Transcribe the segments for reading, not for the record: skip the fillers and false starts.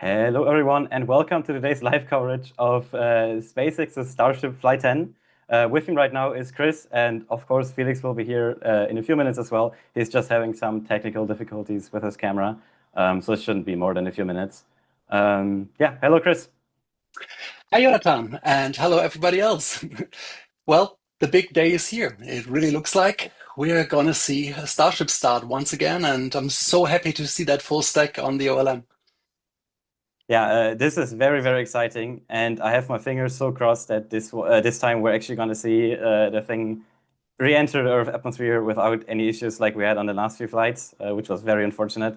Hello, everyone, and welcome to today's live coverage of SpaceX's Starship Flight 10. With me right now is Cris, and of course, Felix will be here in a few minutes as well. He's just having some technical difficulties with his camera, so it shouldn't be more than a few minutes. Yeah, hello, Cris. Hi, Jonathan, and hello, everybody else. Well, the big day is here. It really looks like we're gonna see a Starship start once again, and I'm so happy to see that full stack on the OLM. Yeah, this is very, very exciting, and I have my fingers so crossed that this time we're actually going to see the thing re-enter the Earth atmosphere without any issues like we had on the last few flights, which was very unfortunate.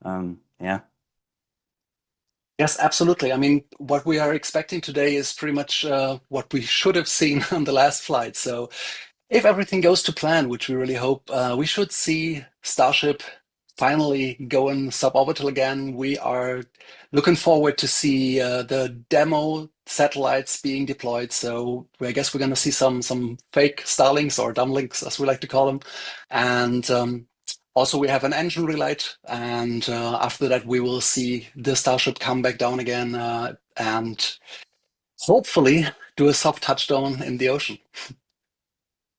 Yeah. Yes, absolutely. I mean, what we are expecting today is pretty much what we should have seen on the last flight. So, if everything goes to plan, which we really hope, we should see Starship finally going suborbital again. We are looking forward to see the demo satellites being deployed. So I guess we're going to see some fake Starlinks or dumblinks, as we like to call them. And also we have an engine relight. And after that, we will see the Starship come back down again and hopefully do a soft touchdown in the ocean.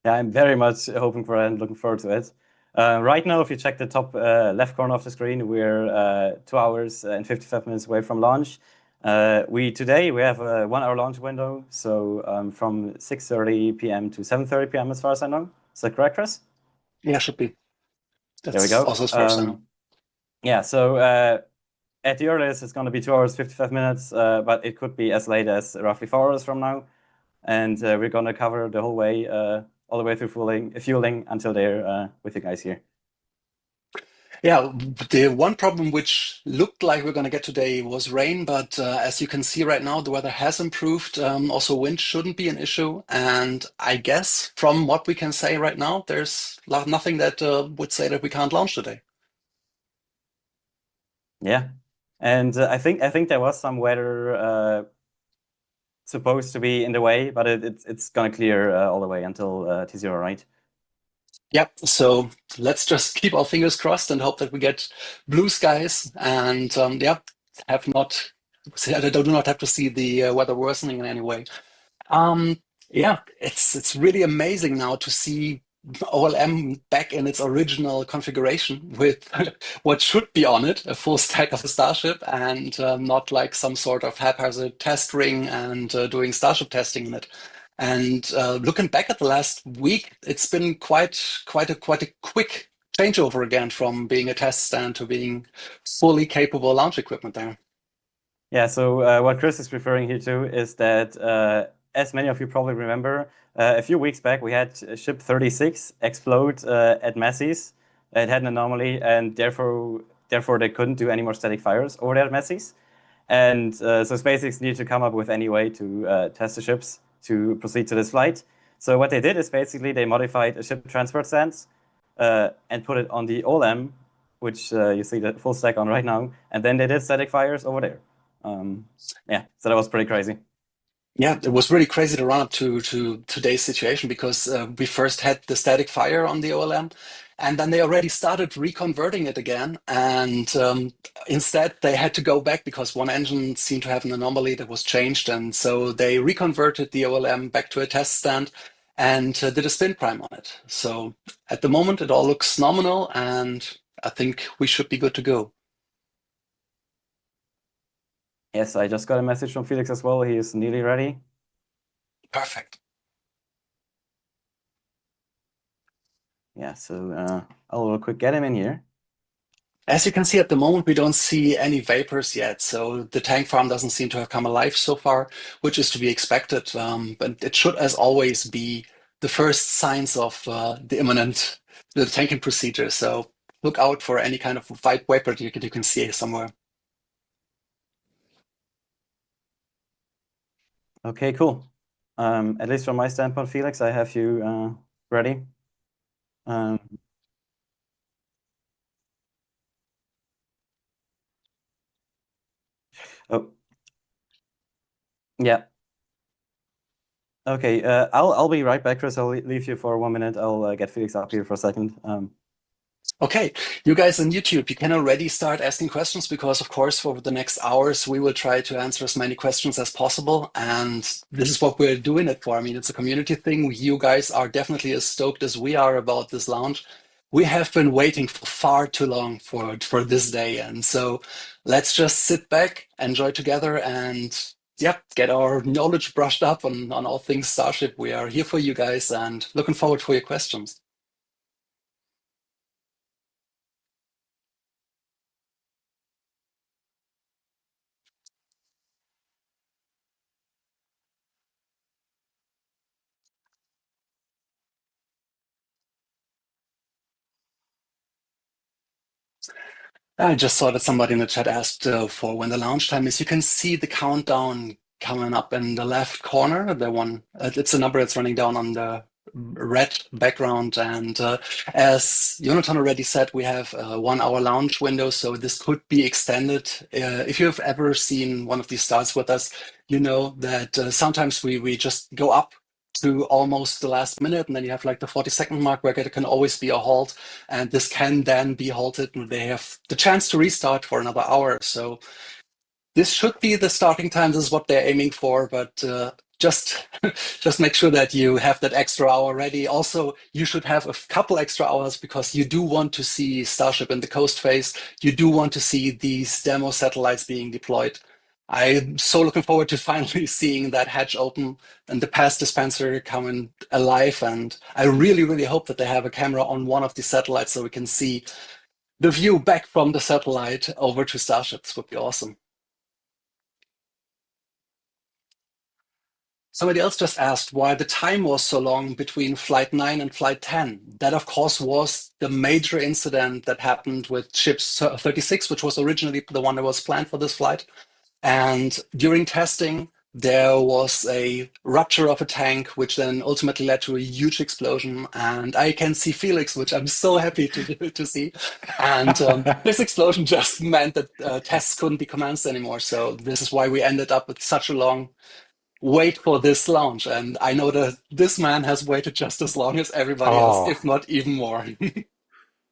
Yeah, I'm very much hoping for it and looking forward to it. Right now, if you check the top left corner of the screen, we're 2 hours and 55 minutes away from launch. Today we have a 1 hour launch window, so from 6:30 p.m. to 7:30 p.m. as far as I know. Is that correct, Chris? Yeah, should be. There we That's go. also as far as I know. Yeah, so at the earliest, it's going to be 2 hours, 55 minutes, but it could be as late as roughly 4 hours from now. And we're going to cover the whole way, all the way through fueling until they're with you guys here. Yeah, the one problem which looked like we're going to get today was rain, but as you can see right now, the weather has improved. Also, wind shouldn't be an issue. And I guess from what we can say right now, there's nothing that would say that we can't launch today. Yeah, and I think there was some weather supposed to be in the way, but it's gonna clear all the way until T0, right? Yeah, so let's just keep our fingers crossed and hope that we get blue skies and yeah, have not do not have to see the weather worsening in any way. Um, yeah, it's really amazing now to see OLM back in its original configuration with what should be on it, a full stack of a Starship, and not like some sort of haphazard test ring and doing Starship testing in it. And looking back at the last week, it's been quite a quick changeover again from being a test stand to being fully capable launch equipment there. Yeah. So what Chris is referring here to is that, as many of you probably remember, a few weeks back we had ship 36 explode at Massey's. It had an anomaly, and therefore they couldn't do any more static fires over there at Massey's. And so SpaceX needed to come up with any way to test the ships to proceed to this flight. So what they did is basically they modified a ship transport stance and put it on the OLM, which you see the full stack on right now, and then they did static fires over there. Um, yeah, so that was pretty crazy. Yeah, it was really crazy to run up to today's situation because we first had the static fire on the OLM, and then they already started reconverting it again. And instead, they had to go back because one engine seemed to have an anomaly that was changed, and so they reconverted the OLM back to a test stand and did a spin prime on it. So at the moment, it all looks nominal, and I think we should be good to go. Yes, I just got a message from Felix as well. He is nearly ready. Perfect. Yeah, so I'll quick get him in here. As you can see at the moment, we don't see any vapors yet. So the tank farm doesn't seem to have come alive so far, which is to be expected. But it should, as always, be the first signs of the tanking procedure. So look out for any kind of white vapor you can see somewhere. Okay, cool. At least from my standpoint, Felix, I have you ready. Um, oh, yeah. Okay, I'll be right back, Chris. I'll leave you for 1 minute. I'll get Felix up here for a second. Okay, you guys on YouTube, you can already start asking questions because, of course, for the next hours, we will try to answer as many questions as possible. And this is what we're doing it for. I mean, it's a community thing. You guys are definitely as stoked as we are about this launch. We have been waiting for far too long for this day. And so let's just sit back, enjoy together, and yeah, get our knowledge brushed up on all things Starship. We are here for you guys and looking forward for your questions. I just saw that somebody in the chat asked for when the launch time is. You can see the countdown coming up in the left corner. The one, it's a number that's running down on the red background. And as Jonathan already said, we have a 1 hour launch window, so this could be extended. If you've ever seen one of these starts with us, you know that sometimes we just go up to almost the last minute, and then you have like the 40-second mark where there can always be a halt, and this can then be halted, and they have the chance to restart for another hour. So this should be the starting time. This is what they're aiming for, but just just make sure that you have that extra hour ready. Also, you should have a couple extra hours because you do want to see Starship in the coast phase. You do want to see these demo satellites being deployed. I'm so looking forward to finally seeing that hatch open and the pass dispenser coming alive. And I really, really hope that they have a camera on one of the satellites so we can see the view back from the satellite over to Starship. This would be awesome. Somebody else just asked why the time was so long between Flight 9 and Flight 10. That, of course, was the major incident that happened with ship 36, which was originally the one that was planned for this flight. And during testing, there was a rupture of a tank, which then ultimately led to a huge explosion. And I can see Felix, which I'm so happy to see. And this explosion just meant that tests couldn't be commenced anymore. So this is why we ended up with such a long wait for this launch. And I know that this man has waited just as long as everybody else, Oh, if not even more.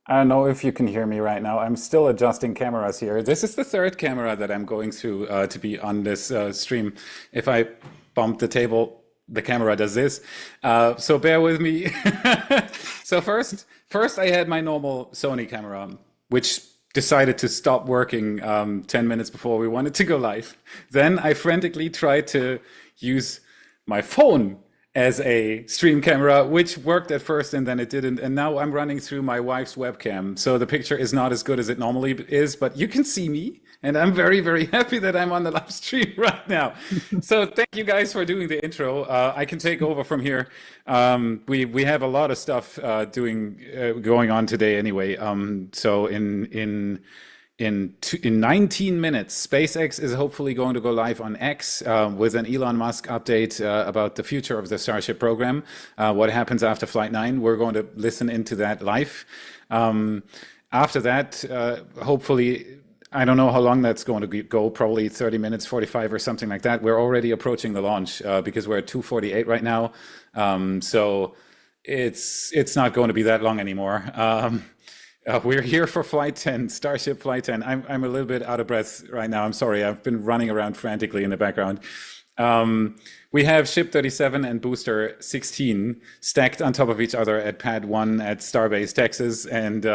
I don't know if you can hear me right now. I'm still adjusting cameras here. This is the third camera that I'm going through to be on this stream. If I bump the table, the camera does this. So bear with me. So first I had my normal Sony camera, which decided to stop working 10 minutes before we wanted to go live. Then I frantically tried to use my phone as a stream camera, which worked at first and then it didn't. And now I'm running through my wife's webcam. So the picture is not as good as it normally is, but you can see me. And I'm very, very happy that I'm on the live stream right now. So thank you guys for doing the intro. I can take over from here. We have a lot of stuff going on today anyway. So in 19 minutes, SpaceX is hopefully going to go live on X with an Elon Musk update about the future of the Starship program. What happens after Flight 9? We're going to listen into that live. After that, hopefully, I don't know how long that's going to go, probably 30 minutes, 45 or something like that. We're already approaching the launch because we're at 2:48 right now. So it's not going to be that long anymore. We're here for Flight 10, Starship Flight 10. I'm a little bit out of breath right now. I'm sorry. I've been running around frantically in the background. We have Ship 37 and Booster 16 stacked on top of each other at Pad 1 at Starbase, Texas. And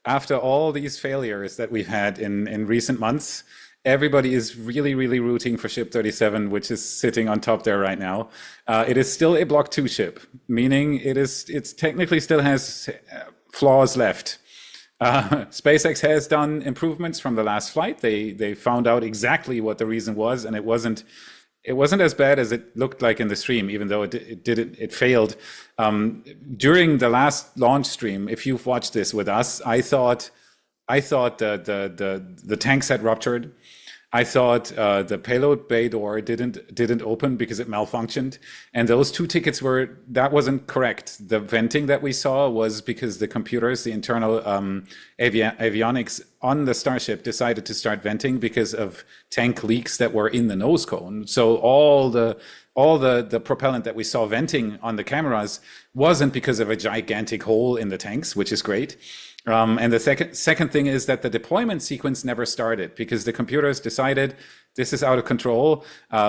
after all these failures that we've had in recent months, everybody is really, really rooting for Ship 37, which is sitting on top there right now. It is still a Block 2 ship, meaning it's technically still has flaws left. SpaceX has done improvements from the last flight. They found out exactly what the reason was, and it wasn't as bad as it looked like in the stream, even though it failed. During the last launch stream, if you've watched this with us, I thought the tanks had ruptured. I thought the payload bay door didn't open because it malfunctioned, and those two tickets that wasn't correct. The venting that we saw was because the computers, the internal avionics on the Starship decided to start venting because of tank leaks that were in the nose cone. So all the propellant that we saw venting on the cameras wasn't because of a gigantic hole in the tanks, which is great. And the second thing is that the deployment sequence never started because the computers decided this is out of control.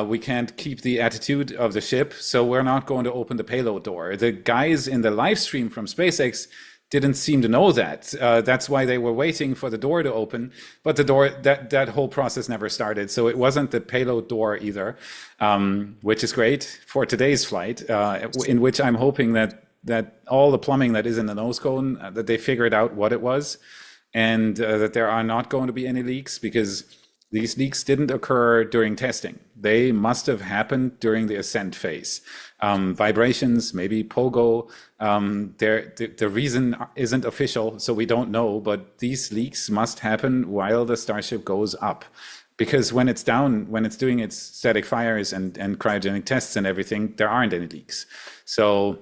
We can't keep the attitude of the ship, so we're not going to open the payload door. The guys in the live stream from SpaceX didn't seem to know that. That's why they were waiting for the door to open, but the door, that whole process never started. So it wasn't the payload door either, which is great for today's flight, in which I'm hoping that all the plumbing that is in the nose cone, that they figured out what it was, and that there are not going to be any leaks, because these leaks didn't occur during testing. They must have happened during the ascent phase. Vibrations, maybe pogo. The reason isn't official, so we don't know, but these leaks must happen while the Starship goes up. Because when it's down, when it's doing its static fires and cryogenic tests and everything, there aren't any leaks. So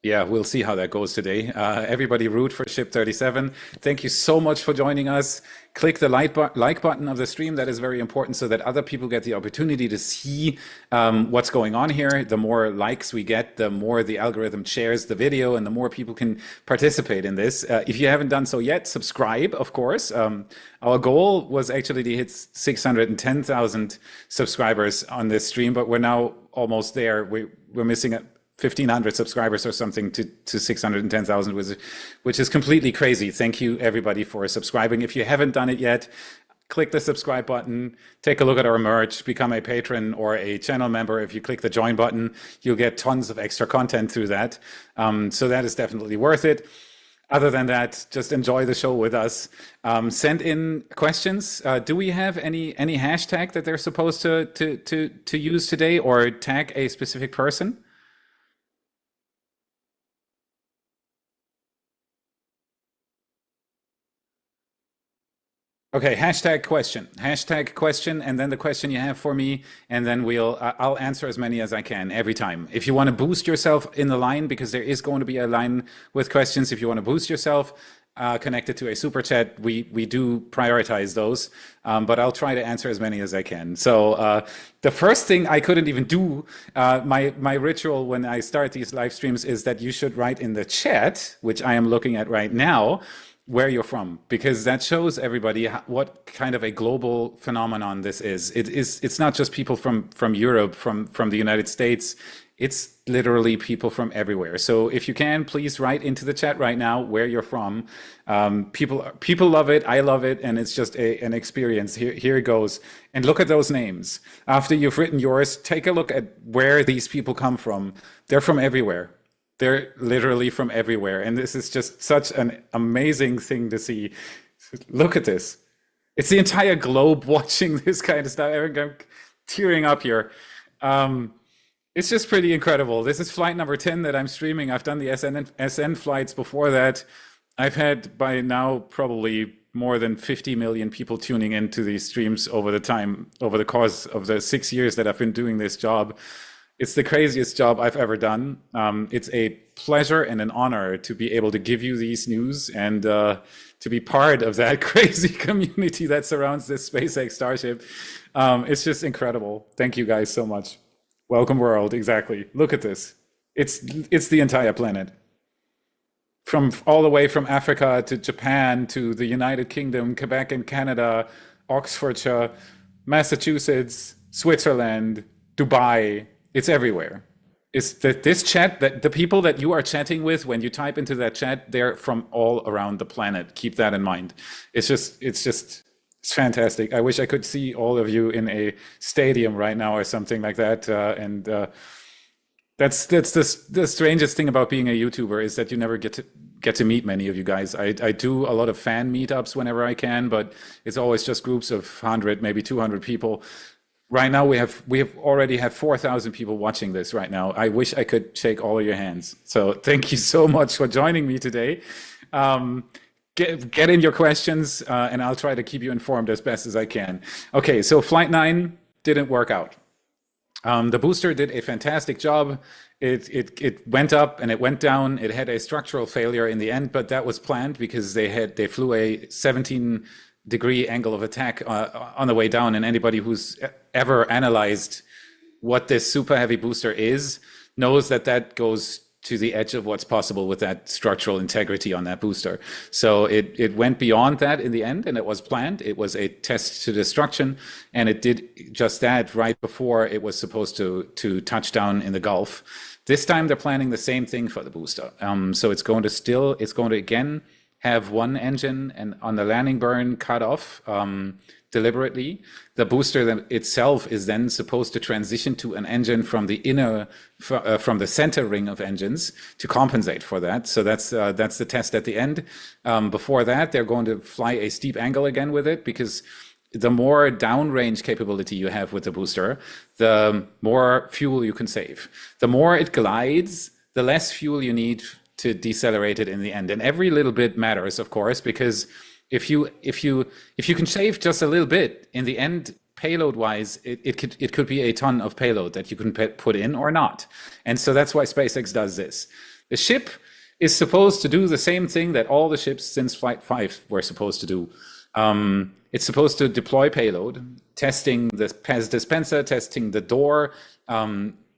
yeah, we'll see how that goes today. Everybody root for Ship 37. Thank you so much for joining us. Click the like button of the stream. That is very important so that other people get the opportunity to see what's going on here. The more likes we get, the more the algorithm shares the video and the more people can participate in this. If you haven't done so yet, subscribe, of course. Our goal was actually to hit 610,000 subscribers on this stream, but we're now almost there. We're missing 1,500 subscribers or something to 610,000, which is completely crazy. Thank you everybody for subscribing. If you haven't done it yet, click the subscribe button, take a look at our merch, become a patron or a channel member. If you click the join button, you'll get tons of extra content through that. So that is definitely worth it. Other than that, just enjoy the show with us. Send in questions. Do we have any hashtag that they're supposed to use today, or tag a specific person? Okay, hashtag question, and then the question you have for me, and then I'll answer as many as I can every time. If you want to boost yourself in the line, because there is going to be a line with questions, if you want to boost yourself, connected to a super chat, we do prioritize those, but I'll try to answer as many as I can. So the first thing I couldn't even do, my ritual when I start these live streams is that you should write in the chat, which I am looking at right now, where you're from, because that shows everybody what kind of a global phenomenon this is. It's not just people from Europe, from the United States. It's literally people from everywhere. So if you can, please write into the chat right now where you're from. People love it. I love it, and it's just an experience. Here it goes. And look at those names. After you've written yours, take a look at where these people come from. They're from everywhere. They're literally from everywhere. And this is just such an amazing thing to see. Look at this. It's the entire globe watching this kind of stuff. I'm tearing up here. It's just pretty incredible. This is flight number 10 that I'm streaming. I've done the SN flights before that. I've had by now probably more than 50 million people tuning into these streams over the course of the 6 years that I've been doing this job. It's the craziest job I've ever done. It's a pleasure and an honor to be able to give you these news and to be part of that crazy community that surrounds this SpaceX Starship. It's just incredible. Thank you guys so much. Welcome world, exactly. Look at this. It's the entire planet. From all the way from Africa to Japan to the United Kingdom, Quebec and Canada, Oxfordshire, Massachusetts, Switzerland, Dubai. It's everywhere. It's this chat, that the people that you are chatting with when you type into that chat, they're from all around the planet. Keep that in mind. It's fantastic. I wish I could see all of you in a stadium right now or something like that. That's the strangest thing about being a YouTuber, is that you never get to meet many of you guys. I do a lot of fan meetups whenever I can, but it's always just groups of 100, maybe 200 people. Right now, we already have 4,000 people watching this right now. I wish I could shake all of your hands. So thank you so much for joining me today. Get in your questions, and I'll try to keep you informed as best as I can. Okay, so Flight 9 didn't work out. The booster did a fantastic job. It went up and it went down. It had a structural failure in the end, but that was planned because they flew a 17-degree angle of attack on the way down, and anybody who's ever analyzed what this super heavy booster is knows that goes to the edge of what's possible with that structural integrity on that booster. So it went beyond that in the end, and it was planned. It was a test to destruction, and it did just that right before it was supposed to touch down in the Gulf. This time they're planning the same thing for the booster. So it's going to again have one engine and on the landing burn cut off deliberately. The booster itself is then supposed to transition to an engine from the from the center ring of engines to compensate for that. So that's the test at the end. Before that, they're going to fly a steep angle again with it, because the more downrange capability you have with the booster, the more fuel you can save. The more it glides, the less fuel you need to decelerate it in the end. And every little bit matters, of course, because if you can save just a little bit in the end, payload wise, it could be a ton of payload that you can put in or not. And so that's why SpaceX does this. The ship is supposed to do the same thing that all the ships since Flight 5 were supposed to do. It's supposed to deploy payload, testing the PEZ dispenser, testing the door,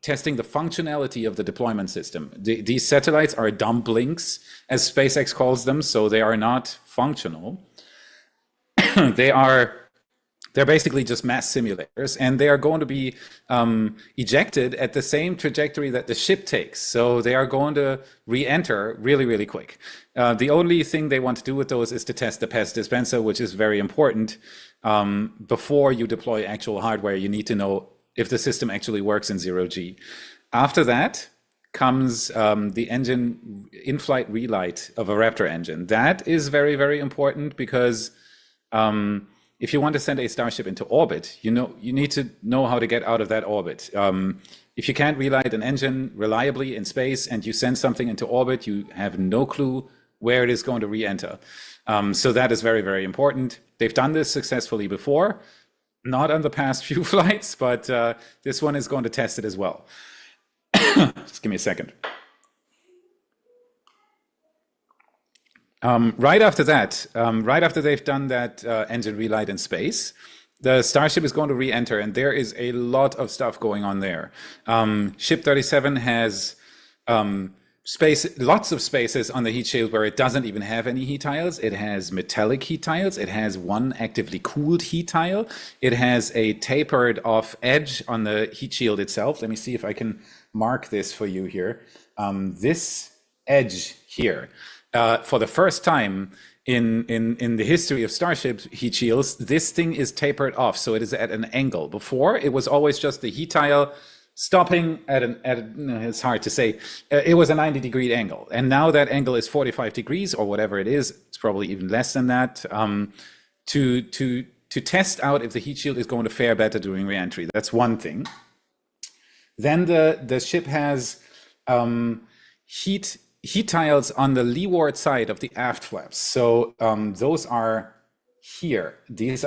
testing the functionality of the deployment system. These satellites are dumplings, as SpaceX calls them, so they are not functional. They're basically just mass simulators, and they are going to be ejected at the same trajectory that the ship takes. So they are going to re-enter really, really quick. The only thing they want to do with those is to test the PEZ dispenser, which is very important. Before you deploy actual hardware, you need to know if the system actually works in 0G. After that comes the engine in-flight relight of a Raptor engine. That is very, very important, because if you want to send a Starship into orbit, you need to know how to get out of that orbit. If you can't relight an engine reliably in space and you send something into orbit, you have no clue where it is going to re-enter. So that is very, very important. They've done this successfully before, not on the past few flights, but this one is going to test it as well. Just give me a second. Right after that, right after they've done that engine relight in space, the Starship is going to re-enter, and there is a lot of stuff going on there. Ship 37 has lots of spaces on the heat shield where it doesn't even have any heat tiles. It has metallic heat tiles. It has one actively cooled heat tile. It has a tapered off edge on the heat shield itself. Let me see if I can mark this for you here. This edge here. For the first time in the history of Starship heat shields, this thing is tapered off, so it is at an angle. Before, it was always just the heat tile stopping at it's hard to say. It was a 90-degree angle, and now that angle is 45 degrees or whatever it is. It's probably even less than that. To test out if the heat shield is going to fare better during reentry. That's one thing. Then the ship has heat tiles on the leeward side of the aft flaps. So those are here. Those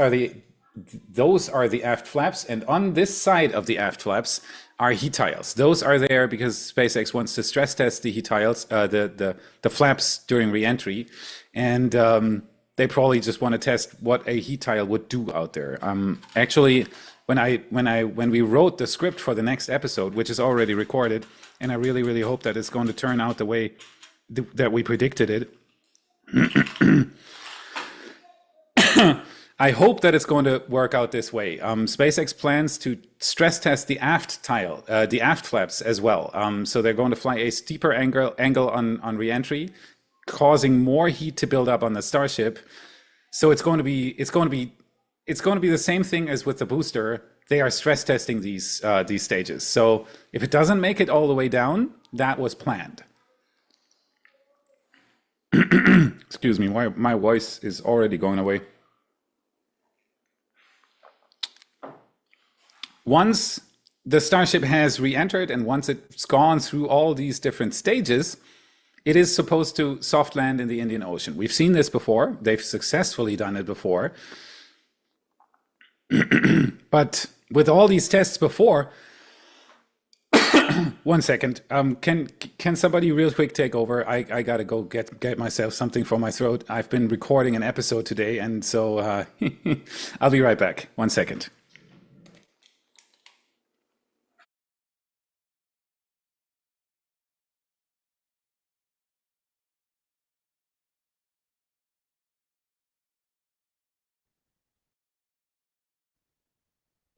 are the aft flaps, and on this side of the aft flaps are heat tiles. Those are there because SpaceX wants to stress test the heat tiles, the flaps during reentry, and they probably just want to test what a heat tile would do out there. Actually, when we wrote the script for the next episode, which is already recorded, and I really, really hope that it's going to turn out the way that we predicted it. I hope that it's going to work out this way. SpaceX plans to stress test the aft tile, the aft flaps as well. So they're going to fly a steeper angle on reentry, causing more heat to build up on the Starship. So it's going to be the same thing as with the booster. They are stress testing these stages. So if it doesn't make it all the way down, that was planned. Excuse me, my voice is already going away. Once the Starship has re-entered and once it's gone through all these different stages, it is supposed to soft land in the Indian Ocean. We've seen this before. They've successfully done it before. But with all these tests before, one second, can somebody real quick take over? I gotta go get myself something for my throat. I've been recording an episode today, and so I'll be right back. 1 second.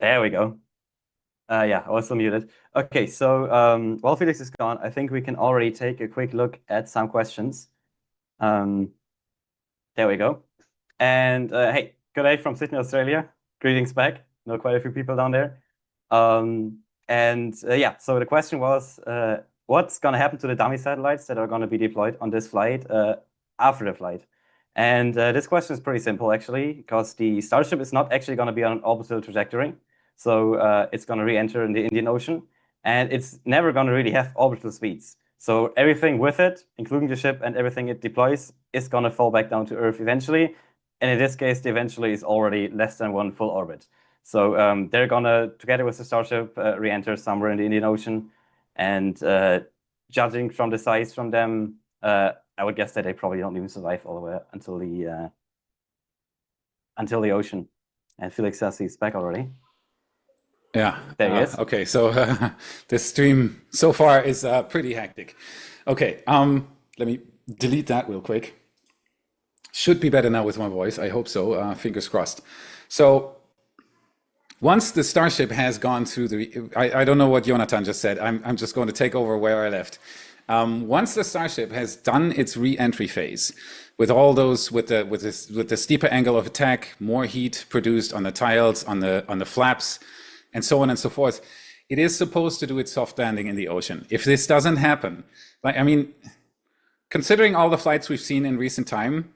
There we go. Yeah, I was still muted. Okay, so while Felix is gone, I think we can already take a quick look at some questions. There we go. And hey, good day from Sydney, Australia. Greetings back. Know quite a few people down there. Yeah, so the question was, what's going to happen to the dummy satellites that are going to be deployed on this flight after the flight? And this question is pretty simple, actually, because the Starship is not actually going to be on an orbital trajectory. So it's going to re-enter in the Indian Ocean, and it's never going to really have orbital speeds. So everything with it, including the ship and everything it deploys, is going to fall back down to Earth eventually. And in this case, the eventually is already less than one full orbit. So they're going to, together with the Starship, re-enter somewhere in the Indian Ocean. And judging from the size from them, I would guess that they probably don't even survive all the way until the ocean. And Felix says he's back already. Yeah. There he is. Okay, so this stream so far is pretty hectic. Okay, let me delete that real quick. Should be better now with my voice. I hope so. Fingers crossed. So once the Starship has gone through the, I don't know what Jonathan just said. I'm just going to take over where I left. Once the Starship has done its re-entry phase, with all those, with the steeper angle of attack, more heat produced on the tiles, on the flaps, and so on and so forth, it is supposed to do its soft landing in the ocean. If this doesn't happen, I mean, considering all the flights we've seen in recent time,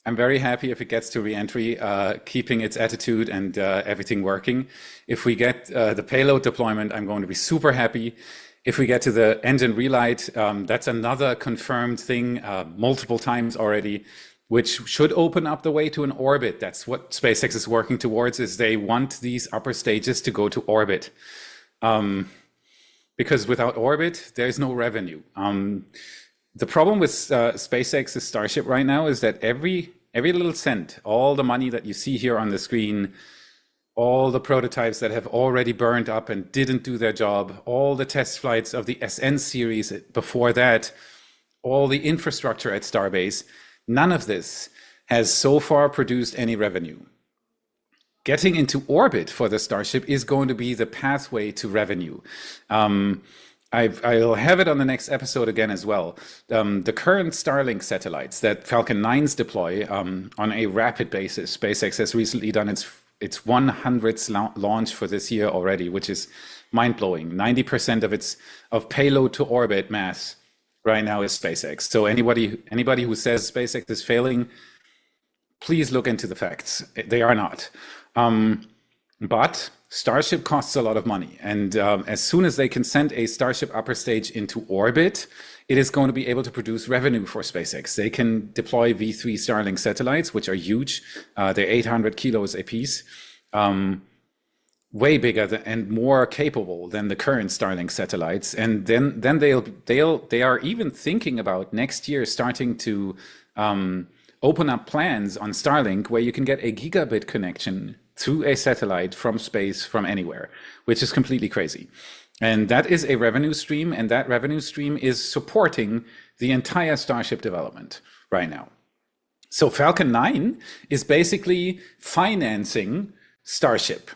I'm very happy if it gets to re-entry, keeping its attitude and everything working. If we get the payload deployment, I'm going to be super happy. If we get to the engine relight, that's another confirmed thing multiple times already, which should open up the way to an orbit. That's what SpaceX is working towards, is they want these upper stages to go to orbit. Because without orbit, there's no revenue. The problem with SpaceX's Starship right now is that every little cent, all the money that you see here on the screen, all the prototypes that have already burned up and didn't do their job, all the test flights of the SN series before that, all the infrastructure at Starbase, none of this has so far produced any revenue. Getting into orbit for the Starship is going to be the pathway to revenue. I'll have it on the next episode again as well. The current Starlink satellites that Falcon 9s deploy on a rapid basis, SpaceX has recently done its 100th launch for this year already, which is mind-blowing. 90% of payload to orbit mass right now is SpaceX. So anybody who says SpaceX is failing, please look into the facts. They are not. But Starship costs a lot of money. And as soon as they can send a Starship upper stage into orbit, it is going to be able to produce revenue for SpaceX. They can deploy V3 Starlink satellites, which are huge. They're 800 kilos apiece, way bigger and more capable than the current Starlink satellites. And then they are even thinking about next year starting to open up plans on Starlink where you can get a gigabit connection through a satellite from space, from anywhere, which is completely crazy. And that is a revenue stream, and that revenue stream is supporting the entire Starship development right now. So Falcon 9 is basically financing Starship.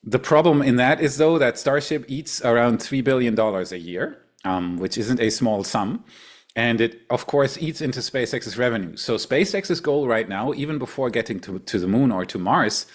The problem in that is, though, that Starship eats around $3 billion a year, which isn't a small sum. And it, of course, eats into SpaceX's revenue. So SpaceX's goal right now, even before getting to the moon or to Mars,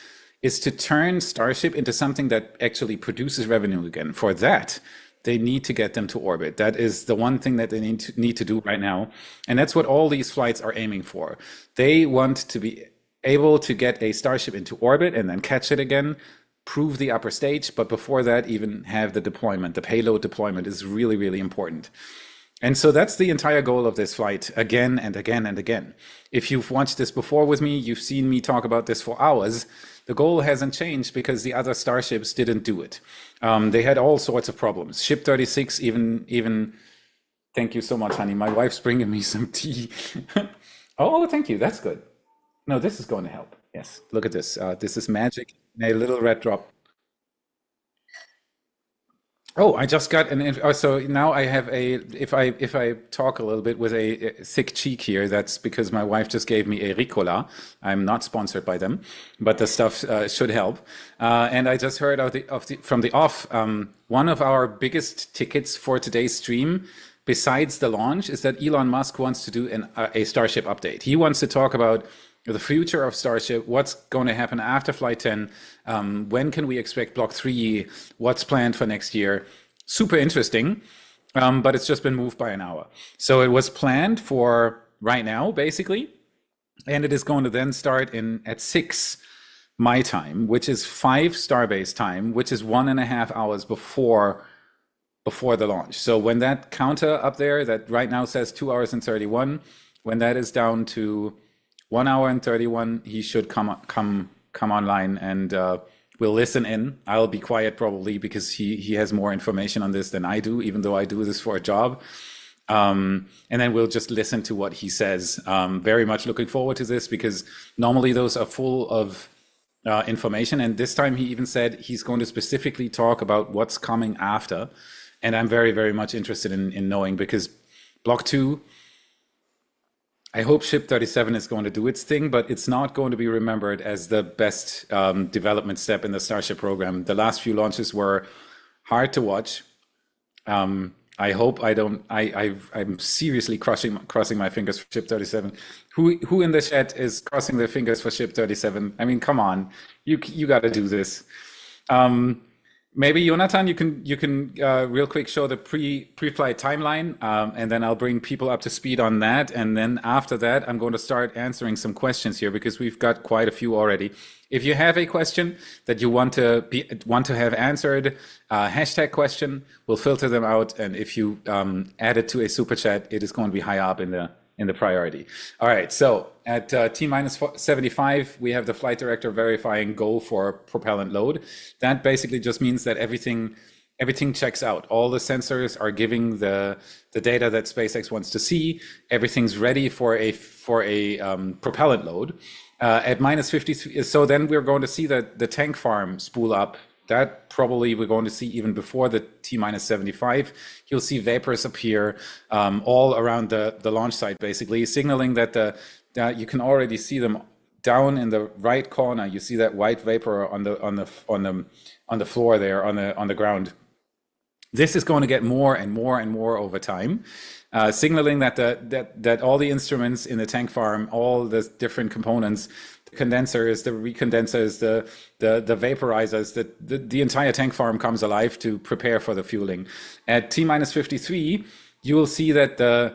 is to turn Starship into something that actually produces revenue again. For that, they need to get them to orbit. That is the one thing that they need to do right now. And that's what all these flights are aiming for. They want to be able to get a Starship into orbit and then catch it again, prove the upper stage. But before that, even have the deployment. The payload deployment is really, really important. And so that's the entire goal of this flight, again and again and again. If you've watched this before with me, you've seen me talk about this for hours. The goal hasn't changed because the other Starships didn't do it. They had all sorts of problems. Ship 36 even, thank you so much, honey. My wife's bringing me some tea. Oh, thank you, that's good. No, this is going to help. Yes, look at this. This is magic in a little red drop. Oh, I just got so now I have a, if I talk a little bit with a thick cheek here, that's because my wife just gave me a Ricola. I'm not sponsored by them, but the stuff should help. And I just heard from the off, one of our biggest tickets for today's stream, besides the launch, is that Elon Musk wants to do a Starship update. He wants to talk about the future of Starship, what's going to happen after Flight 10, when can we expect Block 3, what's planned for next year. Super interesting, but it's just been moved by an hour. So it was planned for right now, basically, and it is going to then start at 6 my time, which is 5 Starbase time, which is 1.5 hours before the launch. So when that counter up there that right now says 2 hours and 31, when that is down to 1 hour and 31, he should come online, and we'll listen in. I'll be quiet probably because he has more information on this than I do, even though I do this for a job. And then we'll just listen to what he says. Very much looking forward to this because normally those are full of information. And this time he even said he's going to specifically talk about what's coming after. And I'm very, very much interested in knowing, because Block 2, I hope Ship 37 is going to do its thing, but it's not going to be remembered as the best development step in the Starship program. The last few launches were hard to watch. I hope I don't. I'm seriously crossing my fingers for Ship 37. Who in the chat is crossing their fingers for Ship 37? I mean, come on, you got to do this. Maybe Jonathan, you can real quick show the pre-flight timeline, and then I'll bring people up to speed on that. And then after that, I'm going to start answering some questions here because we've got quite a few already. If you have a question that you want to have answered, hashtag question, we'll filter them out. And if you add it to a super chat, it is going to be high up in the priority. All right, so at T-75, we have the flight director verifying go for propellant load. That basically just means that everything checks out. All the sensors are giving the data that SpaceX wants to see. Everything's ready for a propellant load. At -53, so then we're going to see the tank farm spool up. That probably we're going to see even before the T-75. You'll see vapors appear all around the launch site, basically signaling that you can already see them down in the right corner. You see that white vapor on the floor there, on the ground. This is going to get more and more and more over time, signaling that all the instruments in the tank farm, all the different components, the condensers, the recondensers, the vaporizers, the entire tank farm comes alive to prepare for the fueling. At T-53, you will see that the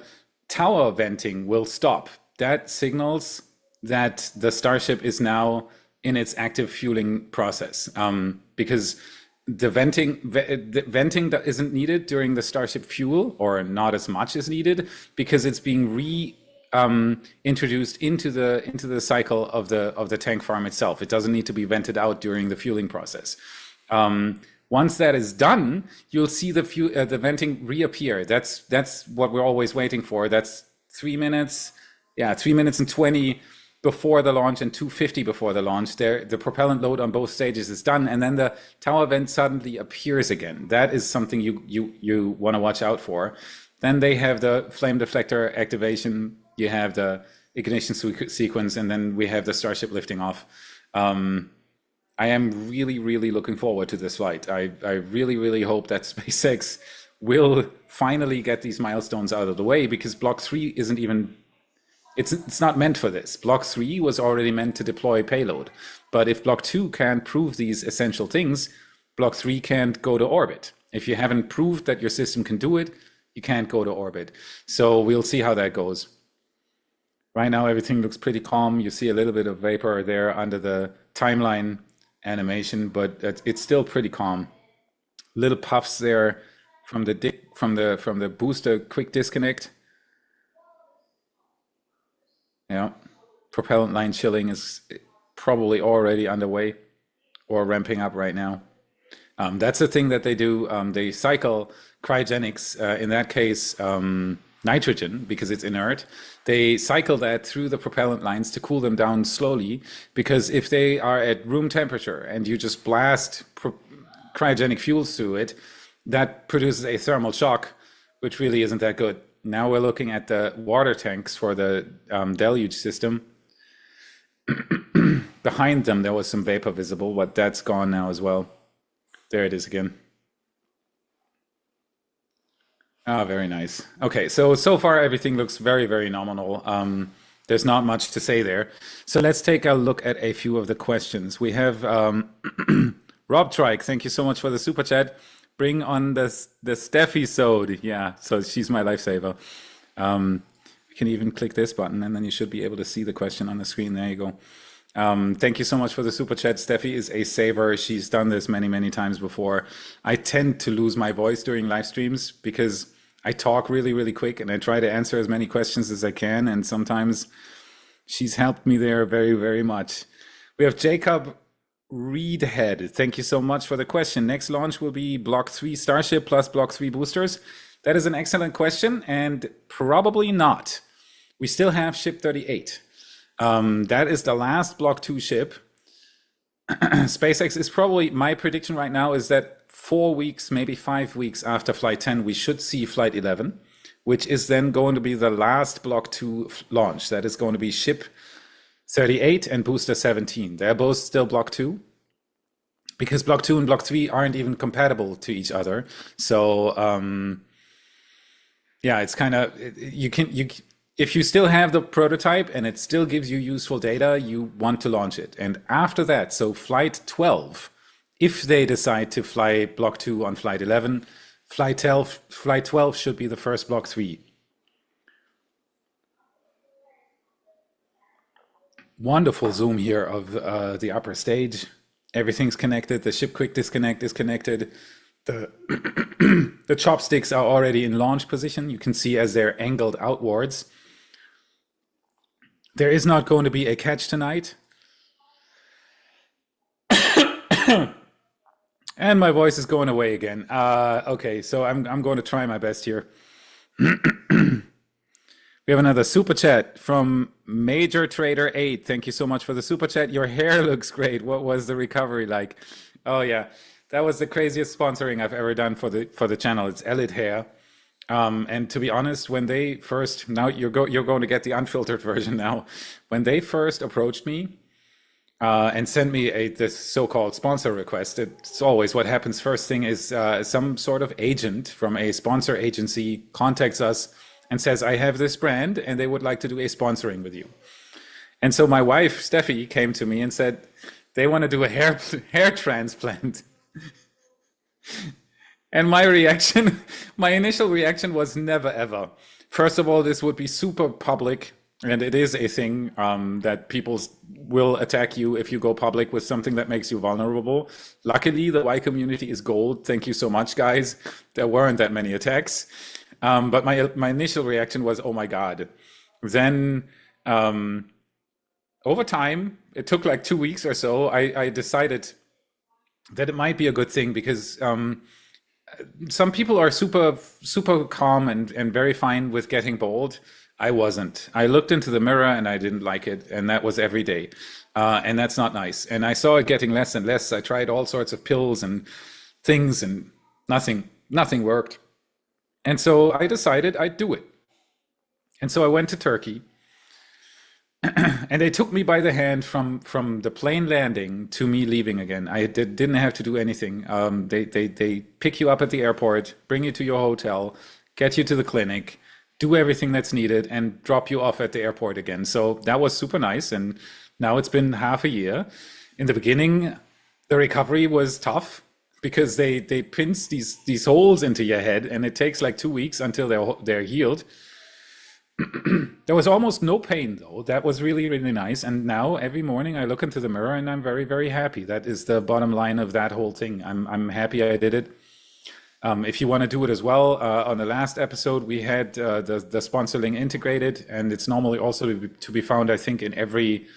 tower venting will stop. That signals that the Starship is now in its active fueling process, because the venting that isn't needed during the Starship fuel, or not as much is needed, because it's being introduced into the cycle of the tank farm itself. It doesn't need to be vented out during the fueling process. Once that is done, you'll see the venting reappear. That's what we're always waiting for. That's 3 minutes, 3 minutes and 20 before the launch and 2:50 before the launch. The propellant load on both stages is done, and then the tower vent suddenly appears again. That is something you want to watch out for. Then they have the flame deflector activation. You have the ignition sequence, and then we have the Starship lifting off. I am really, really looking forward to this flight. I really, really hope that SpaceX will finally get these milestones out of the way, because Block 3 isn't even... It's not meant for this. Block 3 was already meant to deploy payload. But if Block 2 can't prove these essential things, Block 3 can't go to orbit. If you haven't proved that your system can do it, you can't go to orbit. So we'll see how that goes. Right now, everything looks pretty calm. You see a little bit of vapor there under the timeline animation, but it's still pretty calm. Little puffs there from the booster quick disconnect. Yeah, propellant line chilling is probably already underway or ramping up right now. That's the thing that they do. They cycle cryogenics, in that case, nitrogen, because it's inert. They cycle that through the propellant lines to cool them down slowly, because if they are at room temperature and you just blast cryogenic fuels through it, that produces a thermal shock, which really isn't that good. Now we're looking at the water tanks for the deluge system. Behind them, there was some vapor visible, but that's gone now as well. There it is again. Ah, very nice. Okay, so far everything looks very, very nominal. There's not much to say there. So let's take a look at a few of the questions. We have Rob Trike, thank you so much for the super chat. Bring on the Steffi-sode. Yeah, so she's my lifesaver. You can even click this button and then you should be able to see the question on the screen. There you go. Thank you so much for the super chat. Steffi is a saver. She's done this many, many times before. I tend to lose my voice during live streams because I talk really, really quick and I try to answer as many questions as I can. And sometimes she's helped me there very, very much. We have Jacob Reedhead. Thank you so much for the question. Next launch will be Block 3 Starship plus Block 3 boosters. That is an excellent question and probably not. We still have Ship 38. That is the last Block 2 ship. SpaceX is probably, my prediction right now is that 4 weeks, maybe 5 weeks after Flight 10, we should see Flight 11, which is then going to be the last Block 2 launch. That is going to be Ship 38 and Booster 17. They're both still Block 2 because Block 2 and Block 3 aren't even compatible to each other. So yeah, it's kind of, if you still have the prototype and it still gives you useful data, you want to launch it. And after that, so Flight 12, if they decide to fly Block 2 on Flight 11, Flight 12 should be the first Block 3. Wonderful zoom here of the upper stage. Everything's connected. The ship quick disconnect is connected. The the chopsticks are already in launch position. You can see as they're angled outwards. There is not going to be a catch tonight. And my voice is going away again. Okay, so I'm going to try my best here. We have another super chat from Major Trader 8. Thank you so much for the super chat. Your hair looks great. What was the recovery like? Oh yeah, that was the craziest sponsoring I've ever done for the channel. It's Elite Hair. And to be honest, when they first, now you're going to get the unfiltered version now. When they first approached me and sent me this so-called sponsor request, it's always what happens first thing is some sort of agent from a sponsor agency contacts us and says, I have this brand and they would like to do a sponsoring with you. And so my wife, Steffi, came to me and said, they want to do a hair transplant. And my initial reaction was never, ever. First of all, this would be super public. And it is a thing that people will attack you if you go public with something that makes you vulnerable. Luckily, the Y community is gold. Thank you so much, guys. There weren't that many attacks. But my initial reaction was, oh my God. Then over time, it took like 2 weeks or so, I decided that it might be a good thing because some people are super calm and very fine with getting bold. I wasn't. I looked into the mirror and I didn't like it. And that was every day. And that's not nice. And I saw it getting less and less. I tried all sorts of pills and things and nothing worked. And so I decided I'd do it. And so I went to Turkey and they took me by the hand from the plane landing to me leaving again. I didn't have to do anything. They pick you up at the airport, bring you to your hotel, get you to the clinic, do everything that's needed and drop you off at the airport again. So that was super nice. And now it's been half a year. In the beginning, the recovery was tough because they pinch these holes into your head and it takes like 2 weeks until they're healed. There was almost no pain though. That was really, really nice. And now every morning I look into the mirror and I'm very, very happy. That is the bottom line of that whole thing. I'm happy I did it. If you want to do it as well, on the last episode, we had the sponsor link integrated, and it's normally also to be found, I think, in every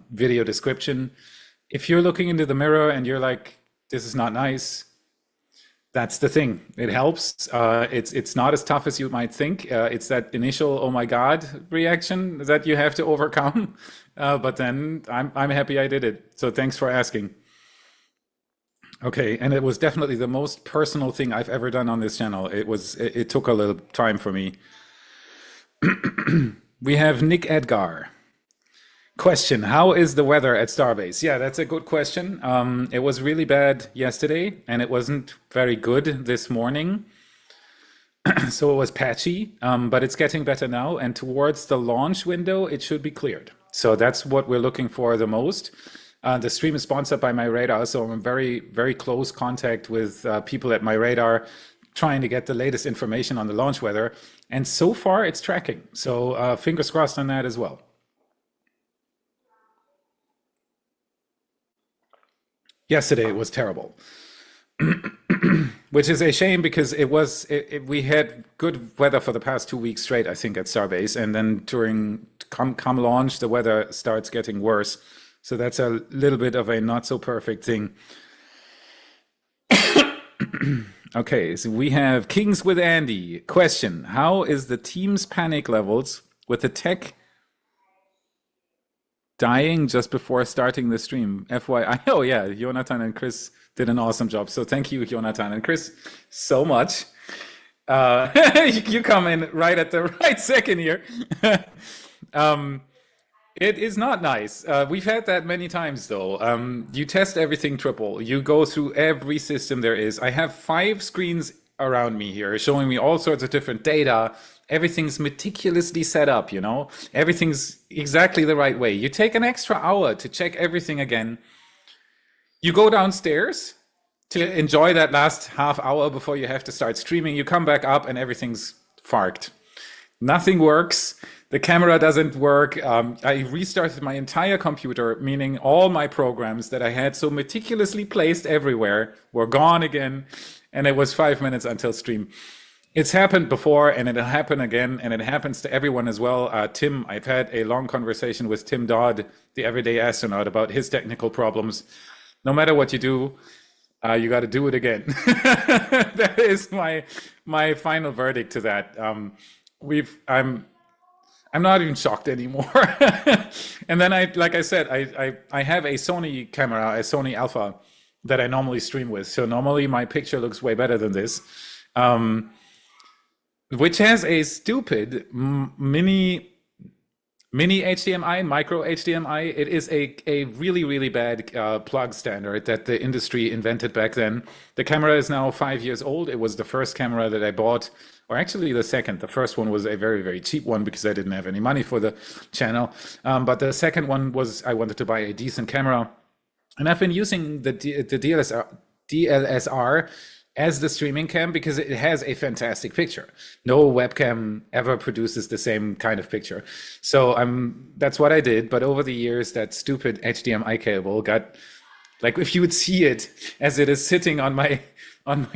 video description. If you're looking into the mirror and you're like, this is not nice, that's the thing. It helps. It's not as tough as you might think. It's that initial, oh my God, reaction that you have to overcome. But then I'm happy I did it. So thanks for asking. Okay, and it was definitely the most personal thing I've ever done on this channel. It took a little time for me. We have Nick Edgar. Question, how is the weather at Starbase? Yeah, that's a good question. It was really bad yesterday, and it wasn't very good this morning. So it was patchy, but it's getting better now. And towards the launch window, it should be cleared. So that's what we're looking for the most. The stream is sponsored by MyRadar, so I'm in very, very close contact with people at MyRadar, trying to get the latest information on the launch weather. And so far, it's tracking. So fingers crossed on that as well. Yesterday, it was terrible. Which is a shame because we had good weather for the past 2 weeks straight, I think, at Starbase, and then during come launch, the weather starts getting worse. So that's a little bit of a not so perfect thing. Okay, so we have Kings with Andy. Question, how is the team's panic levels with the tech dying just before starting the stream? FYI, oh yeah, Jonathan and Cris did an awesome job. So thank you, Jonathan and Cris, so much. You come in right at the right second here. It is not nice. We've had that many times though. You test everything triple. You go through every system there is. I have 5 screens around me here showing me all sorts of different data. Everything's meticulously set up, you know? Everything's exactly the right way. You take an extra hour to check everything again. You go downstairs to enjoy that last half hour before you have to start streaming. You come back up and everything's farked. Nothing works. The camera doesn't work. I restarted my entire computer, meaning all my programs that I had so meticulously placed everywhere were gone again. And it was 5 minutes until stream. It's happened before and it'll happen again, and it happens to everyone as well. Tim, I've had a long conversation with Tim Dodd, the everyday astronaut, about his technical problems. No matter what you do, you got to do it again. That is my final verdict to that. I'm not even shocked anymore. And then like I said, I have a Sony camera, a Sony Alpha that I normally stream with. So normally my picture looks way better than this, which has a stupid mini HDMI, micro HDMI. It is a really, really bad plug standard that the industry invented back then. The camera is now 5 years old. It was the first camera that I bought, or actually the second. The first one was a very, very cheap one because I didn't have any money for the channel. But the second one was I wanted to buy a decent camera. And I've been using the DLSR as the streaming cam because it has a fantastic picture. No webcam ever produces the same kind of picture. So that's what I did. But over the years, that stupid HDMI cable got, like, if you would see it as it is sitting on my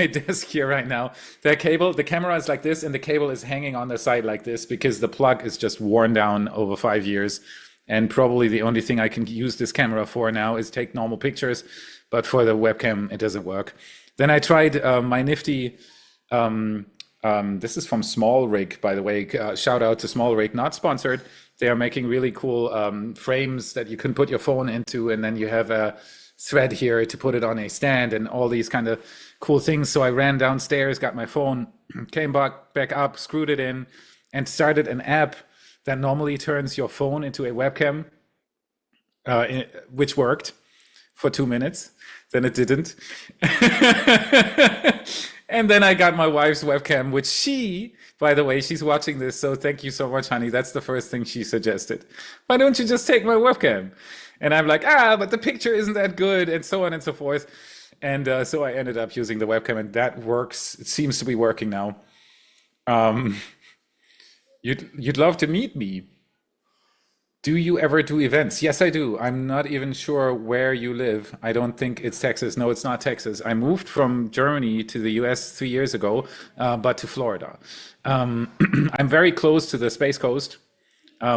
desk here right now, the camera is like this and the cable is hanging on the side like this because the plug is just worn down over 5 years. And probably the only thing I can use this camera for now is take normal pictures, but for the webcam, it doesn't work. Then I tried my nifty, this is from Small Rig, by the way, shout out to Small Rig, not sponsored. They are making really cool frames that you can put your phone into, and then you have a thread here to put it on a stand and all these kind of cool things. So I ran downstairs, got my phone, came back up, screwed it in, and started an app that normally turns your phone into a webcam, which worked for 2 minutes. Then it didn't. And then I got my wife's webcam, which she, by the way, she's watching this, so thank you so much, honey. That's the first thing she suggested. Why don't you just take my webcam? And I'm like, but the picture isn't that good, and so on and so forth. And so I ended up using the webcam, and that works. It seems to be working now. You'd love to meet me. Do you ever do events? Yes, I do. I'm not even sure where you live. I don't think it's Texas. No, it's not Texas. I moved from Germany to the US 3 years ago, but to Florida. I'm very close to the Space Coast,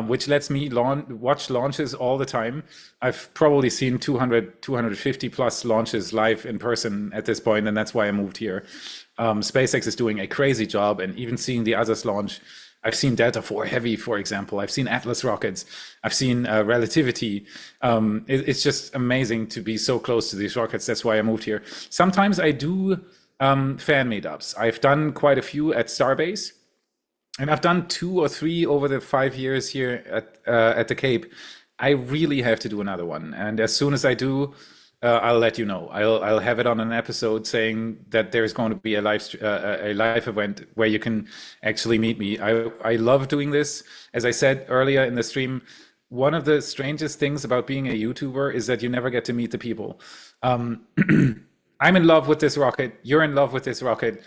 which lets me watch launches all the time. I've probably seen 200, 250 plus launches live in person at this point, and that's why I moved here. SpaceX is doing a crazy job, and even seeing the others launch I've seen Delta IV Heavy, for example. I've seen Atlas rockets. I've seen Relativity. It's just amazing to be so close to these rockets. That's why I moved here. Sometimes I do fan meetups. I've done quite a few at Starbase, and I've done 2 or 3 over the 5 years here at the Cape. I really have to do another one, and as soon as I do, I'll let you know. I'll have it on an episode saying that there's going to be a live event where you can actually meet me. I love doing this. As I said earlier in the stream, one of the strangest things about being a YouTuber is that you never get to meet the people. I'm in love with this rocket. You're in love with this rocket.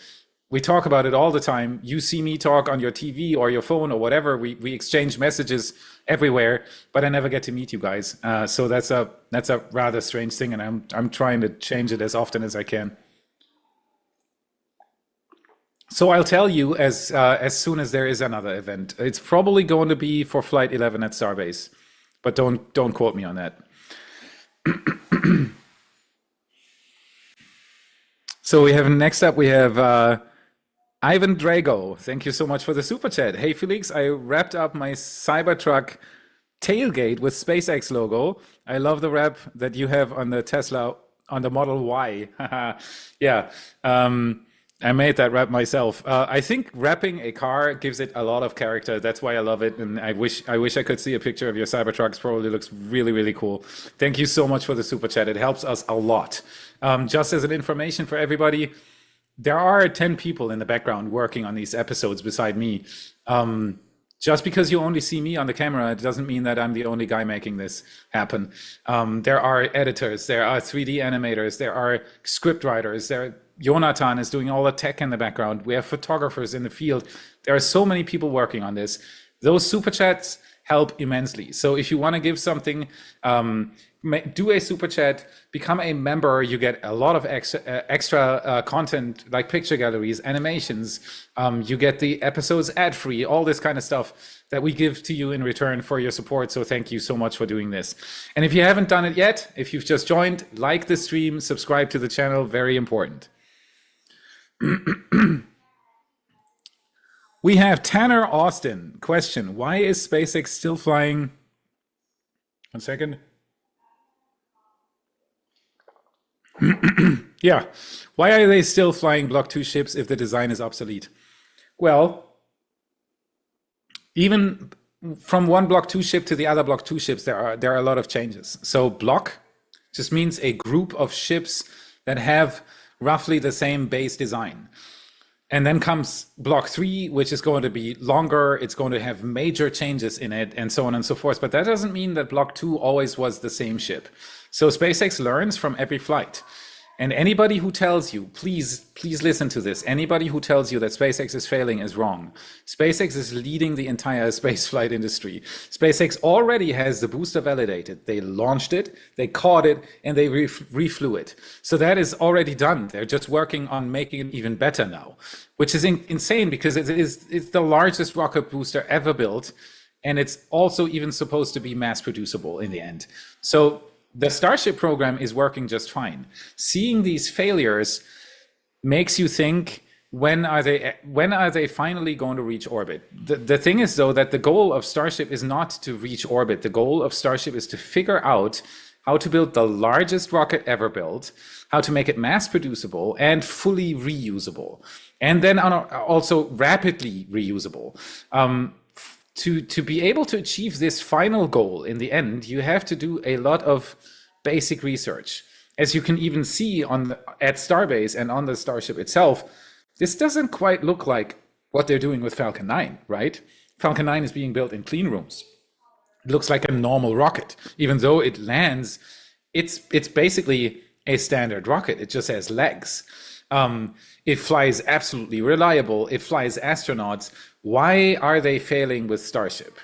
We talk about it all the time. You see me talk on your TV or your phone or whatever. We exchange messages everywhere, but I never get to meet you guys. So that's a rather strange thing, and I'm trying to change it as often as I can. So I'll tell you as soon as there is another event. It's probably going to be for Flight 11 at Starbase, but don't quote me on that. So we have next up we have Ivan Drago. Thank you so much for the super chat. Hey Felix, I wrapped up my Cybertruck tailgate with SpaceX logo. I love the wrap that you have on the Tesla on the Model Y. Yeah, I made that wrap myself. I think wrapping a car gives it a lot of character. That's why I love it, and I wish I could see a picture of your Cybertrucks. Probably looks really, really cool. Thank you so much for the super chat. It helps us a lot. Just as an information for everybody, there are 10 people in the background working on these episodes beside me. Just because you only see me on the camera, it doesn't mean that I'm the only guy making this happen. There are editors, there are 3D animators, there are script writers, Jonathan is doing all the tech in the background. We have photographers in the field. There are so many people working on this. Those super chats help immensely. So if you want to give something, do a super chat, become a member. You get a lot of extra content like picture galleries, animations. You get the episodes ad-free, all this kind of stuff that we give to you in return for your support. So thank you so much for doing this. And if you haven't done it yet, if you've just joined, like the stream, subscribe to the channel, very important. We have Tanner Austin. Question: why is SpaceX still flying? 1 second. Yeah, why are they still flying Block 2 ships if the design is obsolete? Well, even from one Block 2 ship to the other Block 2 ships, there are a lot of changes. So block just means a group of ships that have roughly the same base design. And then comes Block 3, which is going to be longer. It's going to have major changes in it and so on and so forth. But that doesn't mean that Block 2 always was the same ship. So SpaceX learns from every flight. And anybody who tells you, please listen to this, anybody who tells you that SpaceX is failing is wrong. SpaceX is leading the entire space flight industry. SpaceX already has the booster validated. They launched it, they caught it, and they reflew it. So that is already done. They're just working on making it even better now, which is insane because it's the largest rocket booster ever built. And it's also even supposed to be mass producible in the end. So the Starship program is working just fine. Seeing these failures makes you think, when are they finally going to reach orbit? The thing is, though, that the goal of Starship is not to reach orbit. The goal of Starship is to figure out how to build the largest rocket ever built, how to make it mass producible and fully reusable, and then also rapidly reusable. To be able to achieve this final goal in the end, you have to do a lot of basic research. As you can even see at Starbase and on the Starship itself, this doesn't quite look like what they're doing with Falcon 9, right? Falcon 9 is being built in clean rooms. It looks like a normal rocket, even though it lands. It's basically a standard rocket. It just has legs. It flies absolutely reliable. It flies astronauts. Why are they failing with Starship?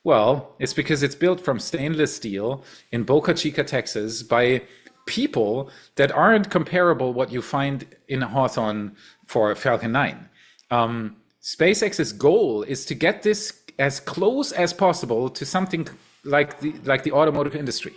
Well, it's because it's built from stainless steel in Boca Chica, Texas, by people that aren't comparable what you find in Hawthorne for Falcon 9. SpaceX's goal is to get this as close as possible to something like the automotive industry.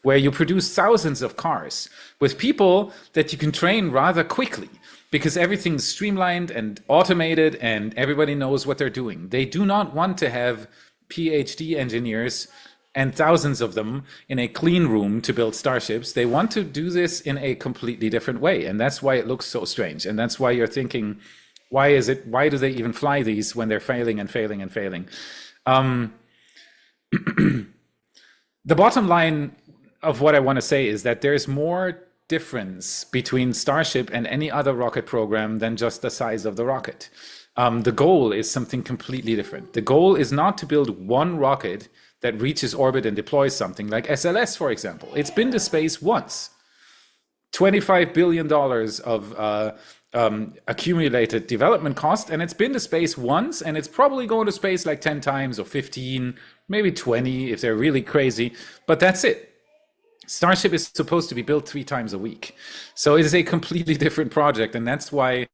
where you produce thousands of cars with people that you can train rather quickly because everything's streamlined and automated and everybody knows what they're doing. They do not want to have PhD engineers and thousands of them in a clean room to build starships. They want to do this in a completely different way. And that's why it looks so strange. And that's why you're thinking, why do they even fly these when they're failing and failing and failing? The bottom line of what I want to say is that there's more difference between Starship and any other rocket program than just the size of the rocket. The goal is something completely different. The goal is not to build one rocket that reaches orbit and deploys something like SLS, for example. It's been to space once. $25 billion of accumulated development cost, and it's been to space once, and it's probably going to space like 10 times or 15, maybe 20 if they're really crazy, but that's it. Starship is supposed to be built 3 times a week. So it is a completely different project, and that's why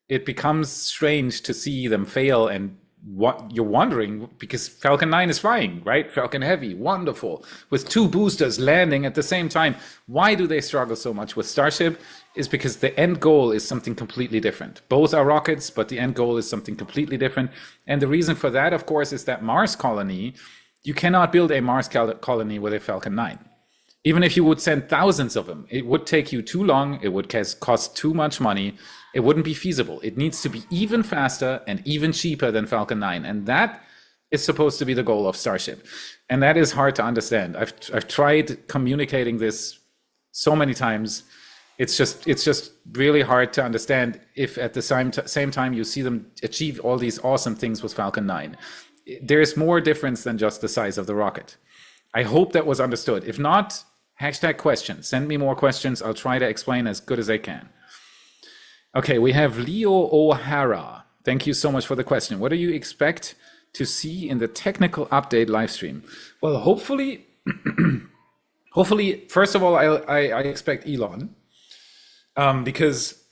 it becomes strange to see them fail. And what you're wondering, because Falcon 9 is flying, right? Falcon Heavy, wonderful, with 2 boosters landing at the same time. Why do they struggle so much with Starship? Is because the end goal is something completely different. Both are rockets, but the end goal is something completely different. And the reason for that, of course, is that Mars colony, you cannot build a Mars colony with a Falcon 9. Even if you would send thousands of them, it would take you too long, it would cost too much money, it wouldn't be feasible. It needs to be even faster and even cheaper than Falcon 9. And that is supposed to be the goal of Starship. And that is hard to understand. I've tried communicating this so many times. It's just really hard to understand if at the same time you see them achieve all these awesome things with Falcon 9. There's more difference than just the size of the rocket. I hope that was understood. If not, #question. Send me more questions. I'll try to explain as good as I can. Okay, we have Leo O'Hara. Thank you so much for the question. What do you expect to see in the technical update live stream? Well, hopefully, first of all, I expect Elon, because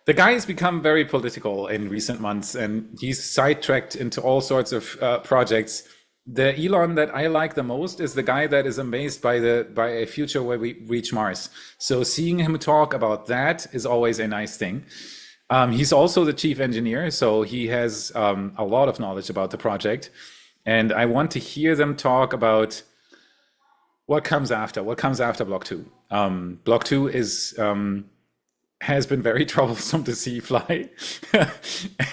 the guy has become very political in recent months, and he's sidetracked into all sorts of projects. The Elon that I like the most is the guy that is amazed by a future where we reach Mars. So seeing him talk about that is always a nice thing. He's also the chief engineer, so he has a lot of knowledge about the project. And I want to hear them talk about what comes after Block 2. Block 2 has been very troublesome to see fly.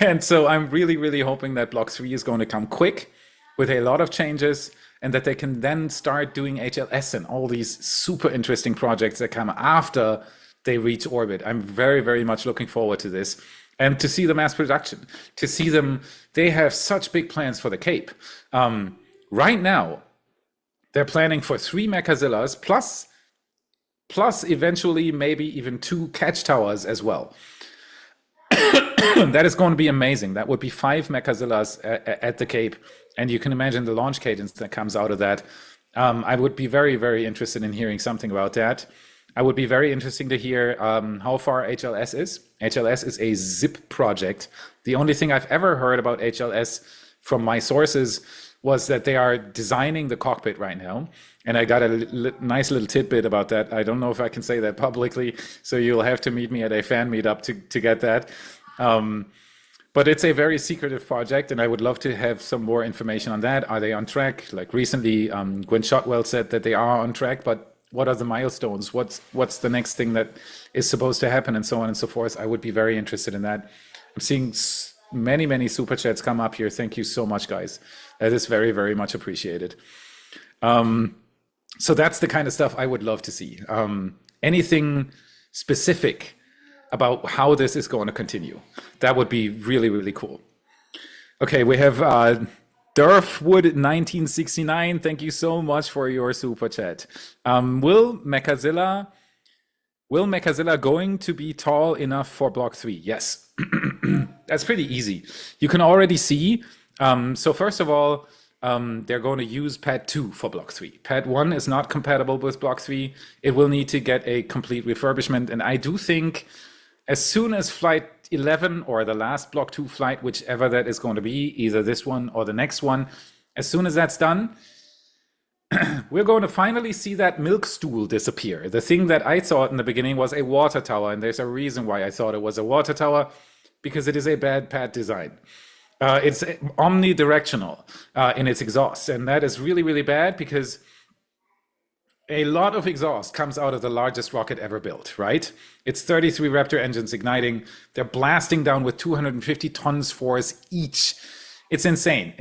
And so I'm really, really hoping that Block 3 is going to come quick, with a lot of changes, and that they can then start doing HLS and all these super interesting projects that come after they reach orbit. I'm very, very much looking forward to this, and to see the mass production, to see them. They have such big plans for the Cape. Right now, they're planning for 3 Mechazillas plus eventually maybe even 2 catch towers as well. That is going to be amazing. That would be 5 Mechazillas at the Cape. And you can imagine the launch cadence that comes out of that. I would be very, very interested in hearing something about that. I would be very interested to hear how far HLS is. HLS is a zip project. The only thing I've ever heard about HLS from my sources was that they are designing the cockpit right now. And I got a nice little tidbit about that. I don't know if I can say that publicly, so you'll have to meet me at a fan meetup to get that. But it's a very secretive project, and I would love to have some more information on that. Are they on track? Like recently, Gwen Shotwell said that they are on track, but what are the milestones? What's the next thing that is supposed to happen, and so on and so forth? I would be very interested in that. I'm seeing many, many super chats come up here. Thank you so much, guys. That is very, very much appreciated. So that's the kind of stuff I would love to see. Anything specific about how this is going to continue, that would be really, really cool. Okay, we have Durfwood 1969. Thank you so much for your super chat. Will Mechazilla going to be tall enough for Block 3? Yes. That's pretty easy. You can already see. So first of all, they're going to use Pad 2 for Block 3. Pad 1 is not compatible with Block 3. It will need to get a complete refurbishment. And I do think as soon as Flight 11 or the last Block 2 flight, whichever that is going to be, either this one or the next one, as soon as that's done, we're going to finally see that milk stool disappear. The thing that I thought in the beginning was a water tower, and there's a reason why I thought it was a water tower, because it is a bad pad design. It's omnidirectional in its exhaust, and that is really, really bad because a lot of exhaust comes out of the largest rocket ever built, right? It's 33 Raptor engines igniting. They're blasting down with 250 tons force each. It's insane.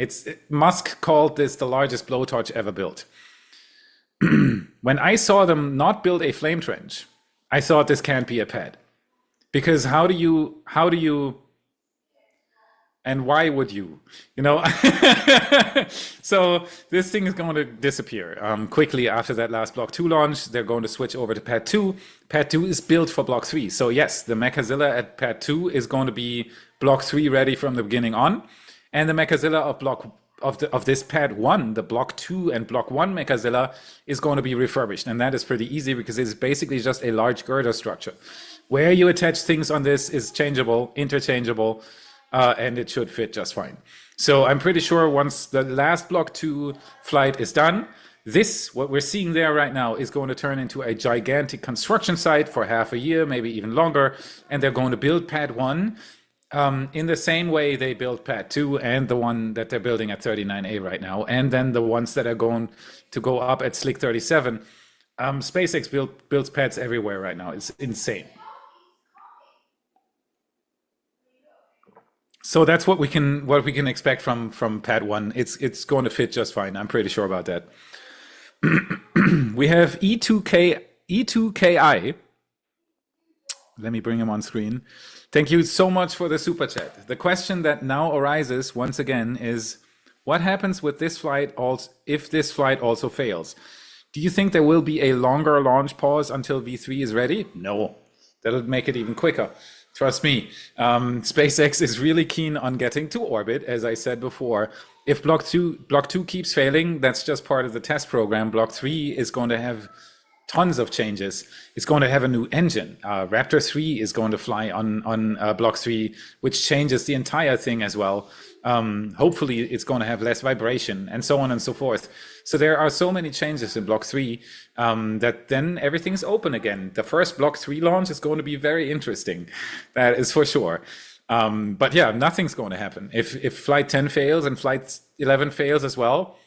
Musk called this the largest blowtorch ever built. When I saw them not build a flame trench, I thought this can't be a pad. Because how do you, and why would you, So this thing is going to disappear quickly after that last Block 2 launch. They're going to switch over to Pad 2. Pad 2 is built for Block 3. So yes, the Mechazilla at Pad 2 is going to be Block 3 ready from the beginning on. And the Mechazilla of this Pad 1, the Block 2 and Block 1 Mechazilla, is going to be refurbished. And that is pretty easy because it's basically just a large girder structure. Where you attach things on this is changeable, interchangeable, and it should fit just fine. So I'm pretty sure once the last Block 2 flight is done, what we're seeing there right now is going to turn into a gigantic construction site for half a year, maybe even longer. And they're going to build Pad 1 in the same way they built Pad 2 and the one that they're building at 39A right now. And then the ones that are going to go up at Slick 37. SpaceX builds pads everywhere right now. It's insane. So that's what we can expect from Pad 1. It's going to fit just fine. I'm pretty sure about that. We have E2KI. Let me bring him on screen. Thank you so much for the super chat. The question that now arises once again is, what happens with this flight if this flight also fails? Do you think there will be a longer launch pause until V3 is ready? No, that'll make it even quicker. Trust me, SpaceX is really keen on getting to orbit, as I said before. If Block 2 keeps failing, that's just part of the test program. Block 3 is going to have tons of changes. It's going to have a new engine. Raptor 3 is going to fly on Block 3, which changes the entire thing as well. Hopefully it's going to have less vibration and so on and so forth. So there are so many changes in Block 3 that then everything's open again. The first Block 3 launch is going to be very interesting. That is for sure. But yeah, nothing's going to happen. If Flight 10 fails and Flight 11 fails as well,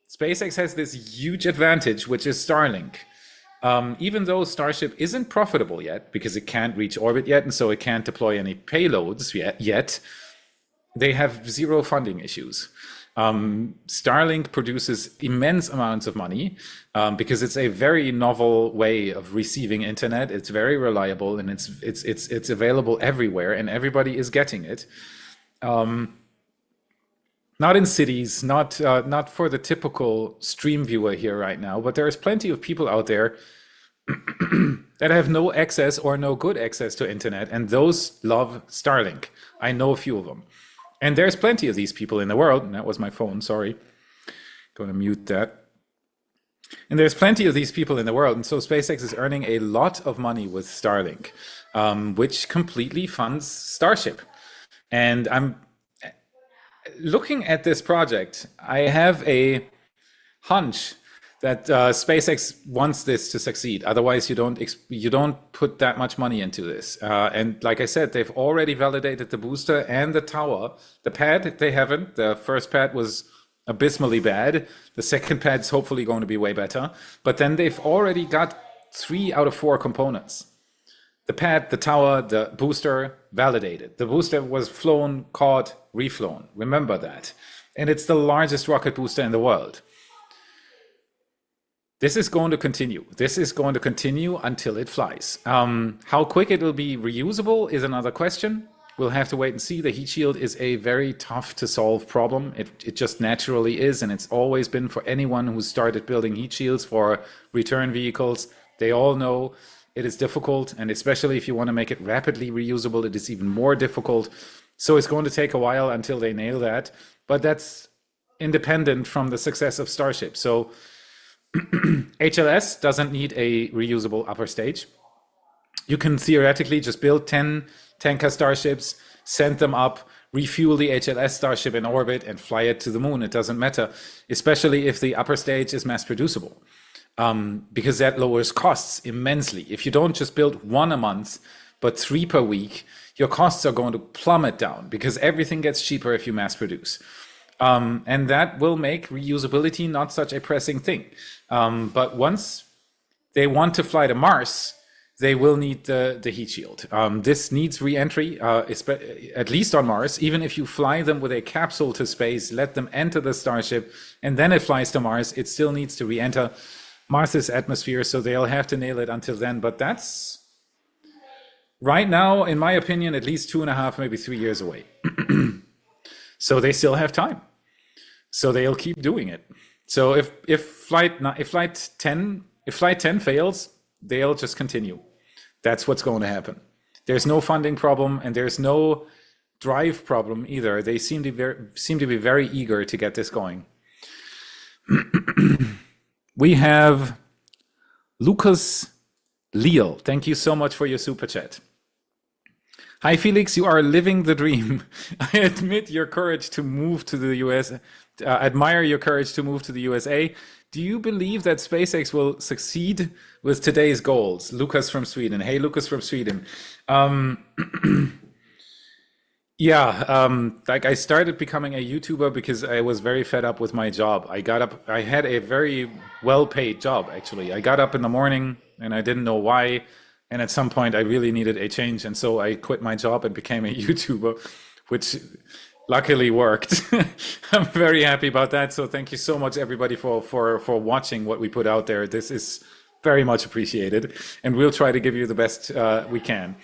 SpaceX has this huge advantage, which is Starlink. Even though Starship isn't profitable yet, because it can't reach orbit yet, and so it can't deploy any payloads yet, they have zero funding issues. Starlink produces immense amounts of money because it's a very novel way of receiving internet. It's very reliable and it's available everywhere, and everybody is getting it. Not in cities, not for the typical stream viewer here right now, but there is plenty of people out there that have no access or no good access to internet, and those love Starlink. I know a few of them. And there's plenty of these people in the world, and that was my phone, sorry. Going to mute that. And there's plenty of these people in the world, and so SpaceX is earning a lot of money with Starlink, which completely funds Starship. And I'm looking at this project, I have a hunch that SpaceX wants this to succeed. Otherwise, you don't put that much money into this. And like I said, they've already validated the booster and the tower. The pad, they haven't. The first pad was abysmally bad. The second pad's hopefully going to be way better. But then they've already got 3 out of 4 components. The pad, the tower, the booster, validated. The booster was flown, caught, reflown. Remember that. And it's the largest rocket booster in the world. This is going to continue. This is going to continue until it flies. How quick it will be reusable is another question. We'll have to wait and see. The heat shield is a very tough to solve problem. It just naturally is, and it's always been for anyone who started building heat shields for return vehicles. They all know it is difficult, and especially if you want to make it rapidly reusable, it is even more difficult. So it's going to take a while until they nail that, but that's independent from the success of Starship. So HLS doesn't need a reusable upper stage. You can theoretically just build 10 tanker Starships, send them up, refuel the HLS Starship in orbit and fly it to the moon. It doesn't matter, especially if the upper stage is mass producible, because that lowers costs immensely. If you don't just build 1 a month, but 3 per week, your costs are going to plummet down because everything gets cheaper if you mass produce. And that will make reusability not such a pressing thing. But once they want to fly to Mars, they will need the heat shield. This needs re-entry, at least on Mars. Even if you fly them with a capsule to space, let them enter the Starship, and then it flies to Mars, it still needs to re-enter Mars's atmosphere, so they'll have to nail it until then. But that's, right now, in my opinion, at least 2.5, maybe 3 years away. So they still have time. So they'll keep doing it. So if flight 10 fails, they'll just continue. That's what's going to happen. There's no funding problem, and there's no drive problem either. They seem to be very eager to get this going. We have Lucas Leal. Thank you so much for your super chat. Hi, Felix, you are living the dream. I admit your courage to move to the US. Admire your courage to move to the USA. Do you believe that SpaceX will succeed with today's goals? Lucas from Sweden. Hey, Lucas from Sweden. Like I started becoming a YouTuber because I was very fed up with my job. I had a very well-paid job, actually. I got up in the morning and I didn't know why. And at some point I really needed a change. And so I quit my job and became a YouTuber, which luckily worked. I'm very happy about that. So thank you so much, everybody, for watching what we put out there. This is very much appreciated. And we'll try to give you the best we can.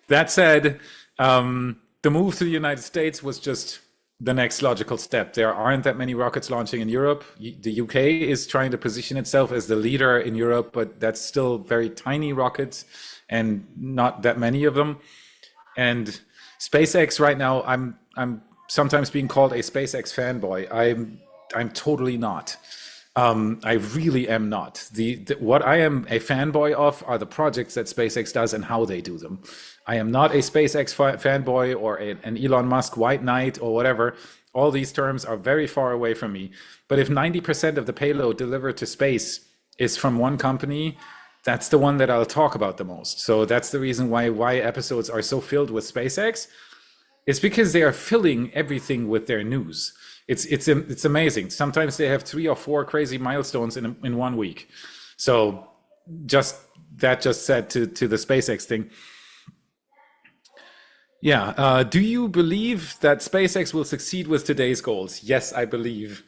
That said, the move to the United States was just the next logical step. There aren't that many rockets launching in Europe. The UK is trying to position itself as the leader in Europe, but that's still very tiny rockets and not that many of them. And SpaceX right now, I'm sometimes being called a SpaceX fanboy. I'm totally not. I really am not. What I am a fanboy of are the projects that SpaceX does and how they do them. I am not a SpaceX fanboy or an Elon Musk white knight or whatever. All these terms are very far away from me. But if 90% of the payload delivered to space is from one company, that's the one that I'll talk about the most. So that's the reason why episodes are so filled with SpaceX. It's because they are filling everything with their news. It's amazing. Sometimes they have 3 or 4 crazy milestones in 1 week. So just said to the SpaceX thing. Yeah. Do you believe that SpaceX will succeed with today's goals? Yes, I believe.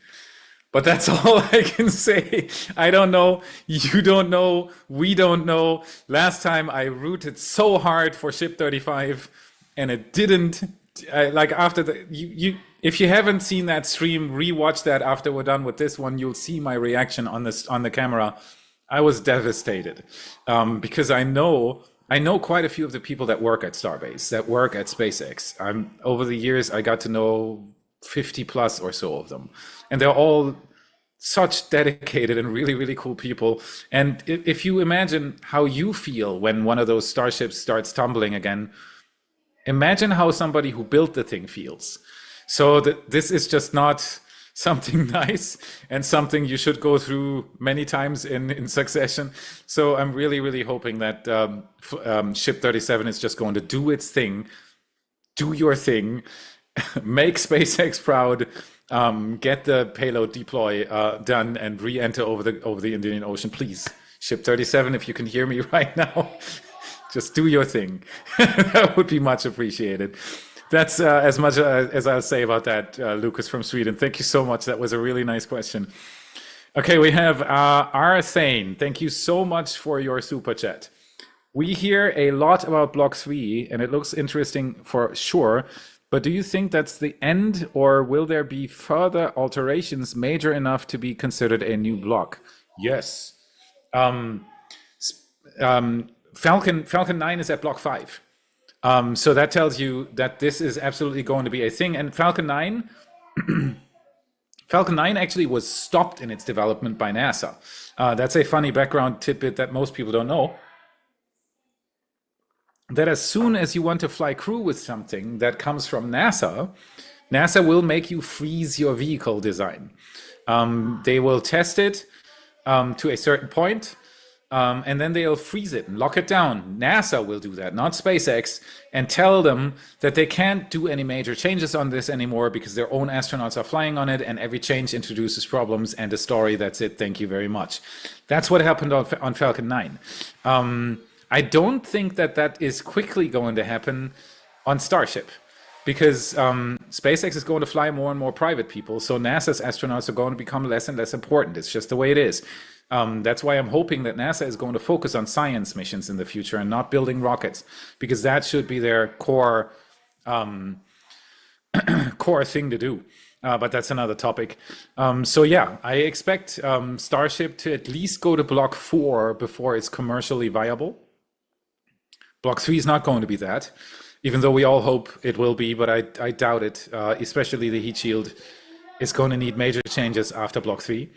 But that's all I can say. I don't know. You don't know. We don't know. Last time I rooted so hard for Ship 35 and it didn't. Like after if you haven't seen that stream, rewatch that after we're done with this one. You'll see my reaction on the camera. I was devastated because I know quite a few of the people that work at Starbase, that work at SpaceX. Over the years, I got to know 50 plus or so of them. And they're all such dedicated and really, really cool people. And if you imagine how you feel when one of those starships starts tumbling again, imagine how somebody who built the thing feels. So this is just not something nice and something you should go through many times in succession. So I'm really, really hoping that Ship 37 is just going to do its thing, do your thing, make SpaceX proud, get the payload deploy done and re-enter over the Indian Ocean. Please, Ship 37, if you can hear me right now, just do your thing. That would be much appreciated. That's as much as I'll say about that, Lucas from Sweden. Thank you so much. That was a really nice question. Okay, we have Arthane. Thank you so much for your super chat. We hear a lot about Block 3, and it looks interesting for sure. But do you think that's the end, or will there be further alterations major enough to be considered a new block? Yes. Falcon 9 is at Block 5. So that tells you that this is absolutely going to be a thing. And Falcon 9 actually was stopped in its development by NASA. That's a funny background tidbit that most people don't know. that as soon as you want to fly crew with something that comes from NASA, NASA will make you freeze your vehicle design. They will test it to a certain point, and then they'll freeze it and lock it down. NASA will do that, not SpaceX, and tell them that they can't do any major changes on this anymore because their own astronauts are flying on it, and every change introduces problems and a story. That's it. Thank you very much. That's what happened on Falcon 9. I don't think that that is quickly going to happen on Starship, because SpaceX is going to fly more and more private people, so NASA's astronauts are going to become less and less important. It's just the way it is. That's why I'm hoping that NASA is going to focus on science missions in the future and not building rockets, because that should be their core core thing to do. But that's another topic. So yeah, I expect Starship to at least go to Block 4 before it's commercially viable. Block 3 is not going to be that, even though we all hope it will be, but I doubt it. Especially the heat shield is going to need major changes after Block 3.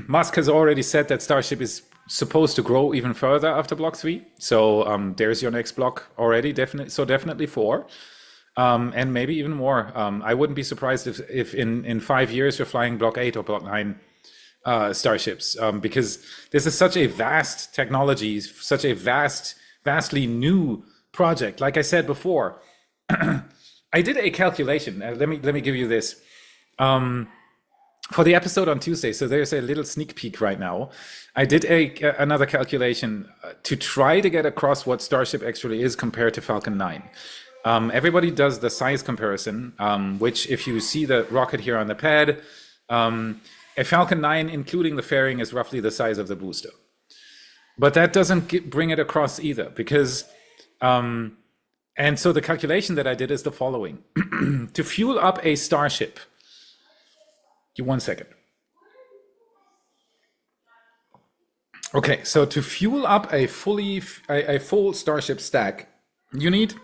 Musk has already said that Starship is supposed to grow even further after Block 3. So there's your next block already, definitely 4. And maybe even more. I wouldn't be surprised if in 5 years you're flying Block 8 or Block 9 starships, because this is such a vast technology, such a vastly new project. Like I said before, I did a calculation. Let me give you this. For the episode on Tuesday, so there's a little sneak peek right now. I did another calculation to try to get across what Starship actually is compared to Falcon 9. Everybody does the size comparison, which if you see the rocket here on the pad, a Falcon 9, including the fairing, is roughly the size of the booster. But that doesn't bring it across either, because, and so the calculation that I did is the following. To fuel up a Starship, give 1 second. Okay, so to fuel up a full Starship stack, you need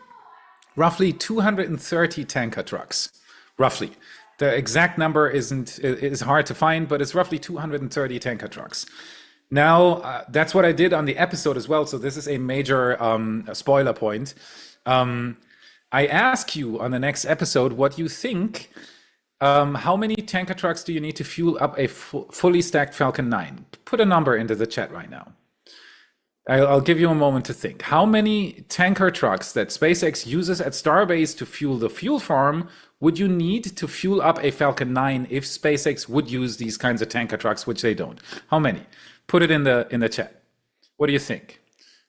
roughly 230 tanker trucks, roughly. The exact number is hard to find, but it's roughly 230 tanker trucks. Now, that's what I did on the episode as well, so this is a major spoiler point. I ask you on the next episode what you think. How many tanker trucks do you need to fuel up a fully stacked Falcon 9? Put a number into the chat right now. I'll give you a moment to think. How many tanker trucks that SpaceX uses at Starbase to fuel the fuel farm would you need to fuel up a Falcon 9 if SpaceX would use these kinds of tanker trucks, which they don't? How many? Put it in the chat. What do you think?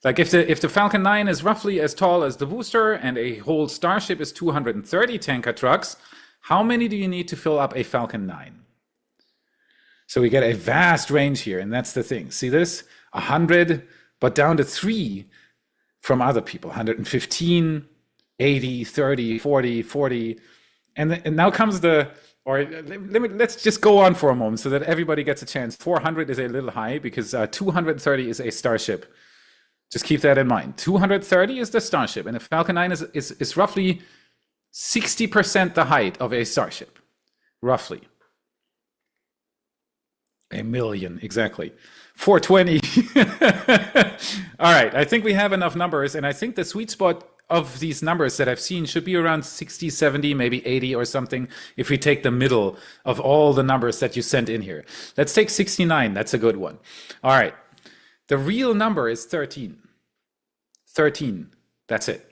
Like if the Falcon 9 is roughly as tall as the booster and a whole Starship is 230 tanker trucks, how many do you need to fill up a Falcon 9? So we get a vast range here, and that's the thing. See this? 100, but down to 3 from other people. 115, 80, 30, 40, 40. And now comes let's just go on for a moment so that everybody gets a chance. 400 is a little high because 230 is a Starship. Just keep that in mind. 230 is the Starship, and a Falcon 9 is roughly 60% the height of a Starship, roughly. 1 million, exactly. 420. All right, I think we have enough numbers, and I think the sweet spot of these numbers that I've seen should be around 60, 70, maybe 80 or something, if we take the middle of all the numbers that you sent in here. Let's take 69, that's a good one. All right, the real number is 13. 13, that's it.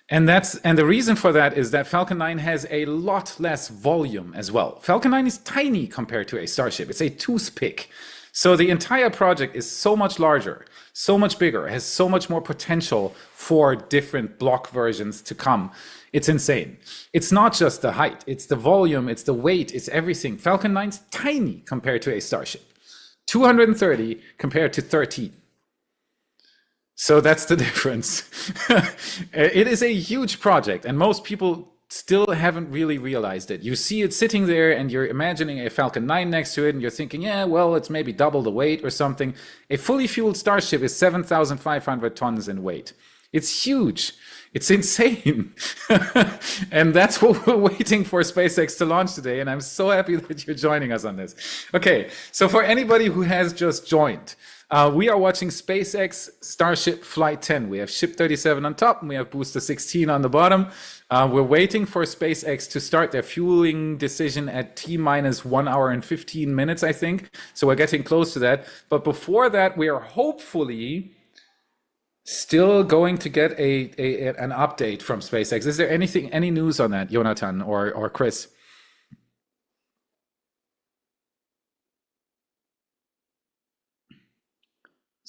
And the reason for that is that Falcon 9 has a lot less volume as well. Falcon 9 is tiny compared to a Starship. It's a toothpick. So the entire project is so much larger, so much bigger, has so much more potential for different block versions to come. It's insane. It's not just the height, it's the volume, it's the weight, it's everything. Falcon 9's tiny compared to a Starship. 230 compared to 13. So that's the difference. It is a huge project, and most people still haven't really realized it. You see it sitting there, and you're imagining a Falcon 9 next to it, and you're thinking, yeah, well, it's maybe double the weight or something. A fully fueled Starship is 7,500 tons in weight. It's huge. It's insane. And that's what we're waiting for SpaceX to launch today, and I'm so happy that you're joining us on this. Okay, so for anybody who has just joined, We are watching SpaceX Starship Flight 10. We have Ship 37 on top and we have Booster 16 on the bottom. We're waiting for SpaceX to start their fueling decision at T-minus 1 hour and 15 minutes, I think. So we're getting close to that. But before that, we are hopefully still going to get an update from SpaceX. Is there any news on that, Jonathan or Cris?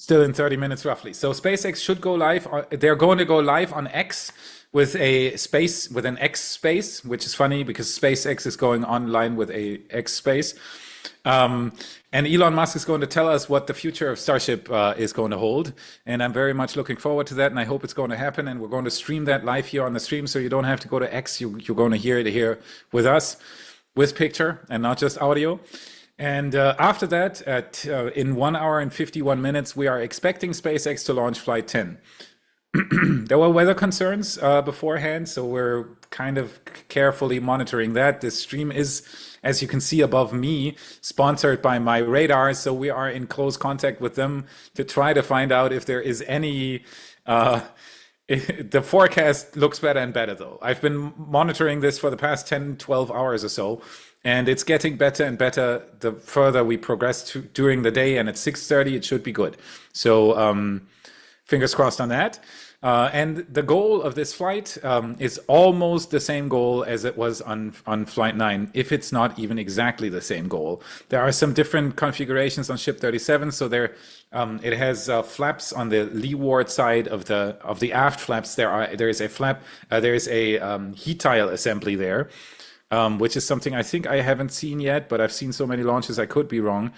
Still in 30 minutes roughly. So SpaceX should go live. They're going to go live on X with an X space, which is funny because SpaceX is going online with a X space. And Elon Musk is going to tell us what the future of Starship is going to hold. And I'm very much looking forward to that. And I hope it's going to happen. And we're going to stream that live here on the stream. So you don't have to go to X. You're going to hear it here with us, with picture and not just audio. And after that, in 1 hour and 51 minutes, we are expecting SpaceX to launch Flight 10. There were weather concerns beforehand, so we're kind of carefully monitoring that. This stream is, as you can see above me, sponsored by my radar, so we are in close contact with them to try to find out if there is any... the forecast looks better and better, though. I've been monitoring this for the past 10, 12 hours or so, and it's getting better and better the further we progress during the day, and at 6:30 it should be good. So fingers crossed on that. And the goal of this flight is almost the same goal as it was on Flight 9, if it's not even exactly the same goal. There are some different configurations on Ship 37, so there it has flaps on the leeward side of the aft flaps. There is a flap. There is a heat tile assembly there. Which is something I think I haven't seen yet, but I've seen so many launches I could be wrong.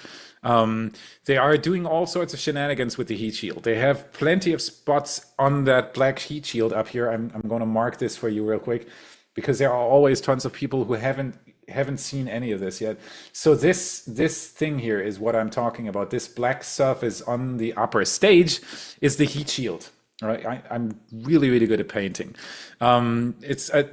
They are doing all sorts of shenanigans with the heat shield. They have plenty of spots on that black heat shield up here. I'm going to mark this for you real quick because there are always tons of people who haven't seen any of this yet. So this thing here is what I'm talking about. This black surface on the upper stage is the heat shield. Right, I'm really, really good at painting. It's I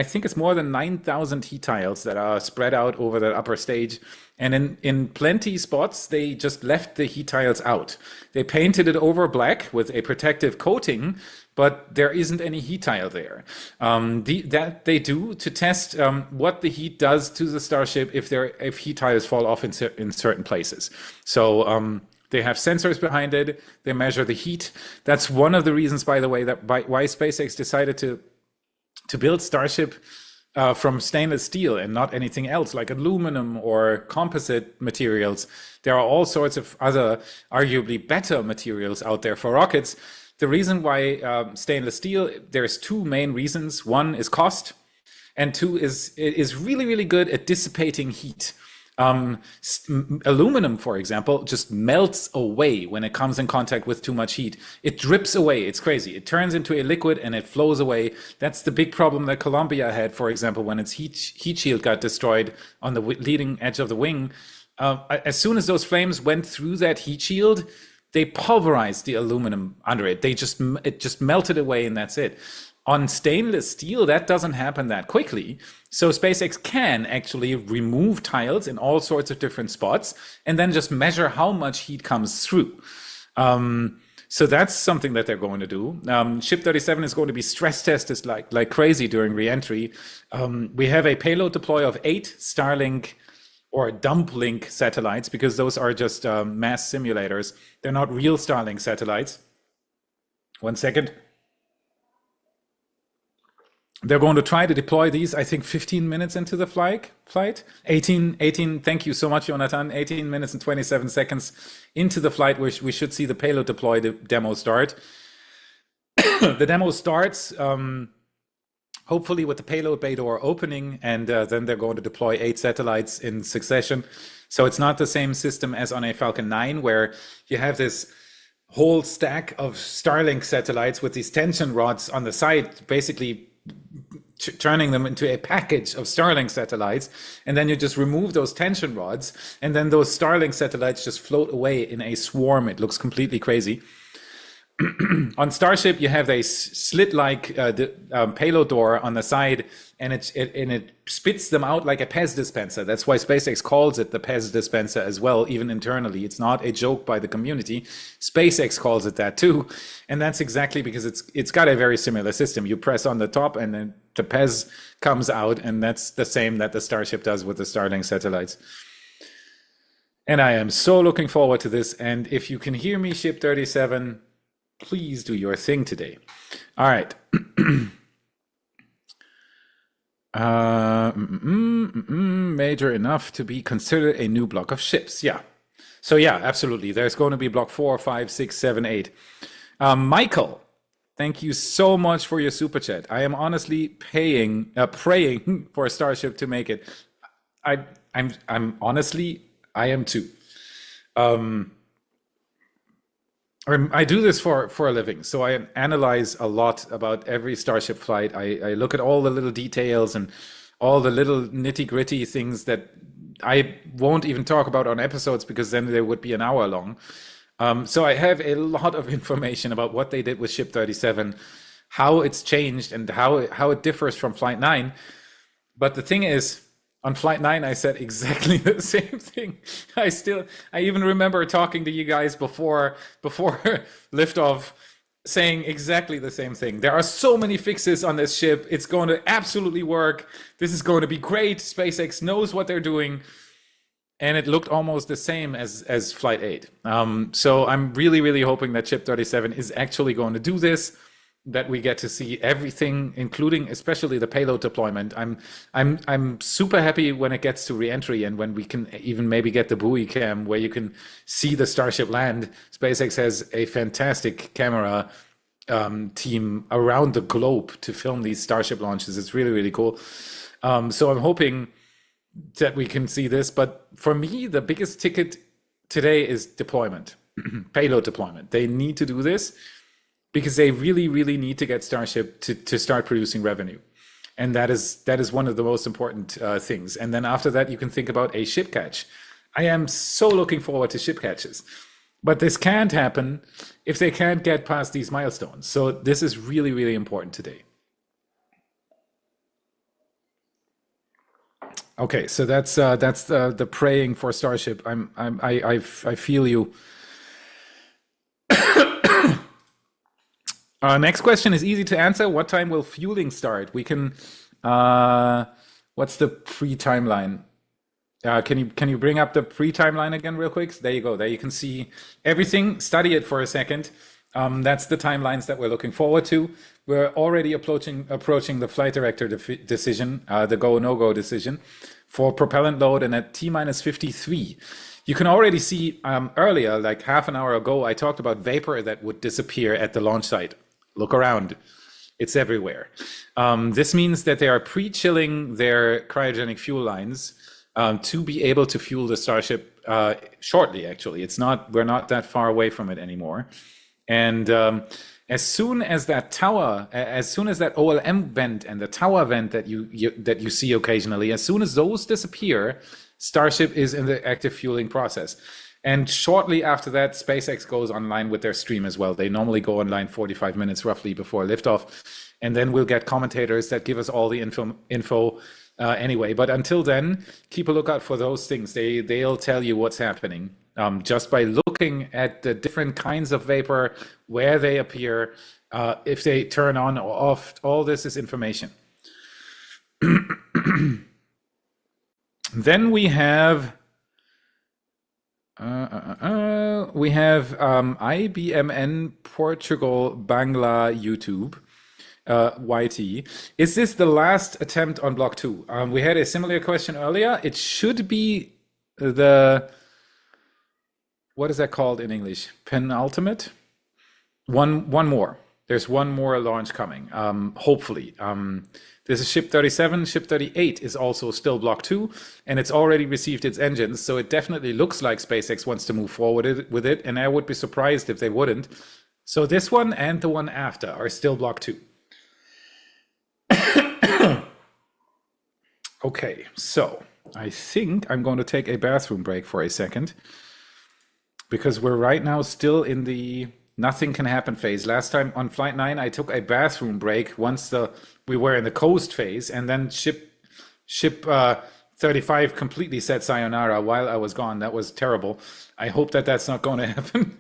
think it's more than 9,000 heat tiles that are spread out over the upper stage. And in plenty spots, they just left the heat tiles out. They painted it over black with a protective coating, but there isn't any heat tile there. That they do to test what the heat does to the Starship if heat tiles fall off in certain places. So they have sensors behind it. They measure the heat. That's one of the reasons, by the way, why SpaceX decided to build Starship from stainless steel and not anything else like aluminum or composite materials. There are all sorts of other arguably better materials out there for rockets. The reason why stainless steel, there's two main reasons. One is cost, and two is it is really, really good at dissipating heat. Aluminum, for example, just melts away when it comes in contact with too much heat. It drips away. It's crazy. It turns into a liquid and it flows away. That's the big problem that Columbia had, for example, when its heat shield got destroyed on the leading edge of the wing. As soon as those flames went through that heat shield, they pulverized the aluminum under it. It just melted away, and that's it. On stainless steel, that doesn't happen that quickly. So SpaceX can actually remove tiles in all sorts of different spots and then just measure how much heat comes through. So that's something that they're going to do. Ship 37 is going to be stress tested like crazy during reentry. We have a payload deploy of 8 Starlink or dump-link satellites, because those are just mass simulators. They're not real Starlink satellites. 1 second. They're going to try to deploy these, I think, 15 minutes into the flight. 18, thank you so much, Jonathan. 18 minutes and 27 seconds into the flight, we should see the payload deploy, the demo start. The demo starts hopefully with the payload bay door opening, and then they're going to deploy 8 satellites in succession. So it's not the same system as on a Falcon 9, where you have this whole stack of Starlink satellites with these tension rods on the side, basically turning them into a package of Starlink satellites, and then you just remove those tension rods, and then those Starlink satellites just float away in a swarm. It looks completely crazy. on Starship, you have a slit-like payload door on the side, and it spits them out like a Pez dispenser. That's why SpaceX calls it the Pez dispenser as well, even internally. It's not a joke by the community. SpaceX calls it that too, and that's exactly because it's got a very similar system. You press on the top, and then the Pez comes out, and that's the same that the Starship does with the Starlink satellites. And I am so looking forward to this. And if you can hear me, Ship 37, please do your thing today. All right. Major enough to be considered a new block of ships. Yeah. So yeah, absolutely. There's going to be block 4, 5, 6, 7, 8. Michael, thank you so much for your super chat. I am honestly praying for Starship to make it. I'm honestly, I am too. I do this for a living, so I analyze a lot about every Starship flight. I look at all the little details and all the little nitty-gritty things that I won't even talk about on episodes, because then they would be an hour long. So I have a lot of information about what they did with Ship 37, how it's changed, and how it differs from Flight 9. But the thing is, on Flight 9, I said exactly the same thing. I even remember talking to you guys before liftoff, saying exactly the same thing. There are so many fixes on this ship. It's going to absolutely work. This is going to be great. SpaceX knows what they're doing. And it looked almost the same as Flight 8. So I'm really, really hoping that Ship 37 is actually going to do this, that we get to see everything, including especially the payload deployment. I'm super happy when it gets to reentry, and when we can even maybe get the buoy cam where you can see the Starship land. SpaceX has a fantastic camera team around the globe to film these Starship launches. It's really, really cool. So I'm hoping that we can see this. But for me, the biggest ticket today is deployment, payload deployment. They need to do this, because they really, really need to get Starship to start producing revenue. And that is one of the most important things. And then after that, you can think about a ship catch. I am so looking forward to ship catches. But this can't happen if they can't get past these milestones. So this is really, really important today. Okay, so that's the praying for Starship. I feel you. Next question is easy to answer. What time will fueling start? We can. What's the pre-timeline? Can you bring up the pre-timeline again real quick? There you go. There you can see everything. Study it for a second. That's the timelines that we're looking forward to. We're already approaching the flight director decision, the go no go decision for propellant load, and at T minus 53. You can already see earlier, like half an hour ago, I talked about vapor that would disappear at the launch site. Look around, it's everywhere. This means that they are pre-chilling their cryogenic fuel lines to be able to fuel the Starship shortly. Actually, we're not that far away from it anymore. And as soon as that OLM vent and the tower vent that you see occasionally, as soon as those disappear, Starship is in the active fueling process. And shortly after that, SpaceX goes online with their stream as well. They normally go online 45 minutes roughly before liftoff. And then we'll get commentators that give us all the info anyway. But until then, keep a lookout for those things. They'll tell you what's happening just by looking at the different kinds of vapor, where they appear, if they turn on or off. All this is information. Then we have IBMN Portugal Bangla YouTube YT. Is this the last attempt on block 2? We had a similar question earlier. It should be what is that called in English? Penultimate? One more. There's one more launch coming, hopefully. This is Ship 37. Ship 38 is also still block 2, and it's already received its engines, so it definitely looks like SpaceX wants to move forward with it, and I would be surprised if they wouldn't. So this one and the one after are still block 2. Okay, so I think I'm going to take a bathroom break for a second, because we're right now still in the nothing can happen phase. Last time on Flight 9, I took a bathroom break once we were in the coast phase, and then ship 35 completely said sayonara while I was gone. That was terrible. I hope that that's not going to happen.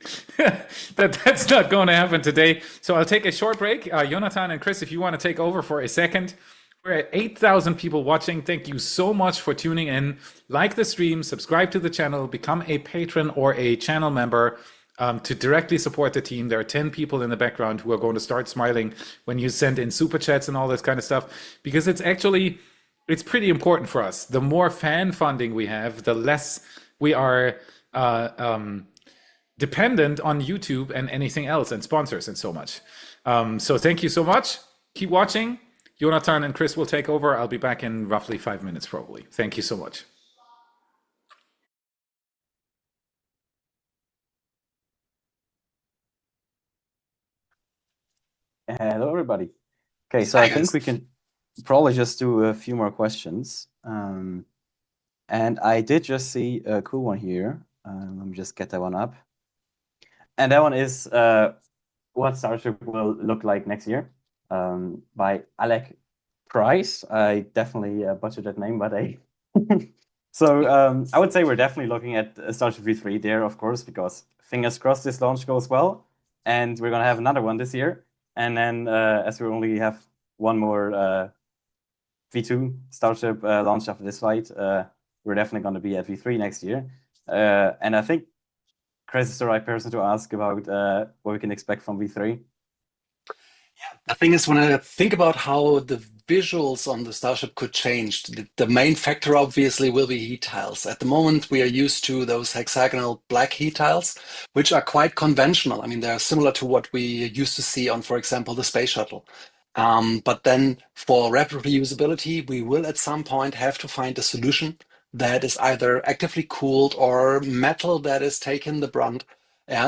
That's not going to happen today. So I'll take a short break. Jonathan and Cris, if you want to take over for a second. We're at 8,000 people watching. Thank you so much for tuning in. Like the stream, subscribe to the channel, become a patron or a channel member to directly support the team. There are 10 people in the background who are going to start smiling when you send in super chats and all this kind of stuff, because it's pretty important for us. The more fan funding we have, the less we are dependent on YouTube and anything else and sponsors and so much. So thank you so much. Keep watching. Jonathan and Cris will take over. I'll be back in roughly 5 minutes probably. Thank you so much. Hello, everybody. Okay, so I think we can probably just do a few more questions. And I did just see a cool one here. Let me just get that one up. And that one is what Starship will look like next year by Alec Price. I definitely butchered that name, but So I would say we're definitely looking at Starship V3 there, of course, because fingers crossed this launch goes well. And we're going to have another one this year. And then as we only have one more V2 Starship launch after this flight, we're definitely going to be at V3 next year. And I think Cris is the right person to ask about what we can expect from V3. Yeah, the thing is, when I think about how the visuals on the Starship could change, the main factor obviously will be heat tiles. At the moment, we are used to those hexagonal black heat tiles, which are quite conventional. I mean, they're similar to what we used to see on, for example, the space shuttle. But then for rapid reusability, we will at some point have to find a solution that is either actively cooled or metal that is taking the brunt.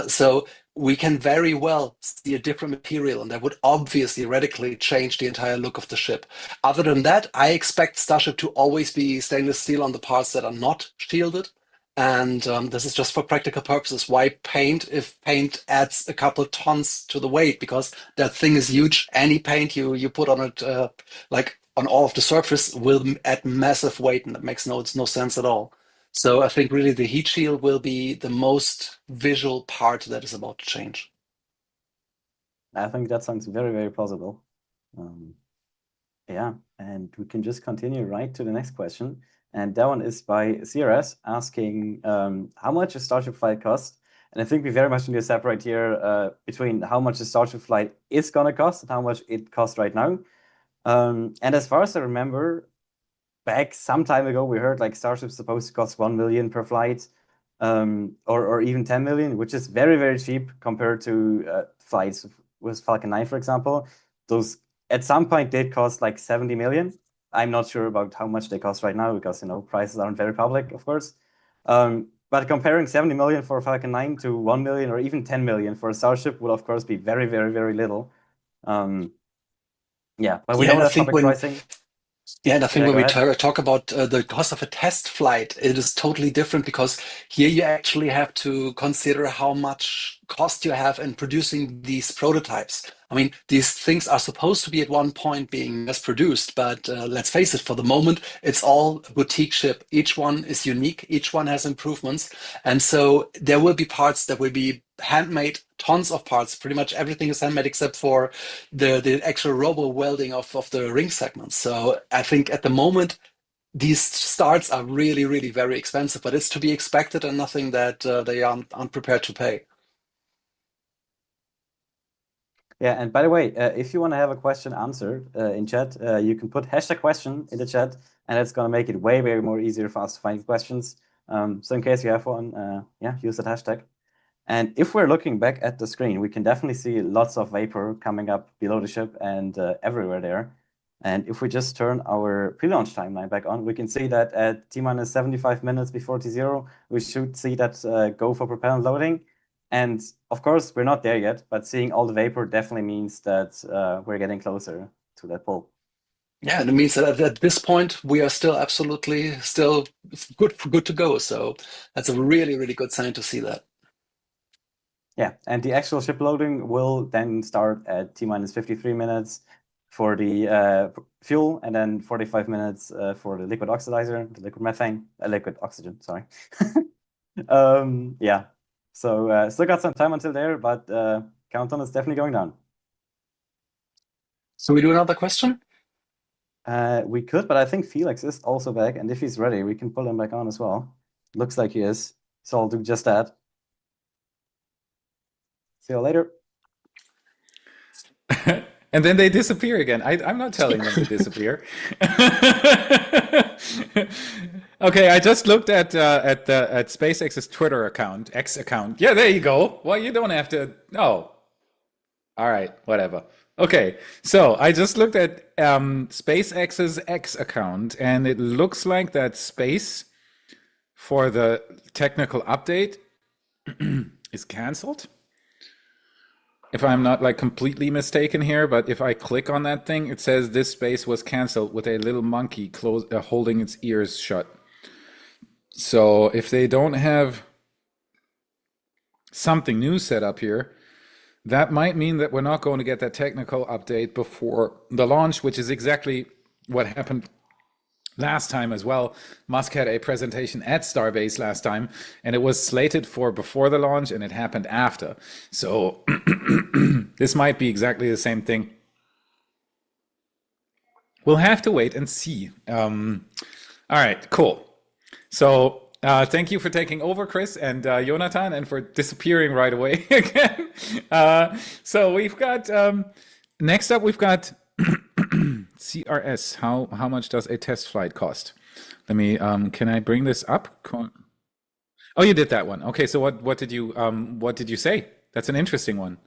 So we can very well see a different material, and that would obviously radically change the entire look of the ship. Other than that, I expect Starship to always be stainless steel on the parts that are not shielded. And this is just for practical purposes. Why paint if paint adds a couple tons to the weight? Because that thing is huge. Any paint you put on it, like on all of the surface, will add massive weight, and that makes no sense at all. So I think really the heat shield will be the most visual part that is about to change. I think that sounds very, very plausible. Yeah, and we can just continue right to the next question. And that one is by CRS asking how much a Starship flight cost. And I think we very much need to separate here between how much a Starship flight is going to cost and how much it costs right now. And as far as I remember, back some time ago, we heard like Starship's supposed to cost 1 million per flight, or even 10 million, which is very, very cheap compared to flights with Falcon 9, for example. Those at some point did cost like 70 million. I'm not sure about how much they cost right now because prices aren't very public, of course. But comparing 70 million for Falcon 9 to 1 million or even 10 million for a Starship will, of course, be very, very, very little. Yeah, but we don't have public pricing. Yeah, and I think when we talk about the cost of a test flight, it is totally different because here you actually have to consider how much cost you have in producing these prototypes. I mean, these things are supposed to be at one point being mass produced, but let's face it, for the moment, it's all a boutique ship. Each one is unique. Each one has improvements. And so there will be parts that will be handmade, tons of parts. Pretty much everything is handmade except for the actual robo welding of the ring segments. So I think at the moment, these starts are really, really very expensive, but it's to be expected and nothing that they aren't prepared to pay. Yeah, and by the way, if you want to have a question answered in chat, you can put #question in the chat, and it's going to make it way, way more easier for us to find questions. So in case you have one, yeah, use that hashtag. And if we're looking back at the screen, we can definitely see lots of vapor coming up below the ship and everywhere there. And if we just turn our pre-launch timeline back on, we can see that at T-minus 75 minutes before T0, we should see that go for propellant loading. And of course, we're not there yet, but seeing all the vapor definitely means that we're getting closer to that pull. Yeah, and it means that at this point, we are still absolutely good to go. So that's a really, really good sign to see that. Yeah, and the actual ship loading will then start at T minus 53 minutes for the fuel, and then 45 minutes for the liquid oxidizer, the liquid methane, liquid oxygen, sorry. Yeah, so still got some time until there, but countdown is definitely going down. So we do another question? We could, but I think Felix is also back, and if he's ready, we can pull him back on as well. Looks like he is, so I'll do just that. See you later. And then they disappear again. I'm not telling them to disappear. Okay, I just looked at SpaceX's Twitter account, X account. Yeah, there you go. Well, you don't have to. No. All right, whatever. Okay, so I just looked at SpaceX's X account, and it looks like that space for the technical update is canceled. If I'm not like completely mistaken here, but if I click on that thing, it says this space was canceled with a little monkey holding its ears shut. So if they don't have something new set up here, that might mean that we're not going to get that technical update before the launch, which is exactly what happened last time as well. Musk had a presentation at Starbase last time, and it was slated for before the launch, and it happened after. So this might be exactly the same thing. We'll have to wait and see. All right, cool. So thank you for taking over, Cris and Jonathan, and for disappearing right away again. So we've got, next up, we've got CRS. How much does a test flight cost? Let me, can I bring this up? Oh, you did that one. Okay, so what did you say? That's an interesting one.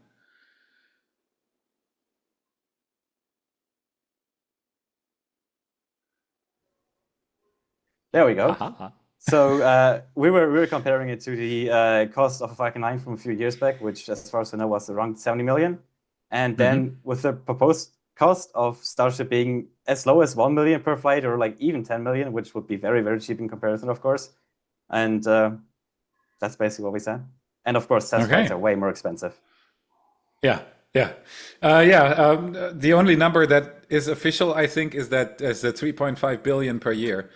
There we go. So we were comparing it to the cost of a Falcon 9 from a few years back, which, as far as I know, was around 70 million. And then with the proposed cost of Starship being as low as 1 million per flight, or like even 10 million, which would be very, very cheap in comparison, of course. And that's basically what we said. And of course, test flights are way more expensive. Yeah. The only number that is official, I think, is the 3.5 billion per year,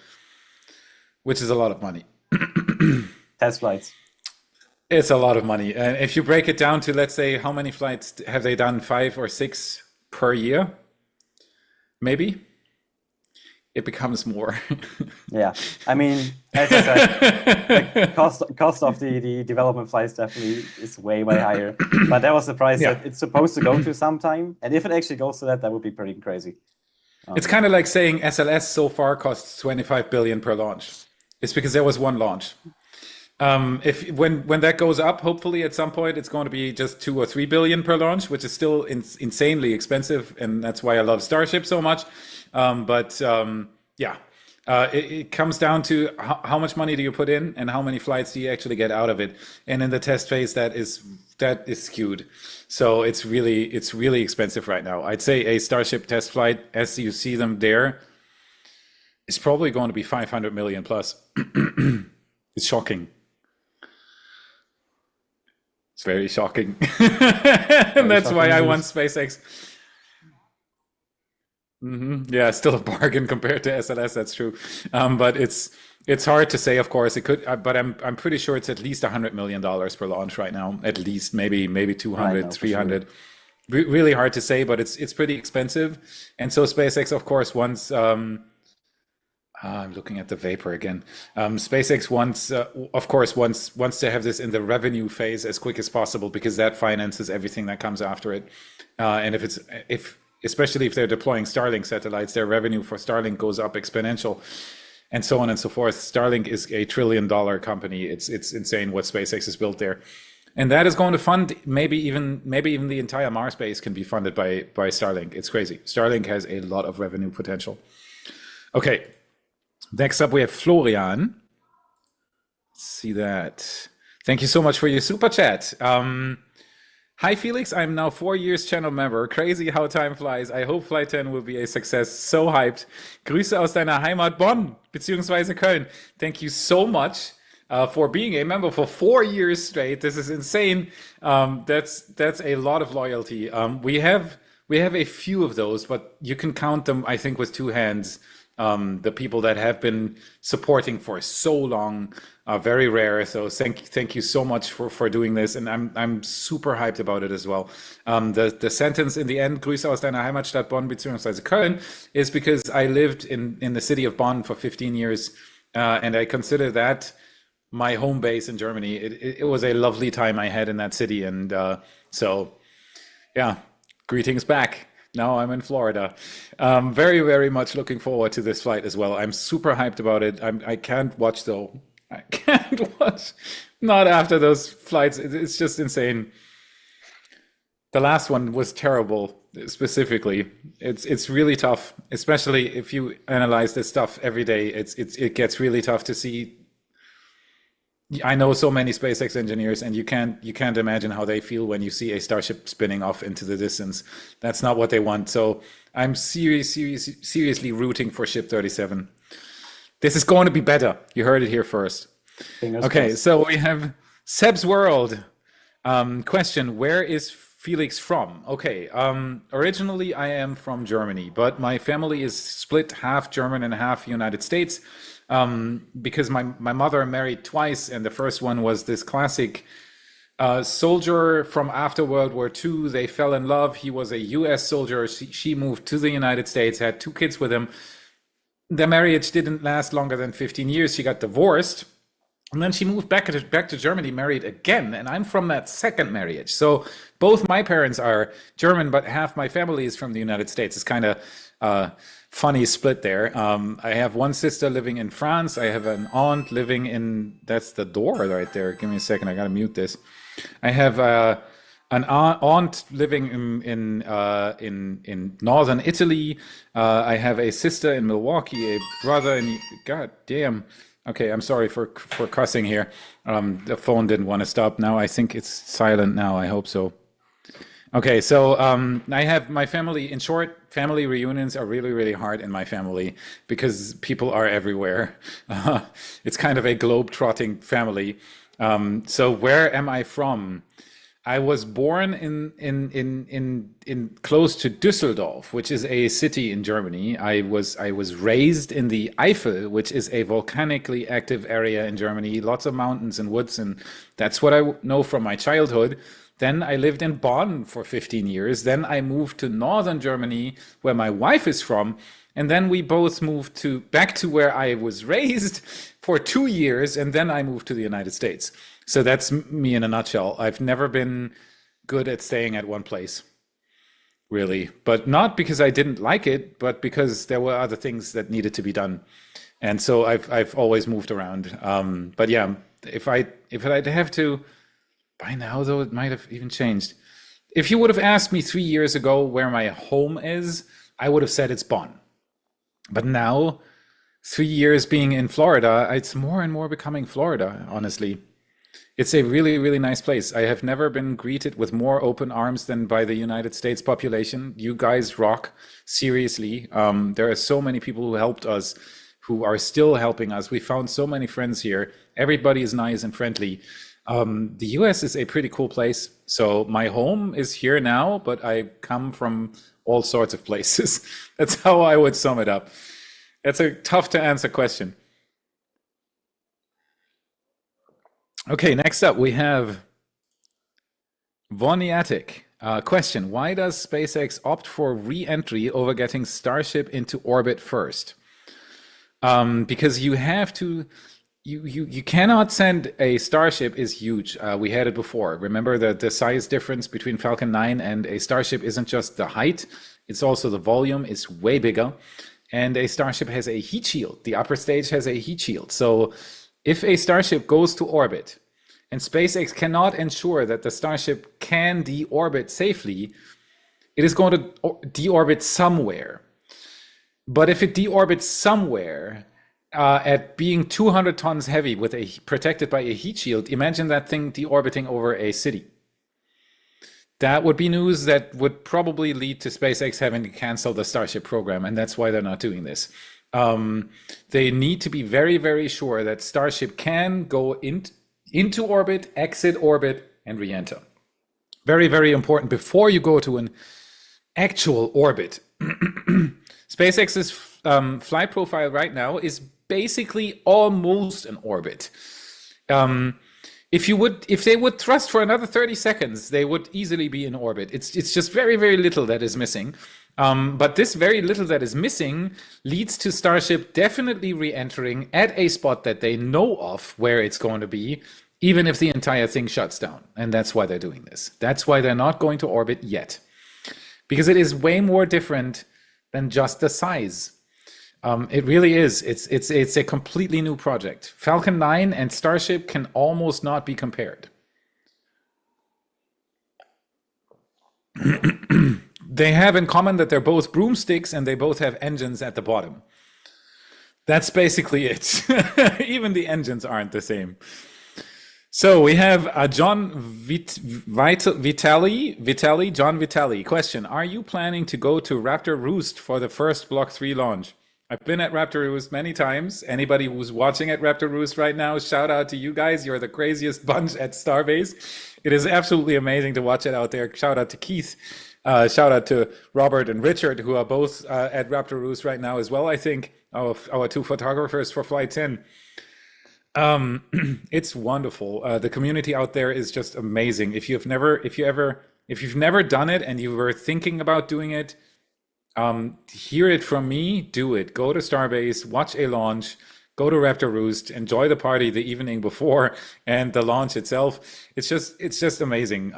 which is a lot of money. Test flights. It's a lot of money. And if you break it down to, let's say, how many flights have they done? 5 or 6 per year? Maybe. It becomes more. Yeah. I mean, as I said, the cost of the development flights definitely is way, way higher. But that was the price that it's supposed to go to sometime. And if it actually goes to that, that would be pretty crazy. It's kind of like saying SLS so far costs 25 billion per launch. It's because there was one launch. When that goes up, hopefully at some point it's going to be just 2 or 3 billion per launch, which is still insanely expensive, and that's why I love Starship so much. It comes down to how much money do you put in and how many flights do you actually get out of it. And in the test phase, that is skewed. So it's really expensive right now. I'd say a Starship test flight, as you see them there, is probably going to be 500 million plus. It's shocking. It's very shocking. And that's why I want SpaceX. Yeah, still a bargain compared to SLS, that's true. But it's hard to say, of course. It could, but I'm pretty sure it's at least $100 million per launch right now. At least, maybe 200, 300. Sure. Really hard to say, but it's pretty expensive. And so SpaceX, of course, wants. I'm looking at the vapor again. SpaceX wants, of course, wants to have this in the revenue phase as quick as possible, because that finances everything that comes after it. And especially if they're deploying Starlink satellites, their revenue for Starlink goes up exponential, and so on and so forth. Starlink is a $1 trillion company. It's insane what SpaceX has built there, and that is going to fund maybe even the entire Mars base can be funded by Starlink. It's crazy. Starlink has a lot of revenue potential. Okay, next up we have Florian. Let's see that. Thank you so much for your super chat. Hi Felix, I'm now 4 years channel member. Crazy how time flies. I hope Flight 10 will be a success. So hyped. Grüße aus deiner Heimat Bonn, beziehungsweise Köln. Thank you so much. for being a member for 4 years straight. This is insane. That's a lot of loyalty. We have a few of those, but you can count them, I think, with two hands. The people that have been supporting for so long are very rare. So thank you so much for doing this, and I'm super hyped about it as well. The sentence in the end, Grüße aus deiner Heimatstadt Bonn bzw. Köln, is because I lived in the city of Bonn for 15 years, and I consider that my home base in Germany. It was a lovely time I had in that city, and so yeah, greetings back. Now I'm in Florida. Very, very much looking forward to this flight as well. I'm super hyped about it. I can't watch though. I can't watch. Not after those flights. It's just insane. The last one was terrible. Specifically, it's really tough, especially if you analyze this stuff every day. It gets really tough to see. I know so many SpaceX engineers, and you can't imagine how they feel when you see a Starship spinning off into the distance. That's not what they want. So I'm seriously rooting for Ship 37. This is going to be better. You heard it here first. Fingers Okay, crossed. so we have Seb's World. Question: where is Felix from? Okay, originally I am from Germany, but my family is split half German and half United States. Because my mother married twice, and the first one was this classic soldier from after World War II. They fell in love. He was a US soldier. She moved to the United States, had 2 kids with him. Their marriage didn't last longer than 15 years. She got divorced. And then she moved back to Germany, married again. And I'm from that second marriage. So both my parents are German, but half my family is from the United States. It's kind of funny split there. I have one sister living in France. I have an aunt living in, that's the door right there. Give me a second. I got to mute this. I have an aunt living in northern Italy. I have a sister in Milwaukee, a brother in, God damn. Okay, I'm sorry for cussing here. The phone didn't want to stop. Now I think it's silent now. I hope so. Okay, so I have my family. In short, family reunions are really, really hard in my family because people are everywhere. It's kind of a globe-trotting family. So where am I from? I was born in close to Düsseldorf, which is a city in Germany. I was raised in the Eifel, which is a volcanically active area in Germany. Lots of mountains and woods, and that's what I know from my childhood. Then I lived in Bonn for 15 years. Then I moved to northern Germany, where my wife is from. And then we both moved back to where I was raised for 2 years. And then I moved to the United States. So that's me in a nutshell. I've never been good at staying at one place, really. But not because I didn't like it, but because there were other things that needed to be done. And so I've always moved around. But yeah, if I'd have to, by now, though, it might have even changed. If you would have asked me 3 years ago where my home is, I would have said it's Bonn. But now, 3 years being in Florida, it's more and more becoming Florida, honestly. It's a really, really nice place. I have never been greeted with more open arms than by the United States population. You guys rock, seriously. There are so many people who helped us, who are still helping us. We found so many friends here. Everybody is nice and friendly. The US is a pretty cool place. So my home is here now, but I come from all sorts of places. That's how I would sum it up. That's a tough to answer question. Okay, next up we have Voniatic. Question: why does SpaceX opt for re-entry over getting Starship into orbit first? Because you have to. You cannot send a Starship is huge. We had it before. Remember that the size difference between Falcon 9 and a Starship isn't just the height, it's also the volume is way bigger. And a Starship has a heat shield. The upper stage has a heat shield. So if a Starship goes to orbit and SpaceX cannot ensure that the Starship can deorbit safely, it is going to deorbit somewhere. But if it deorbits somewhere, at being 200 tons heavy with protected by a heat shield, imagine that thing deorbiting over a city. That would be news that would probably lead to SpaceX having to cancel the Starship program, and that's why they're not doing this. They need to be very, very sure that Starship can go into orbit, exit orbit, and re-enter. Very, very important before you go to an actual orbit. SpaceX's flight profile right now is basically almost an orbit. If they would thrust for another 30 seconds, they would easily be in orbit. It's just very, very little that is missing. But this very little that is missing leads to Starship definitely re-entering at a spot that they know of where it's going to be, even if the entire thing shuts down. And that's why they're doing this. That's why they're not going to orbit yet. Because it is way more different than just the size. It really is. It's a completely new project. Falcon 9 and Starship can almost not be compared. They have in common that they're both broomsticks and they both have engines at the bottom. That's basically it. Even the engines aren't the same. So we have John Vitali. Question: are you planning to go to Raptor Roost for the first Block 3 launch? I've been at Raptor Roost many times. Anybody who's watching at Raptor Roost right now, shout out to you guys. You're the craziest bunch at Starbase. It is absolutely amazing to watch it out there. Shout out to Keith. Shout out to Robert and Richard, who are both at Raptor Roost right now as well. I think our two photographers for Flight 10. It's wonderful. The community out there is just amazing. If you've never done it and you were thinking about doing it, hear it from me, do it. Go to Starbase, watch a launch, go to Raptor Roost, enjoy the party the evening before and the launch itself. It's just amazing.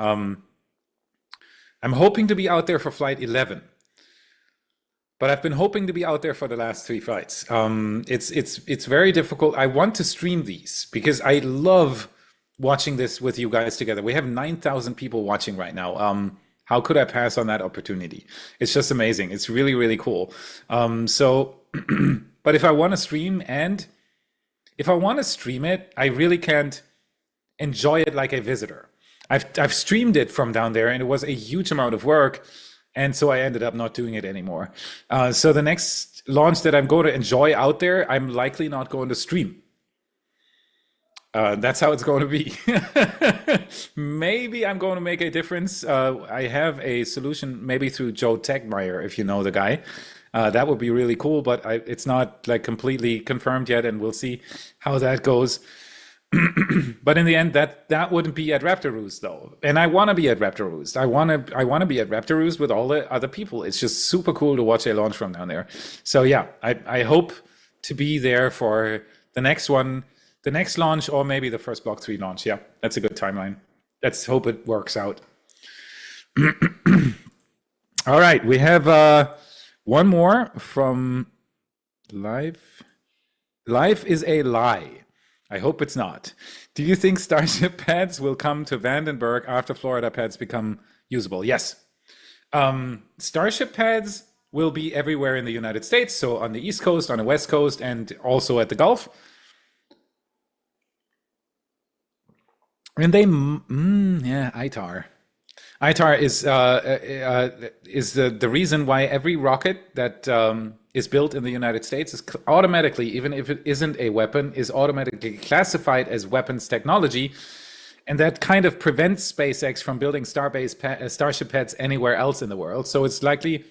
I'm hoping to be out there for Flight 11. But I've been hoping to be out there for the last 3 flights. It's very difficult. I want to stream these because I love watching this with you guys together. We have 9,000 people watching right now. How could I pass on that opportunity? It's just amazing. It's really, really cool. But if I want to stream it, I really can't enjoy it like a visitor. I've streamed it from down there and it was a huge amount of work. And so I ended up not doing it anymore. So the next launch that I'm going to enjoy out there, I'm likely not going to stream. That's how it's going to be. Maybe I'm going to make a difference. I have a solution, maybe through Joe Tegmeyer, if you know the guy. That would be really cool, but it's not like completely confirmed yet, and we'll see how that goes. But in the end, that wouldn't be at Raptor Roost though, and I want to be at Raptor Roost. I want to be at Raptor Roost with all the other people. It's just super cool to watch a launch from down there. So yeah, I hope to be there for the next one, the next launch, or maybe the first Block 3 launch. Yeah, that's a good timeline. Let's hope it works out. All right, we have one more from Life. Life is a lie. I hope it's not. Do you think Starship pads will come to Vandenberg after Florida pads become usable? Yes. Starship pads will be everywhere in the United States. So on the East Coast, on the West Coast, and also at the Gulf. And they, yeah, ITAR. ITAR is the reason why every rocket that is built in the United States is automatically, even if it isn't a weapon, is automatically classified as weapons technology. And that kind of prevents SpaceX from building Starship pads anywhere else in the world. So it's likely,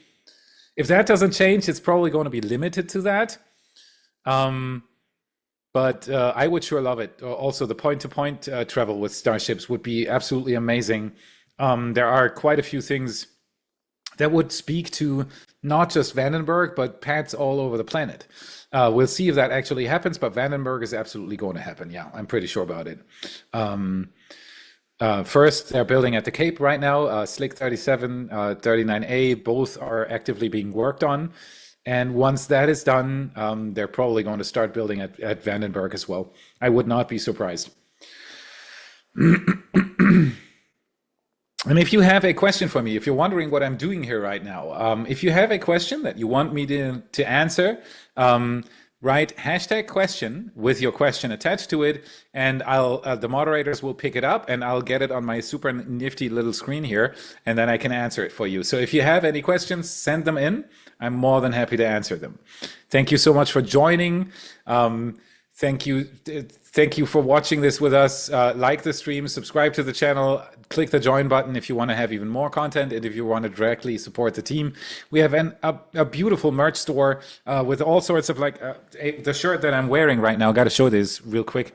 if that doesn't change, it's probably going to be limited to that. But I would sure love it. Also, the point-to-point travel with Starships would be absolutely amazing. There are quite a few things that would speak to not just Vandenberg, but pads all over the planet. We'll see if that actually happens, but Vandenberg is absolutely going to happen. Yeah, I'm pretty sure about it. First, they're building at the Cape right now. Slick 37, 39A, both are actively being worked on. And once that is done, they're probably going to start building at Vandenberg as well. I would not be surprised. And if you have a question for me, if you're wondering what I'm doing here right now, if you have a question that you want me to answer, write #question with your question attached to it, and the moderators will pick it up and I'll get it on my super nifty little screen here, and then I can answer it for you. So if you have any questions, send them in. I'm more than happy to answer them. Thank you so much for joining. Thank you for watching this with us. Like the stream, subscribe to the channel, click the join button if you want to have even more content and if you want to directly support the team. We have a beautiful merch store with all sorts of the shirt that I'm wearing right now. Got to show this real quick.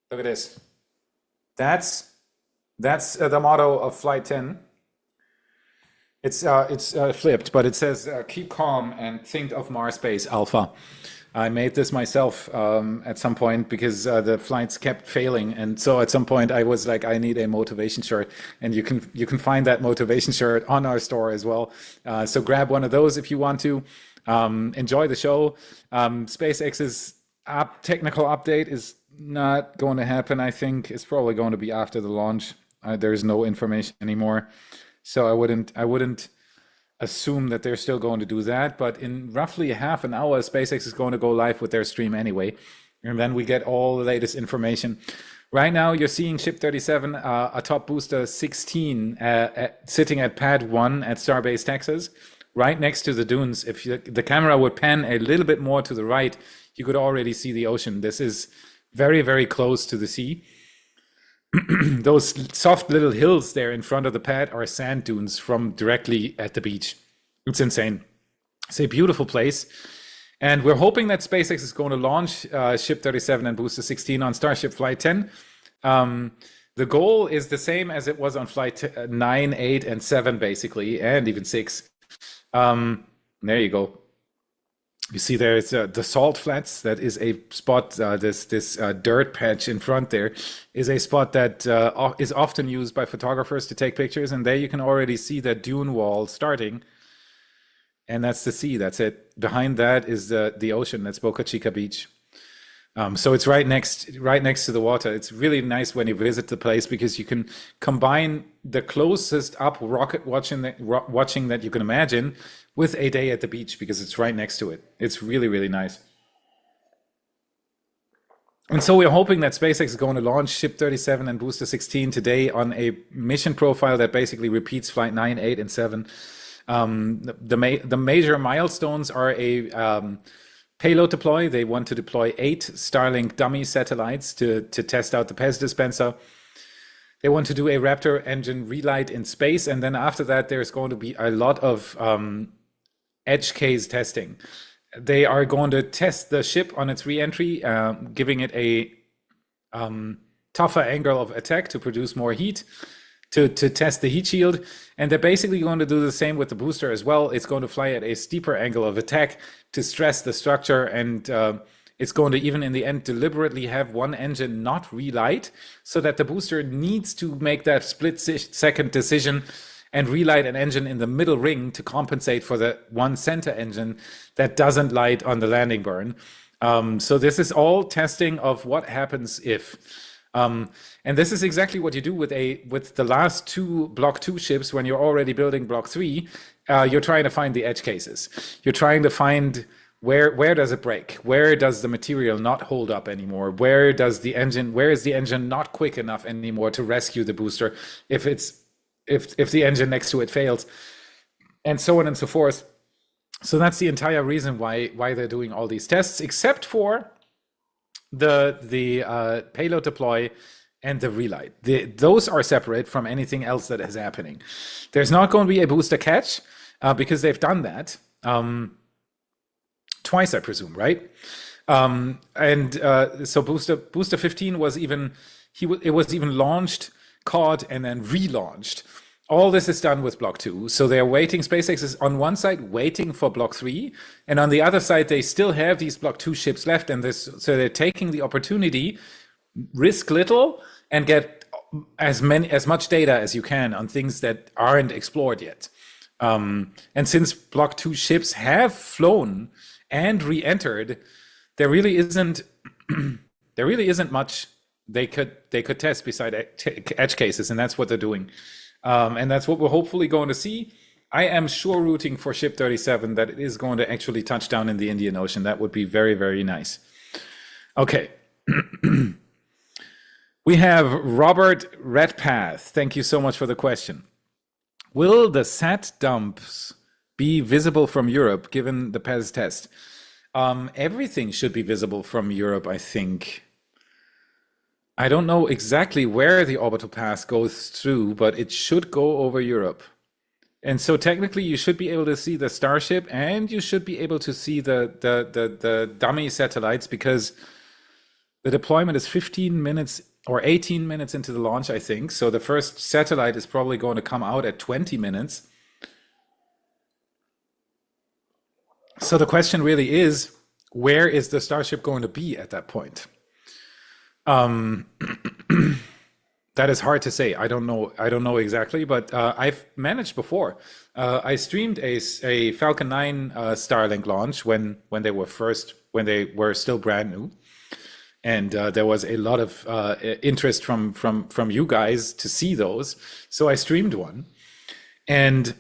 Look at this. That's the motto of Flight 10. It's flipped, but it says keep calm and think of Mars Base Alpha. I made this myself at some point because the flights kept failing, and so at some point I was like, I need a motivation shirt, and you can find that motivation shirt on our store as well. So grab one of those if you want to. Enjoy the show. SpaceX's technical update is not going to happen. I think it's probably going to be after the launch. There's no information anymore, so I wouldn't assume that they're still going to do that, but in roughly half an hour, SpaceX is going to go live with their stream anyway, and then we get all the latest information. Right now, you're seeing Ship 37, a top booster 16, sitting at pad 1 at Starbase, Texas, right next to the dunes. If the camera would pan a little bit more to the right, you could already see the ocean. This is very, very close to the sea. Those soft little hills there in front of the pad are sand dunes from directly at the beach. It's insane. It's a beautiful place. And we're hoping that SpaceX is going to launch Ship 37 and Booster 16 on Starship Flight 10. The goal is the same as it was on Flight 9, 8, and 7, basically, and even 6. There you go. You see there's the salt flats. That is a spot, this dirt patch in front there is a spot that is often used by photographers to take pictures. And there you can already see that dune wall starting. And that's the sea, that's it. Behind that is the ocean, that's Boca Chica Beach. So it's right next to the water. It's really nice when you visit the place because you can combine the closest up rocket watching that you can imagine with a day at the beach because it's right next to it. It's really, really nice. And so we're hoping that SpaceX is going to launch Ship 37 and Booster 16 today on a mission profile that basically repeats Flight 9, 8, and 7. The major milestones are a payload deploy. They want to deploy 8 Starlink dummy satellites to test out the PEZ dispenser. They want to do a Raptor engine relight in space. And then after that, there's going to be a lot of edge case testing. They are going to test the ship on its reentry, giving it a tougher angle of attack to produce more heat, to test the heat shield. And they're basically going to do the same with the booster as well. It's going to fly at a steeper angle of attack to stress the structure. And it's going to even in the end deliberately have one engine not relight so that the booster needs to make that split-second decision and relight an engine in the middle ring to compensate for the one center engine that doesn't light on the landing burn. So this is all testing of what happens if. And this is exactly what you do with the last 2 Block 2 ships when you're already building Block 3. You're trying to find the edge cases. You're trying to find where does it break? Where does the material not hold up anymore? Where is the engine not quick enough anymore to rescue the booster if the engine next to it fails, and so on and so forth. So that's the entire reason why they're doing all these tests, except for the payload deploy and the relight. Those are separate from anything else that is happening. There's not going to be a booster catch because they've done that twice, I presume, right? So booster 15 was even launched, caught, and then relaunched. All this is done with Block 2. So they're waiting. SpaceX is on one side waiting for Block 3, and on the other side they still have these Block 2 ships left, and so they're taking the opportunity, risk little, and get as much data as you can on things that aren't explored yet. And since Block 2 ships have flown and re-entered, there really isn't much they could test beside edge cases, and that's what they're doing. And that's what we're hopefully going to see. I am sure rooting for Ship 37 that it is going to actually touch down in the Indian Ocean. That would be very, very nice. Okay. We have Robert Redpath. Thank you so much for the question. Will the sat dumps be visible from Europe, given the PES test? Everything should be visible from Europe, I think. I don't know exactly where the orbital path goes through, but it should go over Europe. And so technically you should be able to see the Starship, and you should be able to see the dummy satellites, because the deployment is 15 minutes or 18 minutes into the launch, I think. So the first satellite is probably going to come out at 20 minutes. So the question really is, where is the Starship going to be at that point? That is hard to say. I don't know exactly, but I've managed before. I streamed a Falcon 9 Starlink launch when they were still brand new, and there was a lot of interest from you guys to see those. So I streamed one, and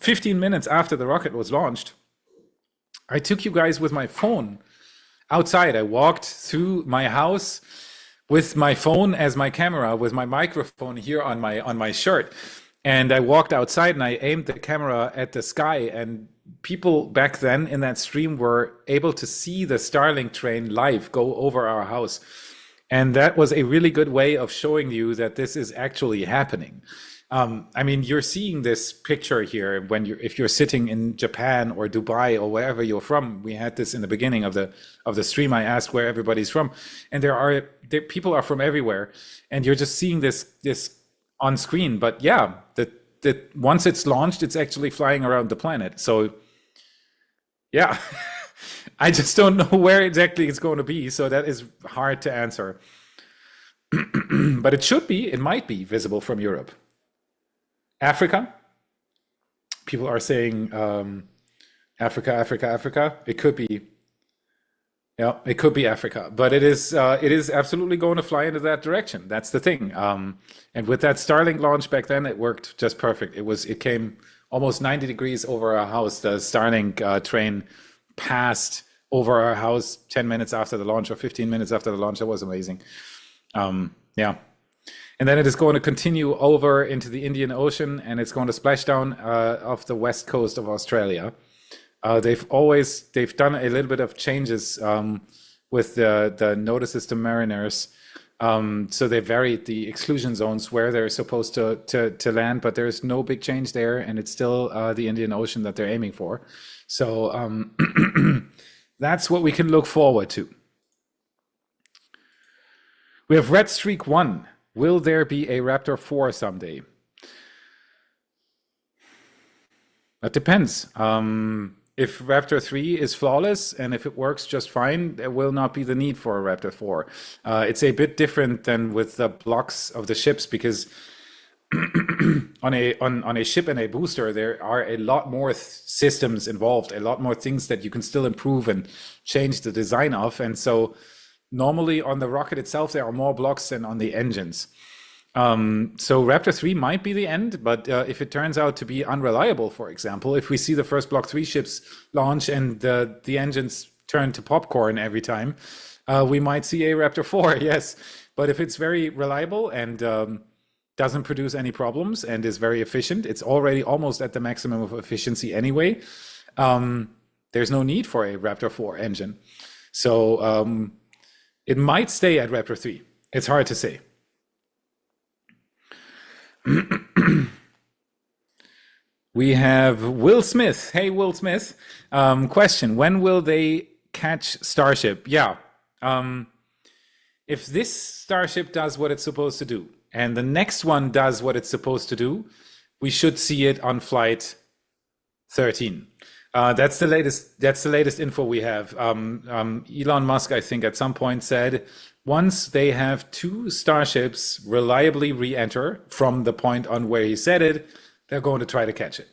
15 minutes after the rocket was launched, I took you guys with my phone outside. I walked through my house with my phone as my camera, with my microphone here on my shirt. And I walked outside and I aimed the camera at the sky, and people back then in that stream were able to see the Starlink train live go over our house. And that was a really good way of showing you that this is actually happening. I mean, you're seeing this picture here if you're sitting in Japan or Dubai or wherever you're from. We had this in the beginning of the stream. I asked where everybody's from, and people are from everywhere, and you're just seeing this on screen. But yeah, that once it's launched, it's actually flying around the planet. So yeah, I just don't know where exactly it's going to be. So that is hard to answer. But it might be visible from Europe. Africa, people are saying Africa. It could be, yeah, it could be Africa, but it is absolutely going to fly into that direction. That's the thing. And with that Starlink launch back then, it worked just perfect. It came almost 90 degrees over our house. The Starlink train passed over our house 10 minutes after the launch, or 15 minutes after the launch. That was amazing. Yeah. And then it is going to continue over into the Indian Ocean, and it's going to splash down off the west coast of Australia. They've done a little bit of changes with the notices to mariners. So they varied the exclusion zones where they're supposed to land, but there's no big change there, and it's still the Indian Ocean that they're aiming for. So that's what we can look forward to. We have Red Streak 1. Will there be a Raptor 4 someday? That depends. If Raptor 3 is flawless and if it works just fine, there will not be the need for a Raptor 4. It's a bit different than with the blocks of the ships, because on a ship and a booster, there are a lot more systems involved, a lot more things that you can still improve and change the design of. And so normally on the rocket itself, there are more blocks than on the engines. So Raptor 3 might be the end, but if it turns out to be unreliable, for example, if we see the first Block 3 ships launch and the engines turn to popcorn every time, we might see a Raptor 4, yes. But if it's very reliable and doesn't produce any problems and is very efficient, it's already almost at the maximum of efficiency anyway, there's no need for a Raptor 4 engine. So it might stay at Raptor 3. It's hard to say. We have Will Smith. Hey, Will Smith. Question: when will they catch Starship? Yeah. If this Starship does what it's supposed to do, and the next one does what it's supposed to do, we should see it on flight 13. That's the latest info we have. Elon Musk, I think, at some point said, once they have 2 Starships reliably re-enter from the point on where he said it, they're going to try to catch it.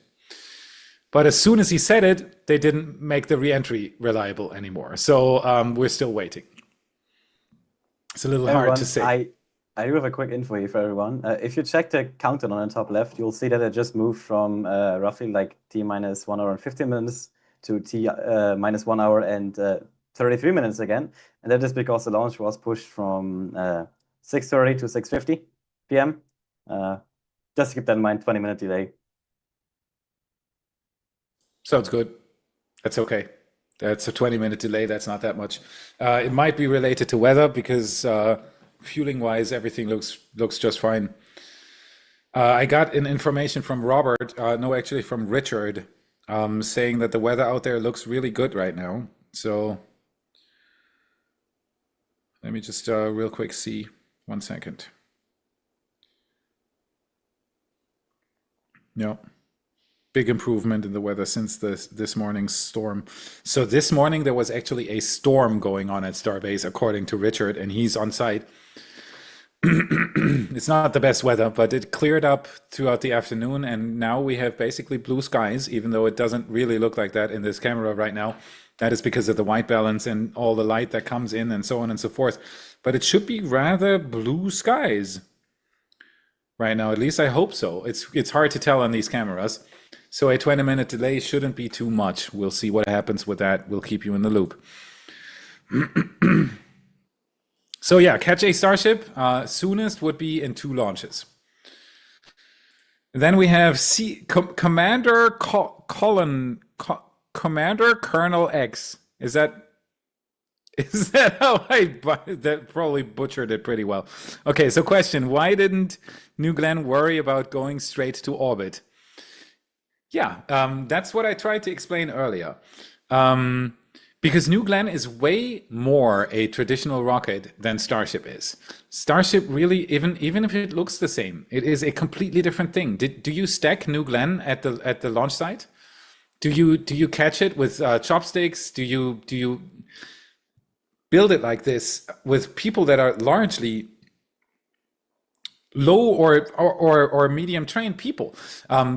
But as soon as he said it, they didn't make the re-entry reliable anymore. So we're still waiting. It's a little hard to say. I do have a quick info here for everyone. If you check the countdown on the top left, you'll see that it just moved from roughly like T minus 1 hour and 15 minutes to T minus 1 hour and 33 minutes again. And that is because the launch was pushed from 6:30 to 6:50 p.m. Just keep that in mind, 20-minute delay. Sounds good. That's okay. That's a 20-minute delay. That's not that much. It might be related to weather because fueling wise, everything looks just fine. I got an information from Robert, no, actually from Richard, saying that the weather out there looks really good right now. So let me just real quick see. 1 second. Yeah. Big improvement in the weather since this morning's storm. So this morning there was actually a storm going on at Starbase, according to Richard, and he's on site. It's not the best weather, but it cleared up throughout the afternoon, and now we have basically blue skies, even though it doesn't really look like that in this camera right now. That is because of the white balance and all the light that comes in and so on and so forth. But it should be rather blue skies right now. At least I hope so. It's hard to tell on these cameras. So a 20-minute delay shouldn't be too much. We'll see what happens with that. We'll keep you in the loop. So yeah, catch a Starship. Soonest would be in 2 launches. Then we have Commander Colonel X. Is that how that probably butchered it pretty well. Okay, so question, why didn't New Glenn worry about going straight to orbit? Yeah, that's what I tried to explain earlier. Because New Glenn is way more a traditional rocket than Starship is. Starship really, even if it looks the same, it is a completely different thing. Do you stack New Glenn at the launch site? Do you catch it with chopsticks? Do you build it like this with people that are largely low or medium trained people?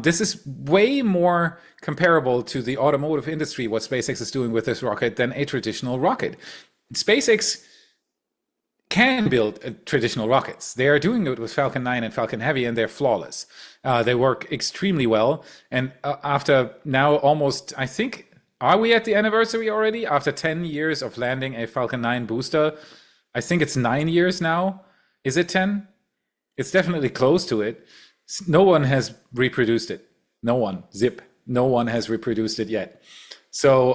This is way more comparable to the automotive industry, what SpaceX is doing with this rocket, than a traditional rocket. SpaceX can build traditional rockets. They are doing it with Falcon 9 and Falcon Heavy, and they're flawless. They work extremely well. And after now almost, I think, are we at the anniversary already? After 10 years of landing a Falcon 9 booster, I think it's 9 years now. Is it 10? It's definitely close to it. No one has reproduced it. No one. Zip. No one has reproduced it yet. So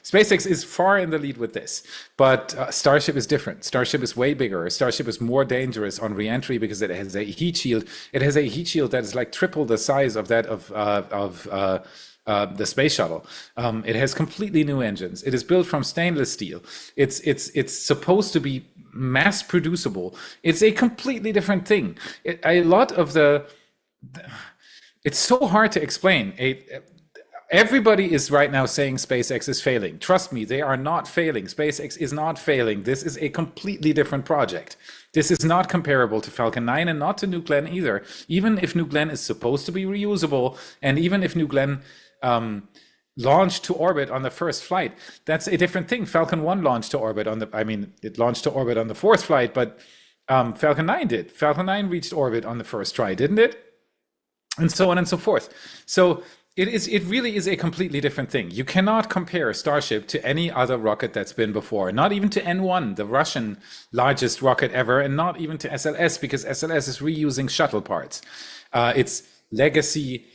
SpaceX is far in the lead with this. But Starship is different. Starship is way bigger. Starship is more dangerous on reentry because it has a heat shield. It has a heat shield that is like triple the size of that of the space shuttle. It has completely new engines. It is built from stainless steel. It's supposed to be mass producible. It's a completely different thing. It's so hard to explain. Everybody is right now saying SpaceX is failing. Trust me, they are not failing. SpaceX is not failing. This is a completely different project. This is not comparable to Falcon 9 and not to New Glenn either. Even if New Glenn is supposed to be reusable, and even if New Glenn launched to orbit on the first flight, that's a different thing. Falcon 1 launched to orbit it launched to orbit on the 4th flight, but Falcon 9 did. Falcon 9 reached orbit on the first try, didn't it? And so on and so forth. So it really is a completely different thing. You cannot compare Starship to any other rocket that's been before, not even to N1, the Russian largest rocket ever, and not even to SLS, because SLS is reusing shuttle parts. It's legacy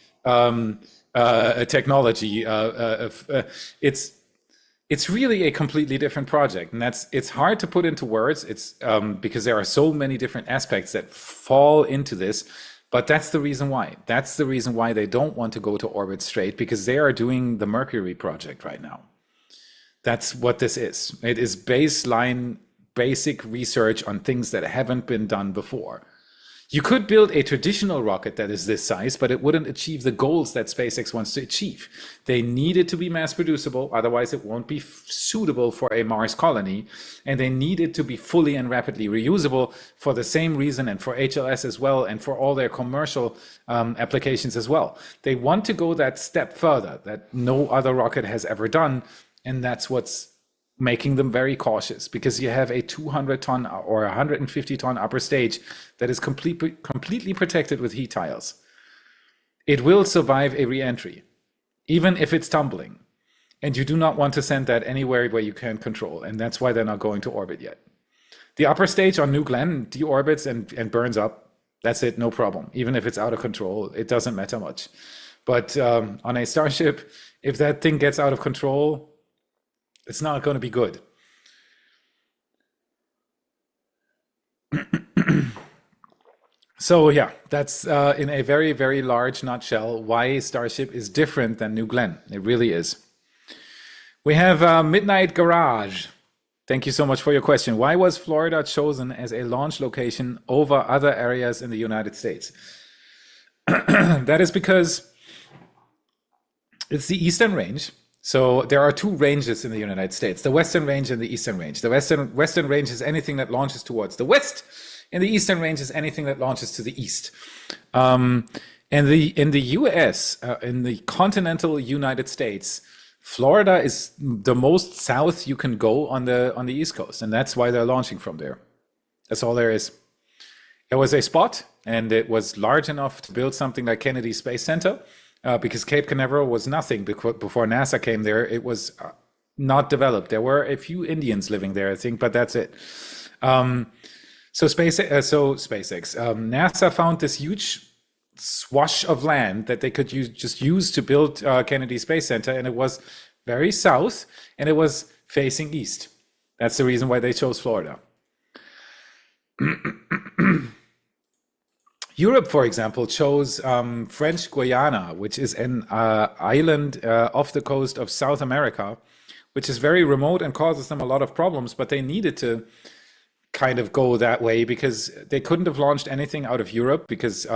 technology. It's really a completely different project, and it's hard to put into words. It's because there are so many different aspects that fall into this. But that's the reason why. That's the reason why they don't want to go to orbit straight, because they are doing the Mercury project right now. That's what this is. It is baseline, basic research on things that haven't been done before. You could build a traditional rocket that is this size, but it wouldn't achieve the goals that SpaceX wants to achieve. They need it to be mass producible, otherwise it won't be suitable for a Mars colony. And they need it to be fully and rapidly reusable for the same reason, and for HLS as well, and for all their commercial applications as well. They want to go that step further that no other rocket has ever done, and that's what's making them very cautious, because you have a 200-ton or 150-ton upper stage that is completely protected with heat tiles. It will survive a re-entry, even if it's tumbling. And you do not want to send that anywhere where you can't control, and that's why they're not going to orbit yet. The upper stage on New Glenn deorbits and burns up. That's it, no problem. Even if it's out of control, it doesn't matter much. But on a Starship, if that thing gets out of control, it's not going to be good. So yeah, that's in a very, very large nutshell why Starship is different than New Glenn. It really is. We have Midnight Garage. Thank you so much for your question. Why was Florida chosen as a launch location over other areas in the United States? That is because it's the Eastern Range. So there are two ranges in the United States, the Western Range and the Eastern Range. The Western Range is anything that launches towards the west, and the Eastern Range is anything that launches to the east. And in the US, in the continental United States, Florida is the most south you can go on the East Coast, and that's why they're launching from there. That's all there is. It was a spot, and it was large enough to build something like Kennedy Space Center, because Cape Canaveral was nothing before NASA came there. It was not developed. There were a few Indians living there, I think, but that's it. So SpaceX, NASA found this huge swash of land that they could use to build Kennedy Space Center, and it was very south, and it was facing east. That's the reason why they chose Florida. Europe, for example, chose French Guiana, which is an island off the coast of South America, which is very remote and causes them a lot of problems, but they needed to kind of go that way because they couldn't have launched anything out of Europe because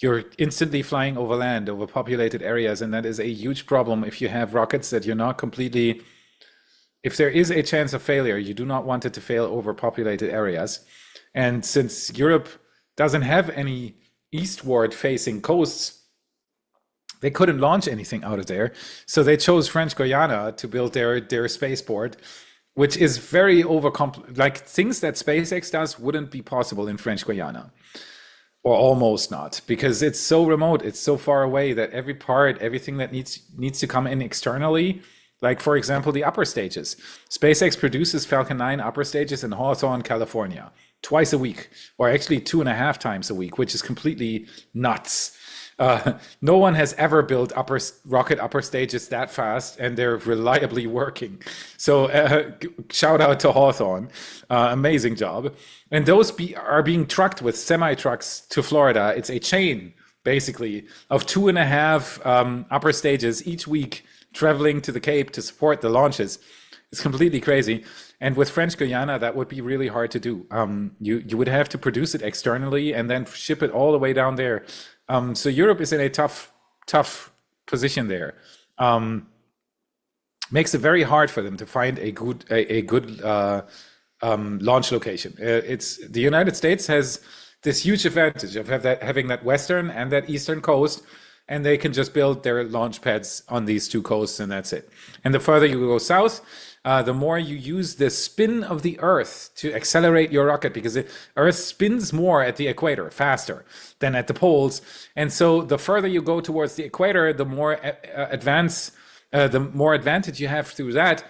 you're instantly flying over land, over populated areas, and that is a huge problem if you have rockets that you're not completely... If there is a chance of failure, you do not want it to fail over populated areas. And since Europe doesn't have any eastward-facing coasts, they couldn't launch anything out of there. So they chose French Guiana to build their spaceport, which is very like things that SpaceX does wouldn't be possible in French Guiana. Or almost not, because it's so remote, it's so far away that everything that needs to come in externally, like for example, the upper stages. SpaceX produces Falcon 9 upper stages in Hawthorne, California, twice a week, or actually 2.5 times a week, which is completely nuts. No one has ever built rocket upper stages that fast, and they're reliably working. So shout out to Hawthorne, amazing job. And those are being trucked with semi-trucks to Florida. It's a chain, basically, of 2.5 upper stages each week traveling to the Cape to support the launches. It's completely crazy. And with French Guiana, that would be really hard to do. You would have to produce it externally and then ship it all the way down there. So Europe is in a tough position there. Makes it very hard for them to find a good launch location. The United States has this huge advantage of having that western and that eastern coast, and they can just build their launch pads on these two coasts, and that's it. And the further you go south, the more you use the spin of the Earth to accelerate your rocket, because the Earth spins more at the equator, faster than at the poles. And so the further you go towards the equator, the more advantage you have through that.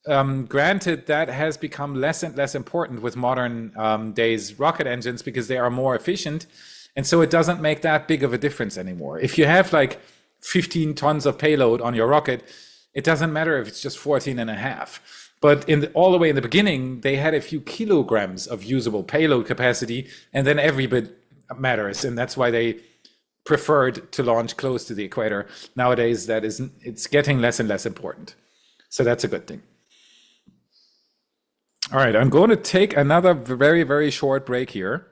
Granted, that has become less and less important with modern days rocket engines because they are more efficient. And so it doesn't make that big of a difference anymore. If you have like 15 tons of payload on your rocket, it doesn't matter if it's just 14.5. But all the way in the beginning, they had a few kilograms of usable payload capacity, and then every bit matters. And that's why they preferred to launch close to the equator. Nowadays, it's getting less and less important. So that's a good thing. All right, I'm going to take another very, very short break here.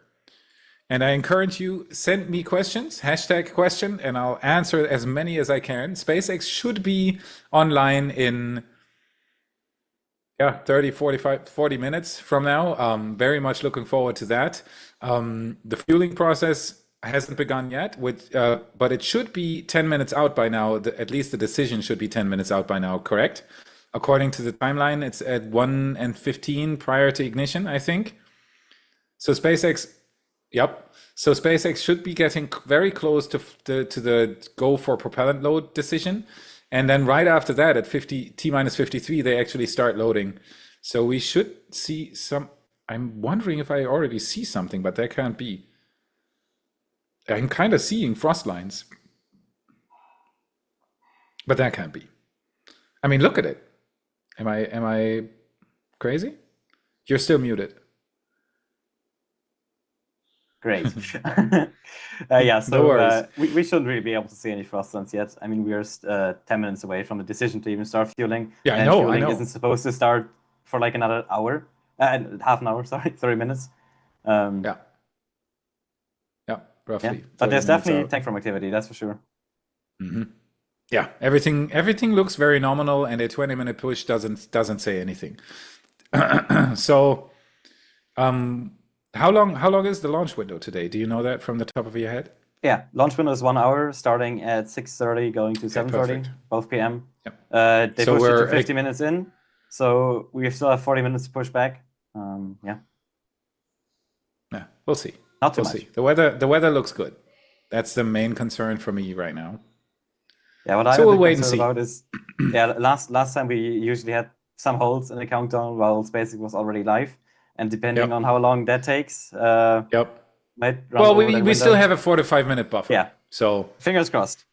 And I encourage you, send me questions, #question, and I'll answer as many as I can. SpaceX should be online in 30, 45, 40 minutes from now. Very much looking forward to that. The fueling process hasn't begun yet, but it should be 10 minutes out by now. At least the decision should be 10 minutes out by now, correct? According to the timeline, it's at 1:15 prior to ignition, I think. So SpaceX... Yep. So SpaceX should be getting very close to the go for propellant load decision. And then right after that, at T-53, they actually start loading. So we should see some... I'm wondering if I already see something, but that can't be. I'm kind of seeing frost lines. But that can't be. I mean, look at it. Am I crazy? You're still muted. Great. Yeah, No so worries. we shouldn't really be able to see any frost zones yet. I mean, we're 10 minutes away from the decision to even start fueling. Yeah, I And know, I fueling know. isn't supposed to start for like another hour, half an hour, sorry, 30 minutes. Yeah, Yeah, roughly but 30 there's minutes definitely out. tank farm activity, that's for sure. Yeah, everything looks very nominal, and a 20-minute push doesn't say anything. So, how long is the launch window today? Do you know that from the top of your head? Yeah, launch window is 1 hour, starting at 6:30, going to Okay, 7:30, perfect. 12 p.m. Yep. They So pushed it to we're 50 minutes in, so we still have 40 minutes to push back. Yeah, yeah, we'll see. not too We'll much. see. The weather looks good. That's the main concern for me right now. Yeah, what So I'm a we'll bit wait and concerned see. about is, yeah, last time we usually had some holds in the countdown while SpaceX was already live, and depending on Yep. how long that takes, Yep. might run Well, over we that we still window. have a 4 to 5 minute buffer. Yeah, So fingers crossed.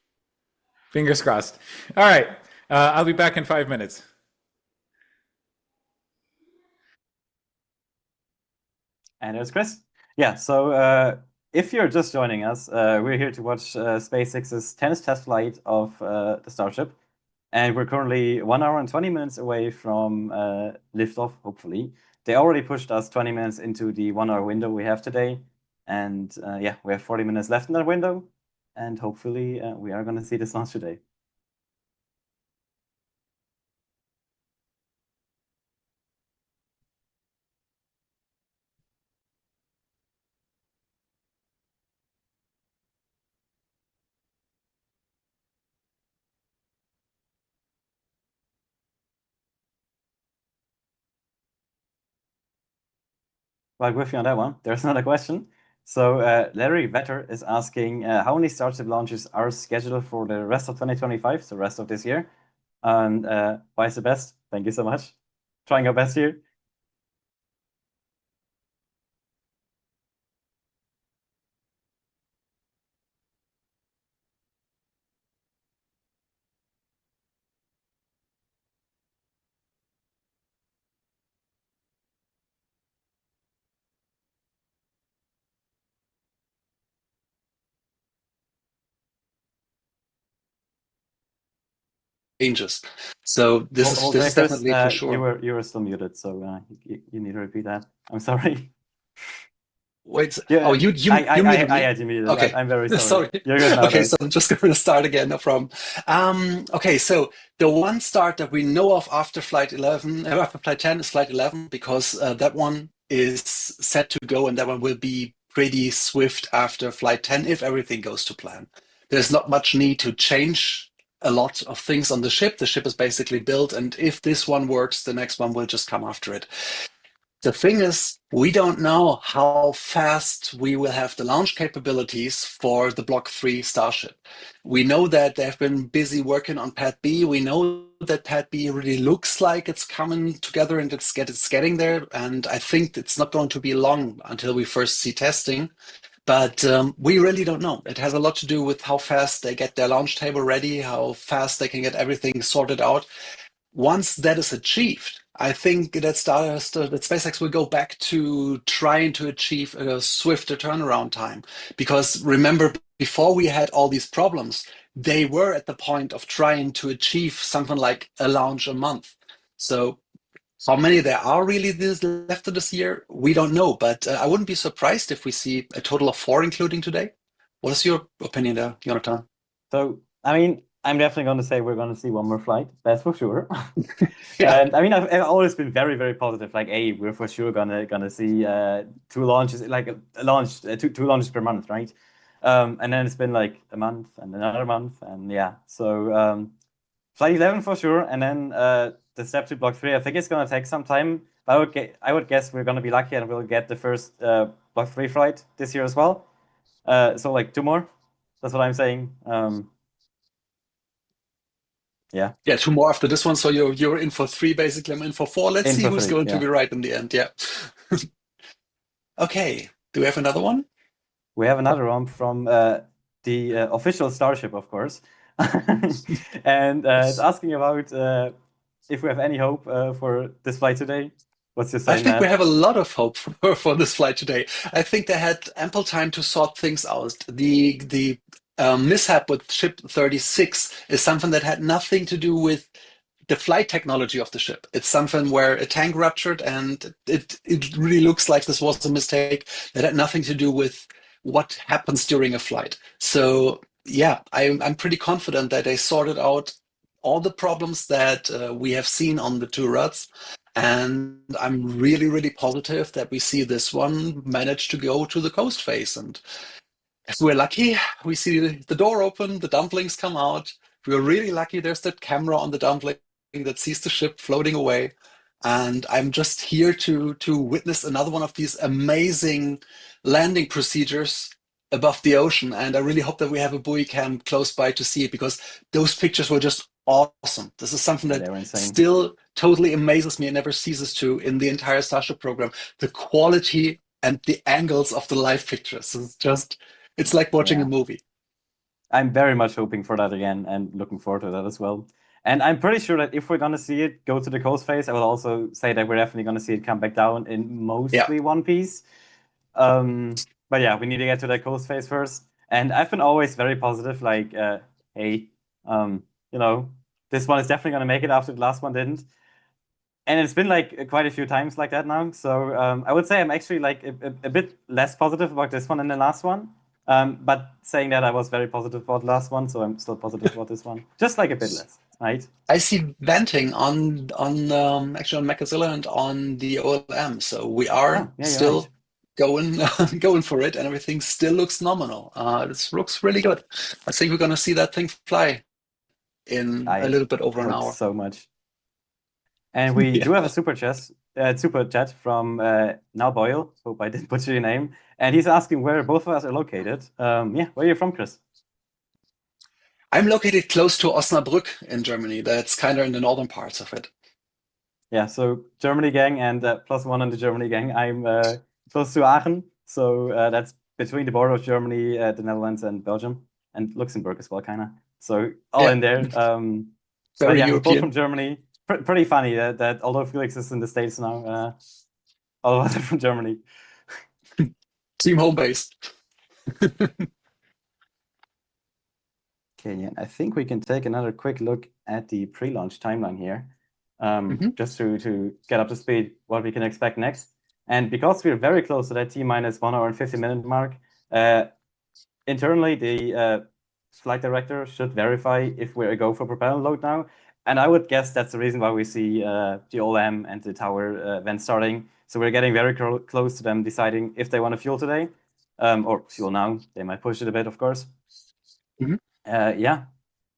fingers crossed. All right. I'll be back in 5 minutes. And there's Cris. Yeah, so if you're just joining us, we're here to watch SpaceX's 10th test flight of the Starship. And we're currently 1 hour and 20 minutes away from liftoff, hopefully. They already pushed us 20 minutes into the 1 hour window we have today. And yeah, we have 40 minutes left in that window. And hopefully we are going to see this launch today. Well, with you on that one, there's another question. So Larry Vetter is asking how many Starship launches are scheduled for the rest of 2025, so rest of this year? And vice the best. Thank you so much. Trying our best here. Changes. So this is Hold this there, is Chris. definitely for sure. You were still muted, so you need to repeat that. I'm sorry. Wait, oh, Yeah, you muted I me? had you muted. Okay. I'm very sorry. Sorry. You're good now, Okay, though. so I'm just going to start again, no problem. Okay, so the one start that we know of after flight 11, after flight 10 is flight 11, because that one is set to go, and that one will be pretty swift after flight 10 if everything goes to plan. There's not much need to change a lot of things on the ship. The ship is basically built, and if this one works, the next one will just come after it. The thing is, we don't know how fast we will have the launch capabilities for the Block 3 Starship. We know that they've been busy working on Pad B. We know that Pad B really looks like it's coming together and it's getting there. And I think it's not going to be long until we first see testing. But we really don't know. It has a lot to do with how fast they get their launch table ready, how fast they can get everything sorted out. Once that is achieved, I think that SpaceX will go back to trying to achieve a swifter turnaround time. Because remember, before we had all these problems, they were at the point of trying to achieve something like a launch a month. So how many there are really left of this year, we don't know. But I wouldn't be surprised if we see a total of 4, including today. What is your opinion there, Jonathan? So, I mean, I'm definitely going to say we're going to see one more flight. That's for sure. Yeah. And I mean, I've always been very, very positive. Like, hey, we're for sure gonna see 2 launches, like a launch, two launches per month, right? And then it's been like a month and another month, and yeah. So flight 11 for sure, and then the step to Block 3. I think it's gonna take some time. I would guess we're gonna be lucky and we'll get the first Block 3 flight this year as well. So like 2 more. That's what I'm saying. Yeah. Yeah, 2 more after this one. So you're in for 3, basically. I'm in for 4. Let's In see for who's 3, going to yeah. be right in the end. Yeah. Okay. Do we have another one? We have another one from the official Starship, of course. And it's asking about if we have any hope for this flight today. What's your I say, think we Matt? have a lot of hope for this flight today. I think they had ample time to sort things out. The mishap with ship 36 is something that had nothing to do with the flight technology of the ship. It's something where a tank ruptured, and it really looks like this was a mistake that had nothing to do with what happens during a flight. So yeah, I'm pretty confident that they sorted out all the problems that we have seen on the two routes. And I'm really, really positive that we see this one manage to go to the coast phase. And if we're lucky, we see the door open, the dumplings come out. If we're really lucky, there's that camera on the dumpling that sees the ship floating away. And I'm just here to witness another one of these amazing landing procedures above the ocean. And I really hope that we have a buoy cam close by to see it, because those pictures were just awesome. This is something Yeah, that they were insane. still totally amazes me and never ceases to in the entire Starship program. The quality and the angles of the live pictures is just, it's like watching a Yeah. movie. I'm very much hoping for that again and looking forward to that as well. And I'm pretty sure that if we're gonna see it go to the coast phase, I will also say that we're definitely gonna see it come back down in Yeah. mostly one piece. But yeah, we need to get to that coast phase first. And I've been always very positive, like, hey, you know, this one is definitely gonna make it after the last one didn't. And it's been like quite a few times like that now. So I would say I'm actually like a bit less positive about this one than the last one. But saying that, I was very positive about the last one, so I'm still positive about this one. Just like a bit less, right? I see venting on actually on Macazilla and on the OLM. So we are Oh, yeah, you're still right. going going for it, and everything still looks nominal. This looks really good. I think we're gonna see that thing fly in a I little bit over an hope hour. so much. And we do Yeah. have a super chat from Now Boyle. Hope I didn't butcher your name. And he's asking where both of us are located. Yeah, where are you from, Cris? I'm located close to Osnabrück in Germany. That's kind of in the northern parts of it. Yeah, so Germany gang and +1 in the Germany gang. I'm close to Aachen, so that's between the border of Germany, the Netherlands, and Belgium, and Luxembourg as well, kind of. So all Yeah. in there. But Very yeah, we're both European. from Germany. Pretty funny that although Felix is in the States now, all of us are from Germany. Team home base. Okay, yeah, I think we can take another quick look at the pre-launch timeline here, just to get up to speed what we can expect next. And because we're very close to that T-minus 1 hour and 50-minute mark, internally the flight director should verify if we're a go for propellant load now. And I would guess that's the reason why we see the OLM and the tower vent starting. So we're getting very close to them deciding if they want to fuel today, or fuel now. They might push it a bit, of course. Yeah,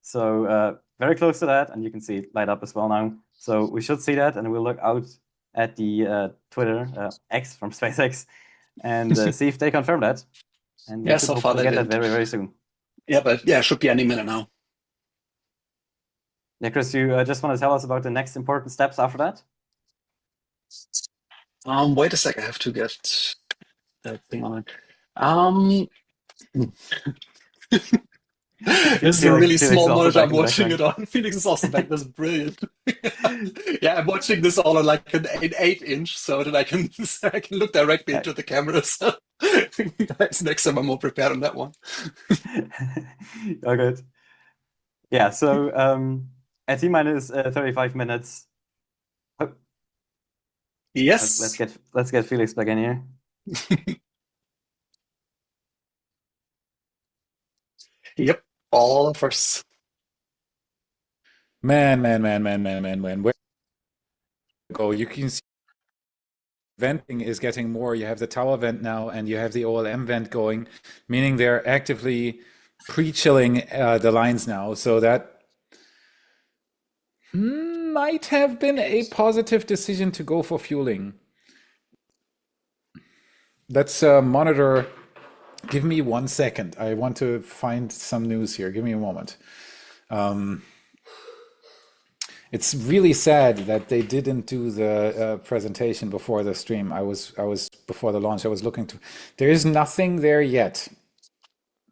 so very close to that, and you can see it light up as well now. So we should see that, and we'll look out at the Twitter X from SpaceX and see if they confirm that. And we Yeah, should so far hopefully they get that didn't. very, very soon. Yeah, but yeah, should be any minute now. Yeah, Cris, you just want to tell us about the next important steps after that? Wait a sec, I have to get that thing on. Um, This is a Felix really is small also monitor back I'm in the watching it background. on. Felix is also back. That's brilliant. Yeah, I'm watching this all on like an 8-inch so that I can I can look directly into the camera. So guys, next time I'm more prepared on that one. Oh, good. Yeah, so at T-minus 35 minutes. Oh, Yes. let's get Felix back in here. Yep. All of us. Man. Where to go? You can see venting is getting more. You have the tower vent now, and you have the OLM vent going, meaning they're actively pre-chilling the lines now. So that might have been a positive decision to go for fueling. Let's monitor. Give me 1 second. I want to find some news here. Give me a moment. It's really sad that they didn't do the presentation before the stream. I was before the launch. I was looking to. There is nothing there yet.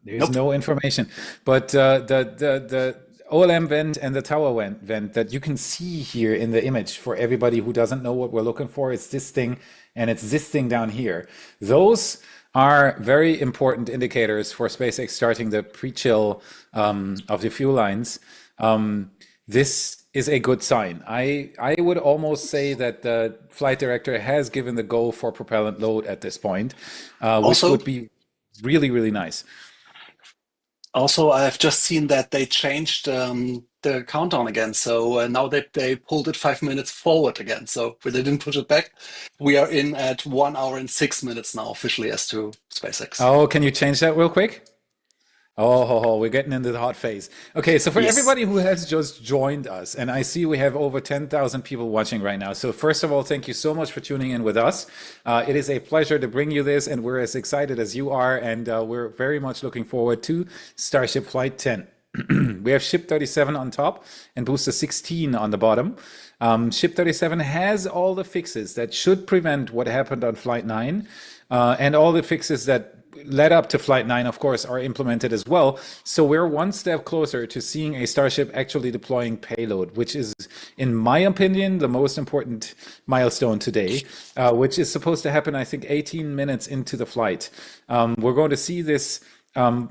There's no information, but the OLM vent and the tower vent that you can see here in the image for everybody who doesn't know what we're looking for, it's this thing and it's this thing down here. Those are very important indicators for SpaceX starting the pre-chill of the fuel lines. This is a good sign. I would almost say that the flight director has given the go for propellant load at this point, which would be really, really nice. Also, I've just seen that they changed the countdown again. So now they pulled it 5 minutes forward again. So they didn't push it back. We are in at 1 hour and 6 minutes now officially as to SpaceX. Oh, can you change that real quick? Oh, we're getting into the hot phase. Okay, so for everybody who has just joined us, and I see we have over 10,000 people watching right now. So first of all, thank you so much for tuning in with us. It is a pleasure to bring you this, and we're as excited as you are, and we're very much looking forward to Starship Flight 10. We have Ship 37 on top and Booster 16 on the bottom. Ship 37 has all the fixes that should prevent what happened on Flight 9, and all the fixes that led up to Flight 9, of course, are implemented as well. So we're one step closer to seeing a Starship actually deploying payload, which is, in my opinion, the most important milestone today, which is supposed to happen, I think, 18 minutes into the flight. We're going to see this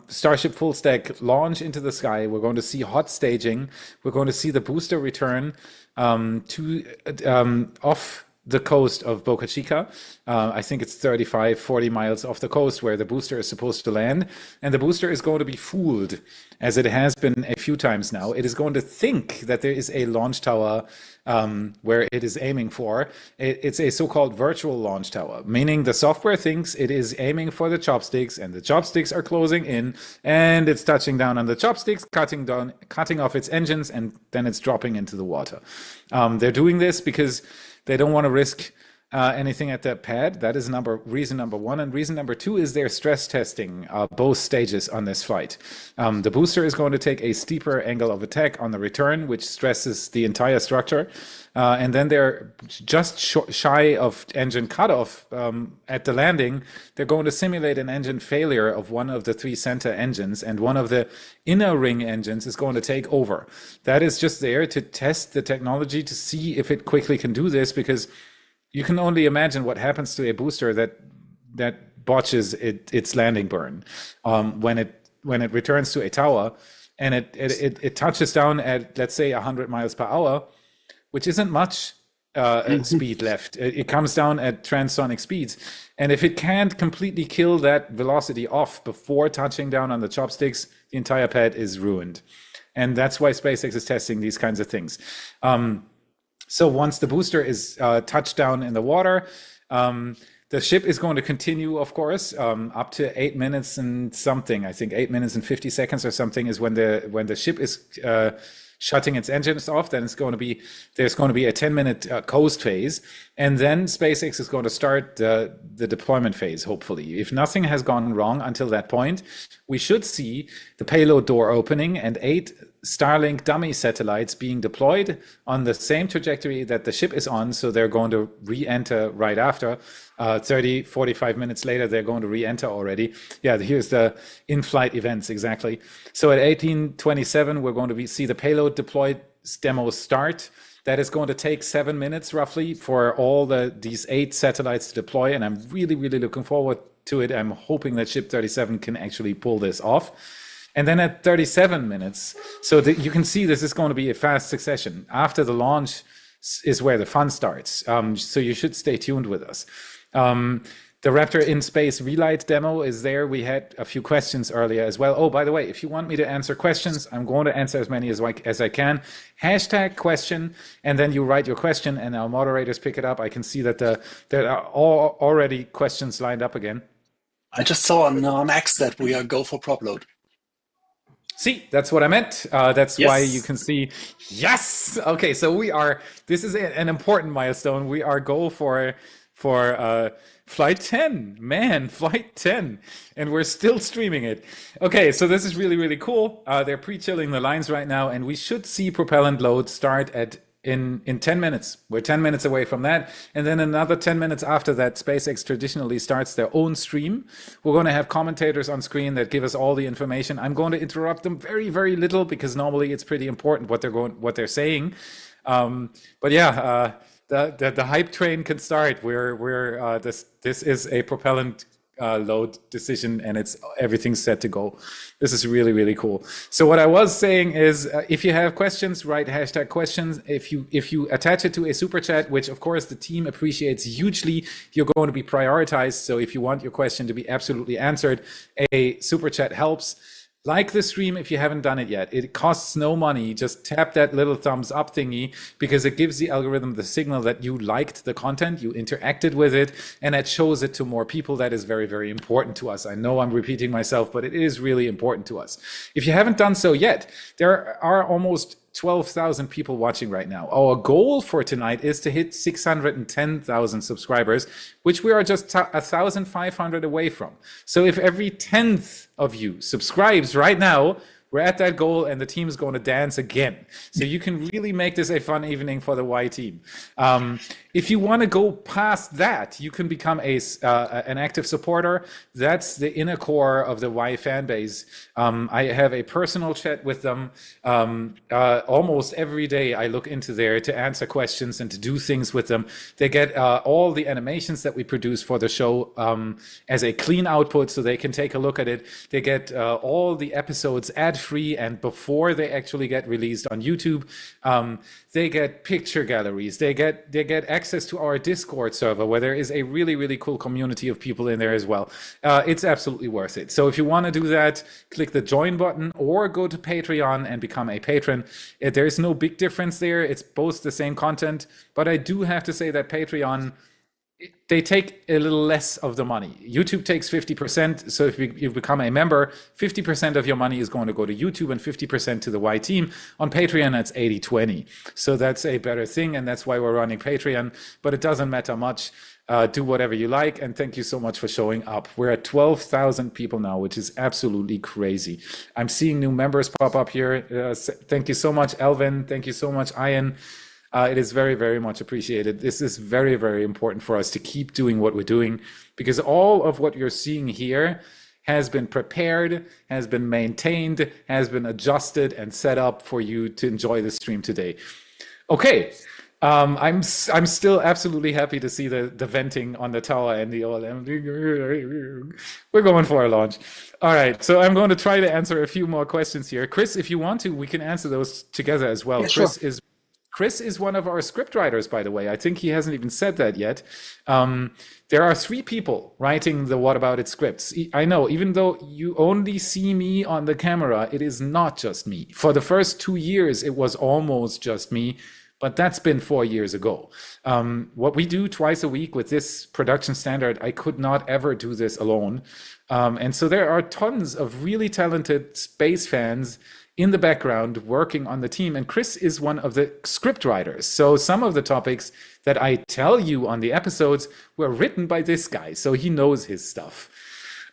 Starship full stack launch into the sky. We're going to see hot staging. We're going to see the booster return off the coast of Boca Chica. I think it's 35, 40 miles off the coast where the booster is supposed to land. And the booster is going to be fooled, as it has been a few times now. It is going to think that there is a launch tower where it is aiming for. It's a so-called virtual launch tower, meaning the software thinks it is aiming for the chopsticks, and the chopsticks are closing in, and it's touching down on the chopsticks, cutting off its engines, and then it's dropping into the water. They're doing this because they don't want to risk anything at that pad. That is reason number one. And reason number two is they're stress testing both stages on this flight. The booster is going to take a steeper angle of attack on the return, which stresses the entire structure. And then they're just shy of engine cutoff at the landing. They're going to simulate an engine failure of one of the three center engines, and one of the inner ring engines is going to take over. That is just there to test the technology to see if it quickly can do this, because you can only imagine what happens to a booster that botches its landing burn when it returns to a tower and it touches down at, let's say, 100 miles per hour, which isn't much speed left. It comes down at transonic speeds. And if it can't completely kill that velocity off before touching down on the chopsticks, the entire pad is ruined. And that's why SpaceX is testing these kinds of things. So once the booster is touched down in the water, the ship is going to continue, of course, up to 8 minutes and something. I think 8 minutes and 50 seconds or something is when the ship is shutting its engines off. Then there's going to be a 10-minute coast phase, and then SpaceX is going to start the deployment phase. Hopefully, if nothing has gone wrong until that point, we should see the payload door opening and 8 Starlink dummy satellites being deployed on the same trajectory that the ship is on. So they're going to re-enter right after. 30, 45 minutes later, they're going to re-enter already. Yeah, here's the in-flight events exactly. So at 18:27, we're going to see the payload deployed demo start. That is going to take 7 minutes roughly for all these 8 satellites to deploy. And I'm really, really looking forward to it. I'm hoping that Ship 37 can actually pull this off. And then at 37 minutes, so that you can see this is going to be a fast succession. After the launch is where the fun starts. So you should stay tuned with us. The Raptor in space relight demo is there. We had a few questions earlier as well. Oh, by the way, if you want me to answer questions, I'm going to answer as many as I can. Hashtag question, and then you write your question and our moderators pick it up. I can see that there are already questions lined up again. I just saw on X that we are go for prop load. See, that's what I meant. That's why you can see, yes. Okay, so this is an important milestone. We are go for Flight 10, man, Flight 10, and we're still streaming it. Okay, so this is really, really cool. They're pre-chilling the lines right now, and we should see propellant load start at in 10 minutes. We're 10 minutes away from that. And then another 10 minutes after that, SpaceX traditionally starts their own stream. We're going to have commentators on screen that give us all the information. I'm going to interrupt them very, very little because normally it's pretty important what they're saying. But yeah, the hype train can start. This is a propellant load decision, and everything's set to go. This is really, really cool. So what I was saying is, if you have questions, write #questions. If you attach it to a super chat, which of course the team appreciates hugely, you're going to be prioritized. So if you want your question to be absolutely answered, a super chat helps. Like the stream if you haven't done it yet. It costs no money. Just tap that little thumbs up thingy because it gives the algorithm the signal that you liked the content, you interacted with it, and it shows it to more people. That is very, very important to us. I know I'm repeating myself, but it is really important to us. If you haven't done so yet, there are almost 12,000 people watching right now. Our goal for tonight is to hit 610,000 subscribers, which we are just 1,500 away from. So if every 10th of you subscribes right now, we're at that goal, and the team is going to dance again. So you can really make this a fun evening for the Y team. If you want to go past that, you can become an active supporter. That's the inner core of the Y fan base. I have a personal chat with them. Almost every day I look into there to answer questions and to do things with them. They get all the animations that we produce for the show as a clean output, so they can take a look at it. They get all the episodes ad-free and before they actually get released on YouTube. They get picture galleries. They get access to our Discord server, where there is a really, really cool community of people in there as well. It's absolutely worth it. So if you want to do that, click the join button or go to Patreon and become a patron. There is no big difference there. It's both the same content, but I do have to say that Patreon, they take a little less of the money. YouTube takes 50%. So if you become a member, 50% of your money is going to go to YouTube and 50% to the Y team. On Patreon, that's 80-20. So that's a better thing. And that's why we're running Patreon, but it doesn't matter much. Do whatever you like. And thank you so much for showing up. We're at 12,000 people now, which is absolutely crazy. I'm seeing new members pop up here. Thank you so much, Elvin. Thank you so much, Ian. It is very, very much appreciated. This is very, very important for us to keep doing what we're doing, because all of what you're seeing here has been prepared, has been maintained, has been adjusted and set up for you to enjoy the stream today. Okay, I'm still absolutely happy to see the venting on the tower and the OLM. We're going for a launch. All right, so I'm going to try to answer a few more questions here. Cris, if you want to, we can answer those together as well. Yeah, sure. Cris is one of our script writers, by the way. I think he hasn't even said that yet. There are 3 people writing the What About It scripts. I know, even though you only see me on the camera, it is not just me. For the first 2 years, it was almost just me, but that's been 4 years ago. What we do twice a week with this production standard, I could not ever do this alone. And so there are tons of really talented space fans in the background working on the team, and Cris is one of the script writers. So some of the topics that I tell you on the episodes were written by this guy, so he knows his stuff.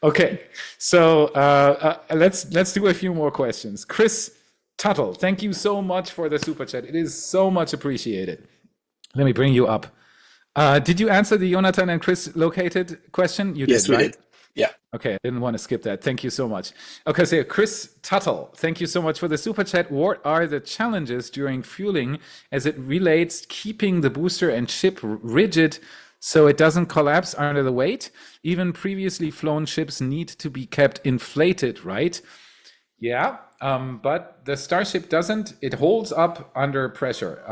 Okay, so let's do a few more questions. Chris Tuttle, thank you so much for the super chat. It is so much appreciated. Let me bring you up. Did you answer the Jonathan and Chris located question? You Yes, did, right? we did. Yeah. Okay, I didn't want to skip that. Thank you so much. Okay, so Chris Tuttle, thank you so much for the super chat. What are the challenges during fueling as it relates keeping the booster and ship rigid so it doesn't collapse under the weight? Even previously flown ships need to be kept inflated, right? Yeah, but the Starship doesn't. It holds up under pressure,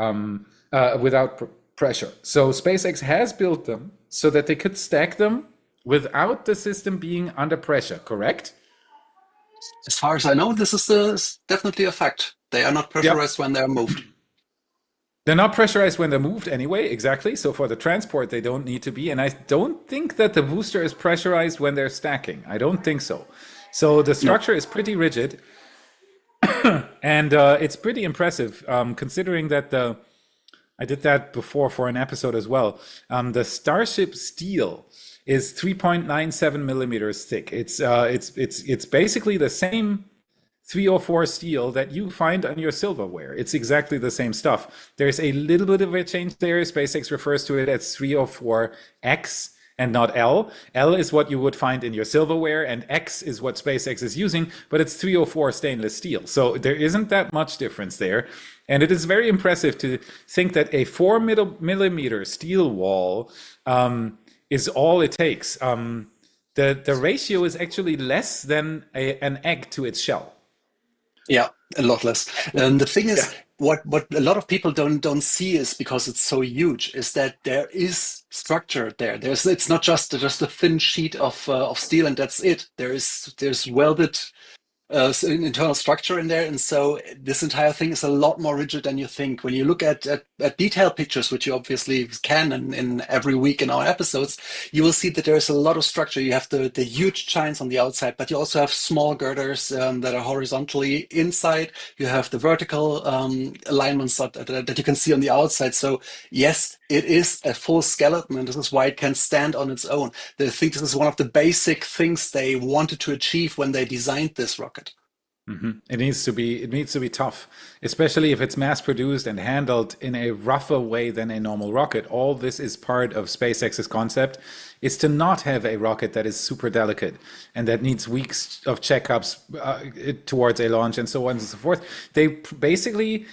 without pressure. So SpaceX has built them so that they could stack them without the system being under pressure, correct? As far as I know, this is definitely a fact. They are not pressurized when they're moved. They're not pressurized when they're moved anyway, exactly. So for the transport, they don't need to be. And I don't think that the booster is pressurized when they're stacking. I don't think so. So the structure is pretty rigid. And it's pretty impressive, considering that I did that before for an episode as well. The Starship steel is 3.97 millimeters thick. It's basically the same 304 steel that you find on your silverware. It's exactly the same stuff. There's a little bit of a change there. SpaceX refers to it as 304X and not L. L is what you would find in your silverware, and X is what SpaceX is using, but it's 304 stainless steel. So there isn't that much difference there. And it is very impressive to think that a 4 millimeter steel wall is all it takes. The ratio is actually less than an egg to its shell. Yeah, a lot less. The thing is, what a lot of people don't see is, because it's so huge, is that there is structure there. It's not just a thin sheet of steel and that's it. There's welded internal structure in there, and so this entire thing is a lot more rigid than you think. When you look at detailed pictures, which you obviously can in every week in our episodes, you will see that there is a lot of structure. You have the huge chines on the outside, but you also have small girders that are horizontally inside. You have the vertical alignments that you can see on the outside. So yes, it is a full skeleton, and this is why it can stand on its own. I think this is one of the basic things they wanted to achieve when they designed this rocket. It needs to be tough, especially if it's mass produced and handled in a rougher way than a normal rocket. All this is part of SpaceX's concept, is to not have a rocket that is super delicate and that needs weeks of checkups towards a launch and so on and so forth. They basically,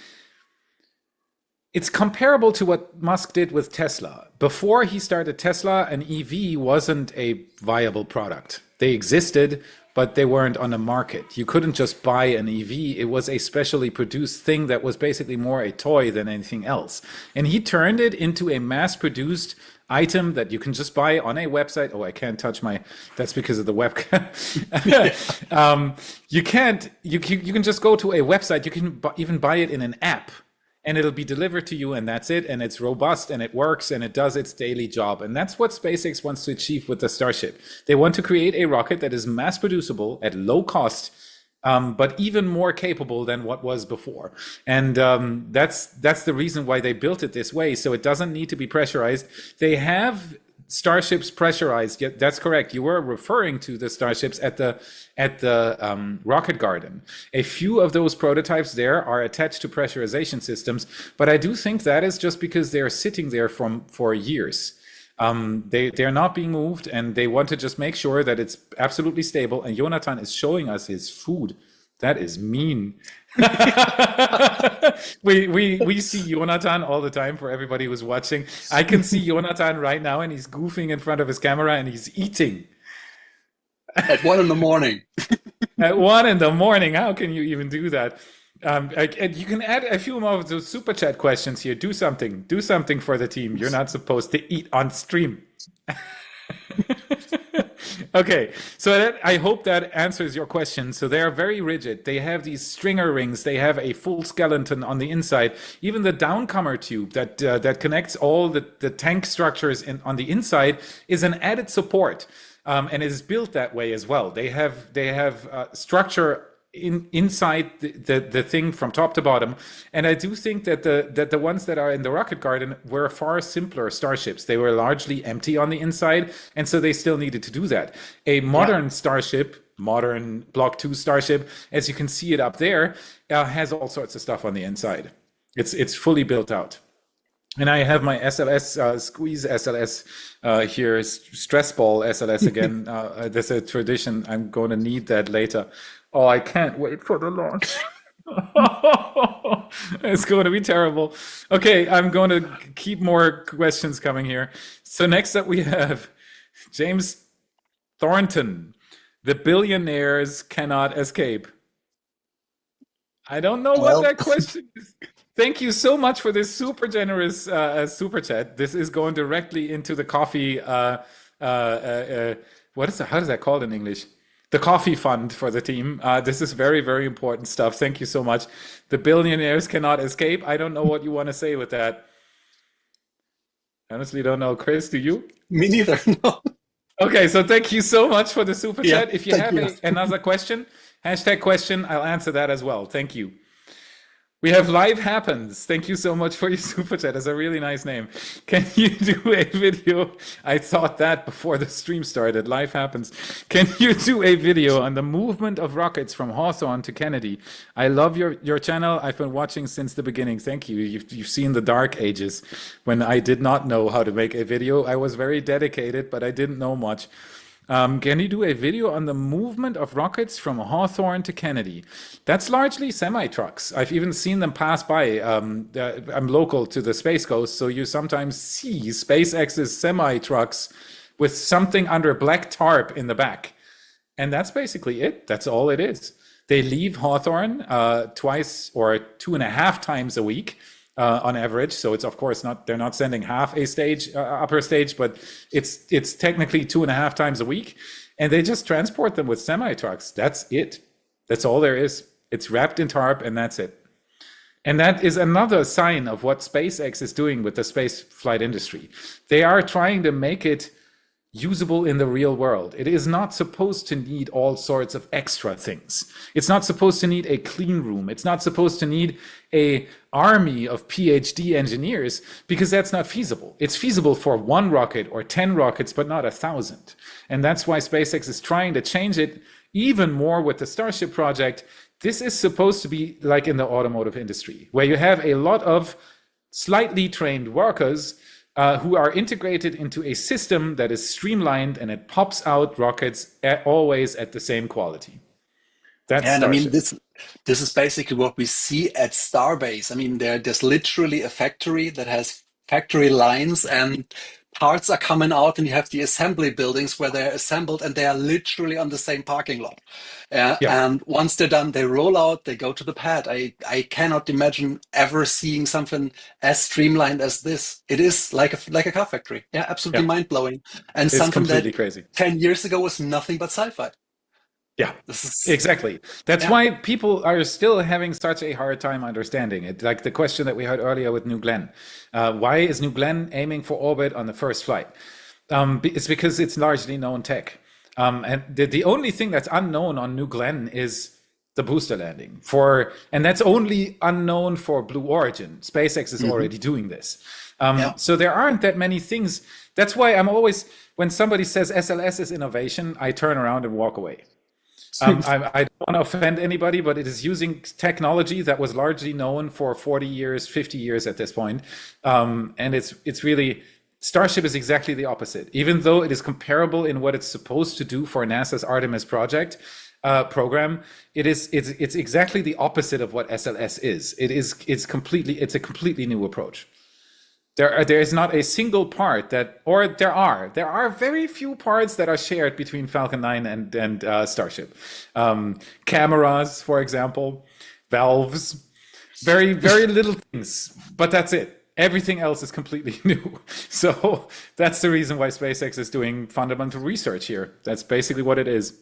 it's comparable to what Musk did with Tesla. Before he started Tesla, an EV wasn't a viable product. They existed, but they weren't on the market. You couldn't just buy an EV. It was a specially produced thing that was basically more a toy than anything else. And he turned it into a mass-produced item that you can just buy on a website. Oh, I can't touch that's because of the webcam. You can just go to a website. You can even buy it in an app, and it'll be delivered to you, and that's it. And it's robust, and it works, and it does its daily job. And that's what SpaceX wants to achieve with the Starship. They want to create a rocket that is mass producible at low cost, but even more capable than what was before. And that's the reason why they built it this way. So it doesn't need to be pressurized. They have starships pressurized. Yeah, that's correct. You were referring to the starships at the rocket garden. A few of those prototypes there are attached to pressurization systems, but I do think that is just because they're sitting there for years. They're not being moved, and they want to just make sure that it's absolutely stable. And Jonathan is showing us his food. That is mean. we see Jonathan all the time. For everybody who's watching, I can see Jonathan right now, and he's goofing in front of his camera, and he's eating at 1 a.m. At 1 a.m, how can you even do that? And you can add a few more of those super chat questions here. Do something for the team. You're not supposed to eat on stream. Okay, so I hope that answers your question. So they are very rigid. They have these stringer rings. They have a full skeleton on the inside. Even the downcomer tube that connects all the tank structures on the inside is an added support, and is built that way as well. They have structure inside the thing from top to bottom. And I do think that the ones that are in the rocket garden were far simpler starships. They were largely empty on the inside, and so they still needed to do that. A modern Starship, modern Block 2 Starship, as you can see it up there, has all sorts of stuff on the inside. It's fully built out. And I have my SLS, squeeze SLS here, stress ball SLS again. There's a tradition. I'm going to need that later. Oh, I can't wait for the launch. It's going to be terrible. Okay, I'm going to keep more questions coming here. So next up we have James Thornton. The billionaires cannot escape. I don't know what that question is. Thank you so much for this super generous super chat. This is going directly into the coffee. How is that called in English? The coffee fund for the team. This is very, very important stuff. Thank you so much. The billionaires cannot escape. I don't know what you want to say with that. Honestly, don't know. Chris, do you? Me neither. No. Okay, so thank you so much for the super chat. If you have another question, hashtag question, I'll answer that as well. Thank you. We have Live Happens. Thank you so much for your super chat. That's a really nice name. Can you do a video? I thought that before the stream started. Live Happens. Can you do a video on the movement of rockets from Hawthorne to Kennedy? I love your channel. I've been watching since the beginning. Thank you. You've seen the dark ages when I did not know how to make a video. I was very dedicated, but I didn't know much. Can you do a video on the movement of rockets from Hawthorne to Kennedy? That's largely semi-trucks. I've even seen them pass by. I'm local to the Space Coast, so you sometimes see SpaceX's semi-trucks with something under black tarp in the back. And that's basically it. That's all it is. They leave Hawthorne twice or 2.5 times a week. On average, so it's of course not. They're not sending half a stage, upper stage, but it's technically 2.5 times a week, and they just transport them with semi trucks. That's it. That's all there is. It's wrapped in tarp, and that's it. And that is another sign of what SpaceX is doing with the space flight industry. They are trying to make it usable in the real world. It is not supposed to need all sorts of extra things. It's not supposed to need a clean room. It's not supposed to need a army of PhD engineers, because that's not feasible. It's feasible for 1 rocket or 10 rockets, but not 1,000. And that's why SpaceX is trying to change it even more with the Starship project. This is supposed to be like in the automotive industry, where you have a lot of slightly trained workers who are integrated into a system that is streamlined, and it pops out rockets always at the same quality. That's and Starship. I mean, this is basically what we see at Starbase. I mean, there's literally a factory that has factory lines, and parts are coming out, and you have the assembly buildings where they're assembled, and they are literally on the same parking lot. Yeah. And once they're done, they roll out, they go to the pad. I cannot imagine ever seeing something as streamlined as this. It is like a car factory. Yeah, absolutely mind-blowing. And It's something completely that crazy. 10 years ago was nothing but sci-fi. Yeah, This is exactly. That's why people are still having such a hard time understanding it. Like the question that we heard earlier with New Glenn. Why is New Glenn aiming for orbit on the first flight? It's because it's largely known tech. And the only thing that's unknown on New Glenn is the booster landing. And that's only unknown for Blue Origin. SpaceX is already doing this. So there aren't that many things. That's why I'm always, when somebody says SLS is innovation, I turn around and walk away. I don't want to offend anybody, but it is using technology that was largely known for 40 years, 50 years at this point. And it's really, Starship is exactly the opposite. Even though it is comparable in what it's supposed to do for NASA's Artemis project program, it's exactly the opposite of what SLS is. It's a completely new approach. There is not a single part there are very few parts that are shared between Falcon 9 and Starship. Cameras, for example, valves, very, very little things, but that's it. Everything else is completely new. So that's the reason why SpaceX is doing fundamental research here. That's basically what it is.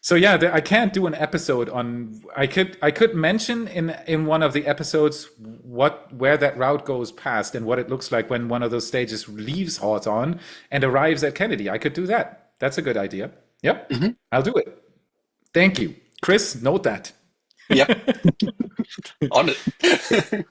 So yeah, I can't do an episode on. I could mention in one of the episodes where that route goes past and what it looks like when one of those stages leaves Hawthorne and arrives at Kennedy. I could do that. That's a good idea. Yep, I'll do it. Thank you, Cris. Note that. Yep. On it.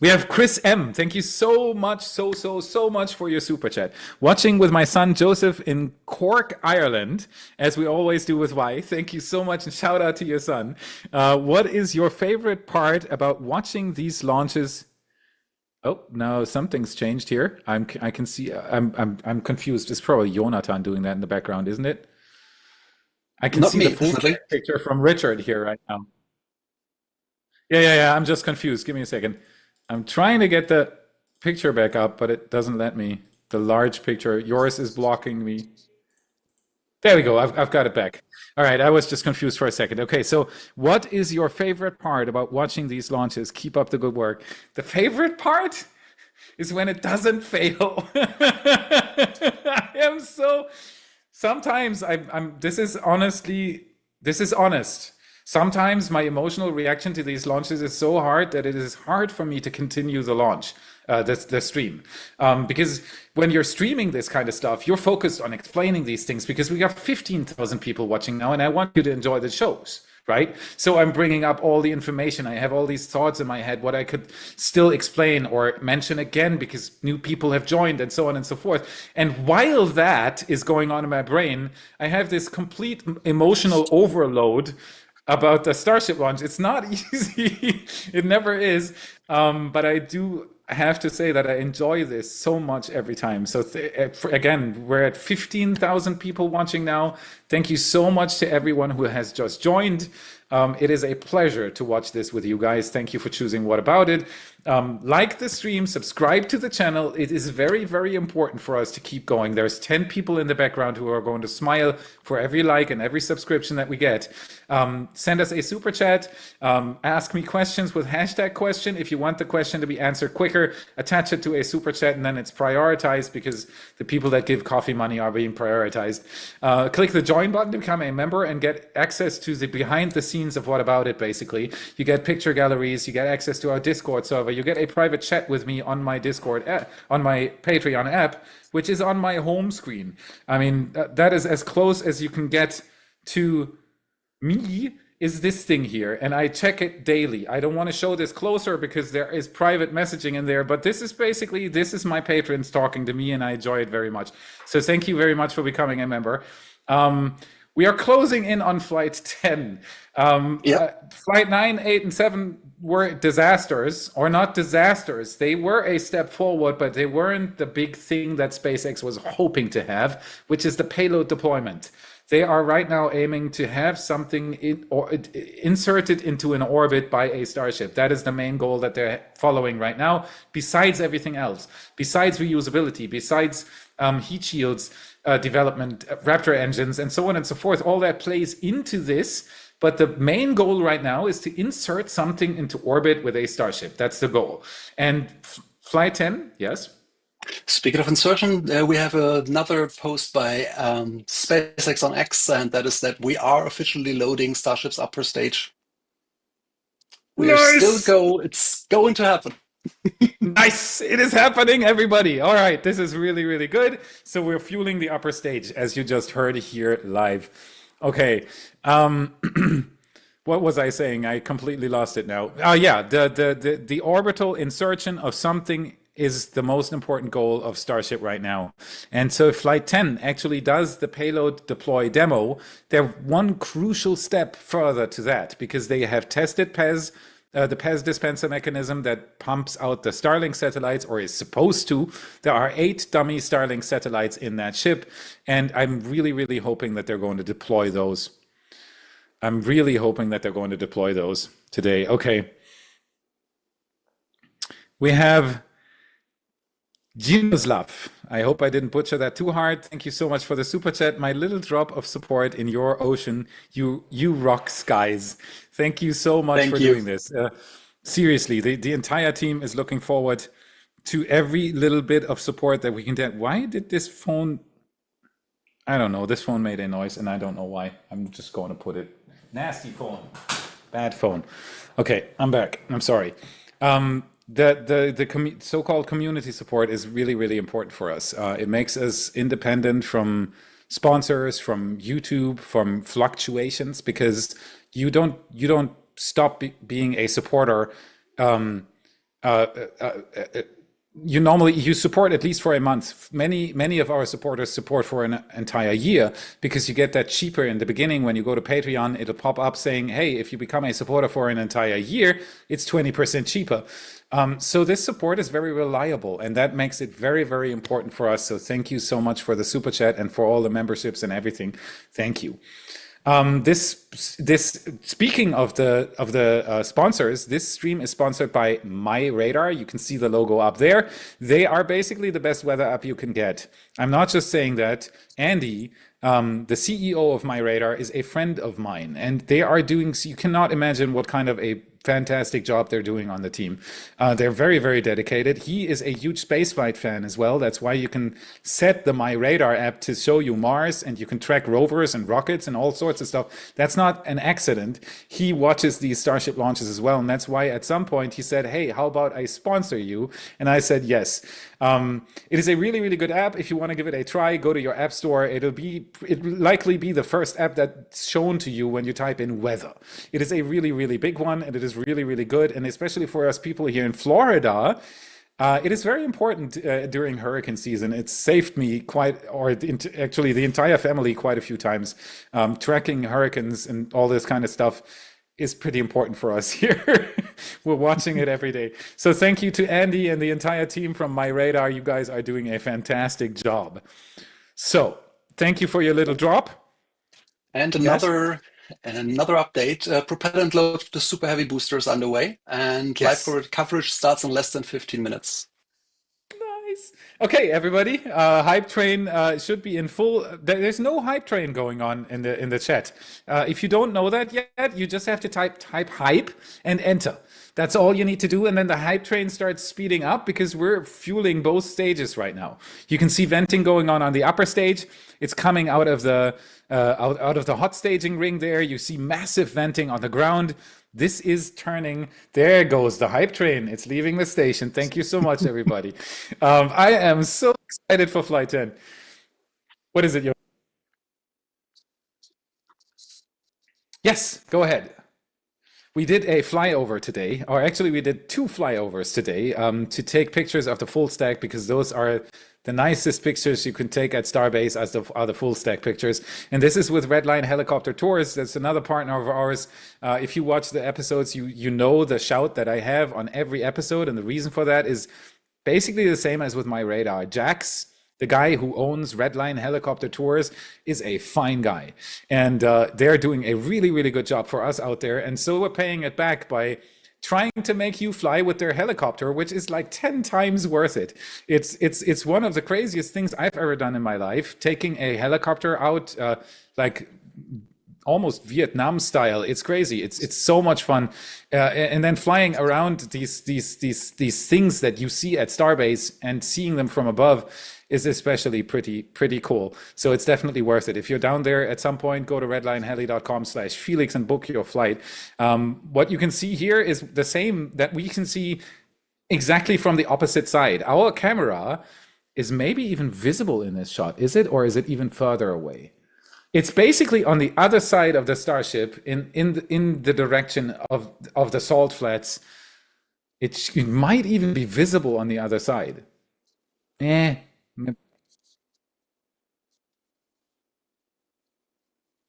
We have Chris M. Thank you so much, so much for your super chat. Watching with my son Joseph in Cork, Ireland, as we always do with Y. Thank you so much, and shout out to your son. What is your favorite part about watching these launches? Oh, now something's changed here. I can see. I'm confused. It's probably Jonathan doing that in the background, isn't it? I can see the full picture from Richard here right now. Yeah. I'm just confused. Give me a second. I'm trying to get the picture back up, but it doesn't let me. The large picture, yours is blocking me. There we go. I've got it back. All right. I was just confused for a second. Okay. So what is your favorite part about watching these launches? Keep up the good work. The favorite part is when it doesn't fail. I am so, sometimes this is honest. Sometimes my emotional reaction to these launches is so hard that it is hard for me to continue the launch, the stream. Because when you're streaming this kind of stuff, you're focused on explaining these things because we got 15,000 people watching now, and I want you to enjoy the shows. right? So I'm bringing up all the information. I have all these thoughts in my head, what I could still explain or mention again because new people have joined and so on and so forth. And while that is going on in my brain, I have this complete emotional overload about the Starship launch. It's not easy. It never is. But I do have to say that I enjoy this so much every time. So again, we're at 15,000 people watching now. Thank you so much to everyone who has just joined. It is a pleasure to watch this with you guys. Thank you for choosing What About It. Like the stream, subscribe to the channel. It is very, very important for us to keep going. There's 10 people in the background who are going to smile for every like and every subscription that we get. Send us a super chat. Ask me questions with hashtag question. If you want the question to be answered quicker, attach it to a super chat and then it's prioritized because the people that give coffee money are being prioritized. Click the join button to become a member and get access to the behind the scenes of What About It, basically. You get picture galleries, you get access to our Discord server, you get a private chat with me on my Discord app, on my Patreon app, which is on my home screen. I mean, that is as close as you can get to me is this thing here, and I check it daily. I don't want to show this closer because there is private messaging in there, but this is basically, this is my patrons talking to me, and I enjoy it very much. So thank you very much for becoming a member. We are closing in on Flight 10. Flight 9, 8, and 7 were disasters, or not disasters. They were a step forward, but they weren't the big thing that SpaceX was hoping to have, which is the payload deployment. They are right now aiming to have something inserted into an orbit by a Starship. That is the main goal that they're following right now, besides everything else, besides reusability, besides heat shields, development, Raptor engines, and so on and so forth. All that plays into this. But the main goal right now is to insert something into orbit with a Starship. That's the goal. And Flight 10, yes? Speaking of insertion, we have another post by SpaceX on X, and that is that we are officially loading Starship's upper stage. We are still it's going to happen. Nice, it is happening, everybody. All right, this is really, really good. So we're fueling the upper stage, as you just heard here live. Okay, what was I saying? I completely lost it now. Yeah, the orbital insertion of something is the most important goal of Starship right now. And so if Flight 10 actually does the payload deploy demo, they're one crucial step further to that because they have tested PEZ, the PEZ dispenser mechanism that pumps out the Starlink satellites, or is supposed to. There are 8 dummy Starlink satellites in that ship, and I'm really, really hoping that they're going to deploy those. I'm really hoping that they're going to deploy those today. Okay. We have Jinoslav. I hope I didn't butcher that too hard. Thank you so much for the super chat. My little drop of support in your ocean. You rock, skies. Thank you so much for doing this. Seriously, the entire team is looking forward to every little bit of support that we can get. Why did this phone? I don't know. This phone made a noise, and I don't know why. I'm just going to put it. Nasty phone. Bad phone. Okay, I'm back. I'm sorry. The so-called community support is really, really important for us. It makes us independent from sponsors, from YouTube, from fluctuations, because you don't stop being a supporter. You support at least for a month. Many of our supporters support for an entire year because you get that cheaper in the beginning. When you go to Patreon, it'll pop up saying, hey, if you become a supporter for an entire year, it's 20% cheaper. So this support is very reliable, and that makes it very, very important for us. So thank you so much for the super chat and for all the memberships and everything. Thank you. Speaking of the sponsors, this stream is sponsored by MyRadar. You can see the logo up there. They are basically the best weather app you can get. I'm not just saying that. Andy, the CEO of MyRadar, is a friend of mine, and they are doing. So you cannot imagine what kind of a fantastic job they're doing on the team. They're very, very dedicated. He is a huge spaceflight fan as well. That's why you can set the My Radar app to show you Mars, and you can track rovers and rockets and all sorts of stuff. That's not an accident. He watches these Starship launches as well, and that's why at some point he said, hey, how about I sponsor you? And I said yes. It is a really, really good app. If you want to give it a try, go to your app store. It'll likely be the first app that's shown to you when you type in weather. It is a really, really big one, and it is really, really good. And especially for us people here in Florida, it is very important during hurricane season. It's saved me actually the entire family quite a few times. Tracking hurricanes and all this kind of stuff is pretty important for us here. We're watching it every day. So thank you to Andy and the entire team from My Radar. You guys are doing a fantastic job. So thank you for your little drop. And another update, propellant load to the Super Heavy booster is underway, and live coverage starts in less than 15 minutes. Nice. Okay, everybody, hype train should be in full. There's no hype train going on in the chat. If you don't know that yet, you just have to type hype and enter. That's all you need to do, and then the hype train starts speeding up because we're fueling both stages right now. You can see venting going on the upper stage. It's coming out of the out of the hot staging ring there. You see massive venting on the ground. This is turning. There goes the hype train. It's leaving the station. Thank you so much, everybody. I am so excited for Flight 10. What is it? Yes, go ahead. We did a flyover today, or actually we did 2 flyovers today to take pictures of the full stack, because those are the nicest pictures you can take at Starbase are the full stack pictures. And this is with Redline Helicopter Tours. That's another partner of ours. If you watch the episodes, you know the shout that I have on every episode. And the reason for that is basically the same as with My Radar. Jax, the guy who owns Redline Helicopter Tours, is a fine guy. And they're doing a really, really good job for us out there. And so we're paying it back by trying to make you fly with their helicopter, which is like 10 times worth it. It's one of the craziest things I've ever done in my life, taking a helicopter out like almost Vietnam style. It's crazy. It's so much fun. And then flying around these things that you see at Starbase and seeing them from above is especially pretty cool. So it's definitely worth it. If you're down there at some point, go to redlineheli.com/Felix and book your flight. What you can see here is the same that we can see exactly from the opposite side. Our camera is maybe even visible in this shot. Is it, or is it even further away? It's basically on the other side of the Starship in the direction of the salt flats. It might even be visible on the other side.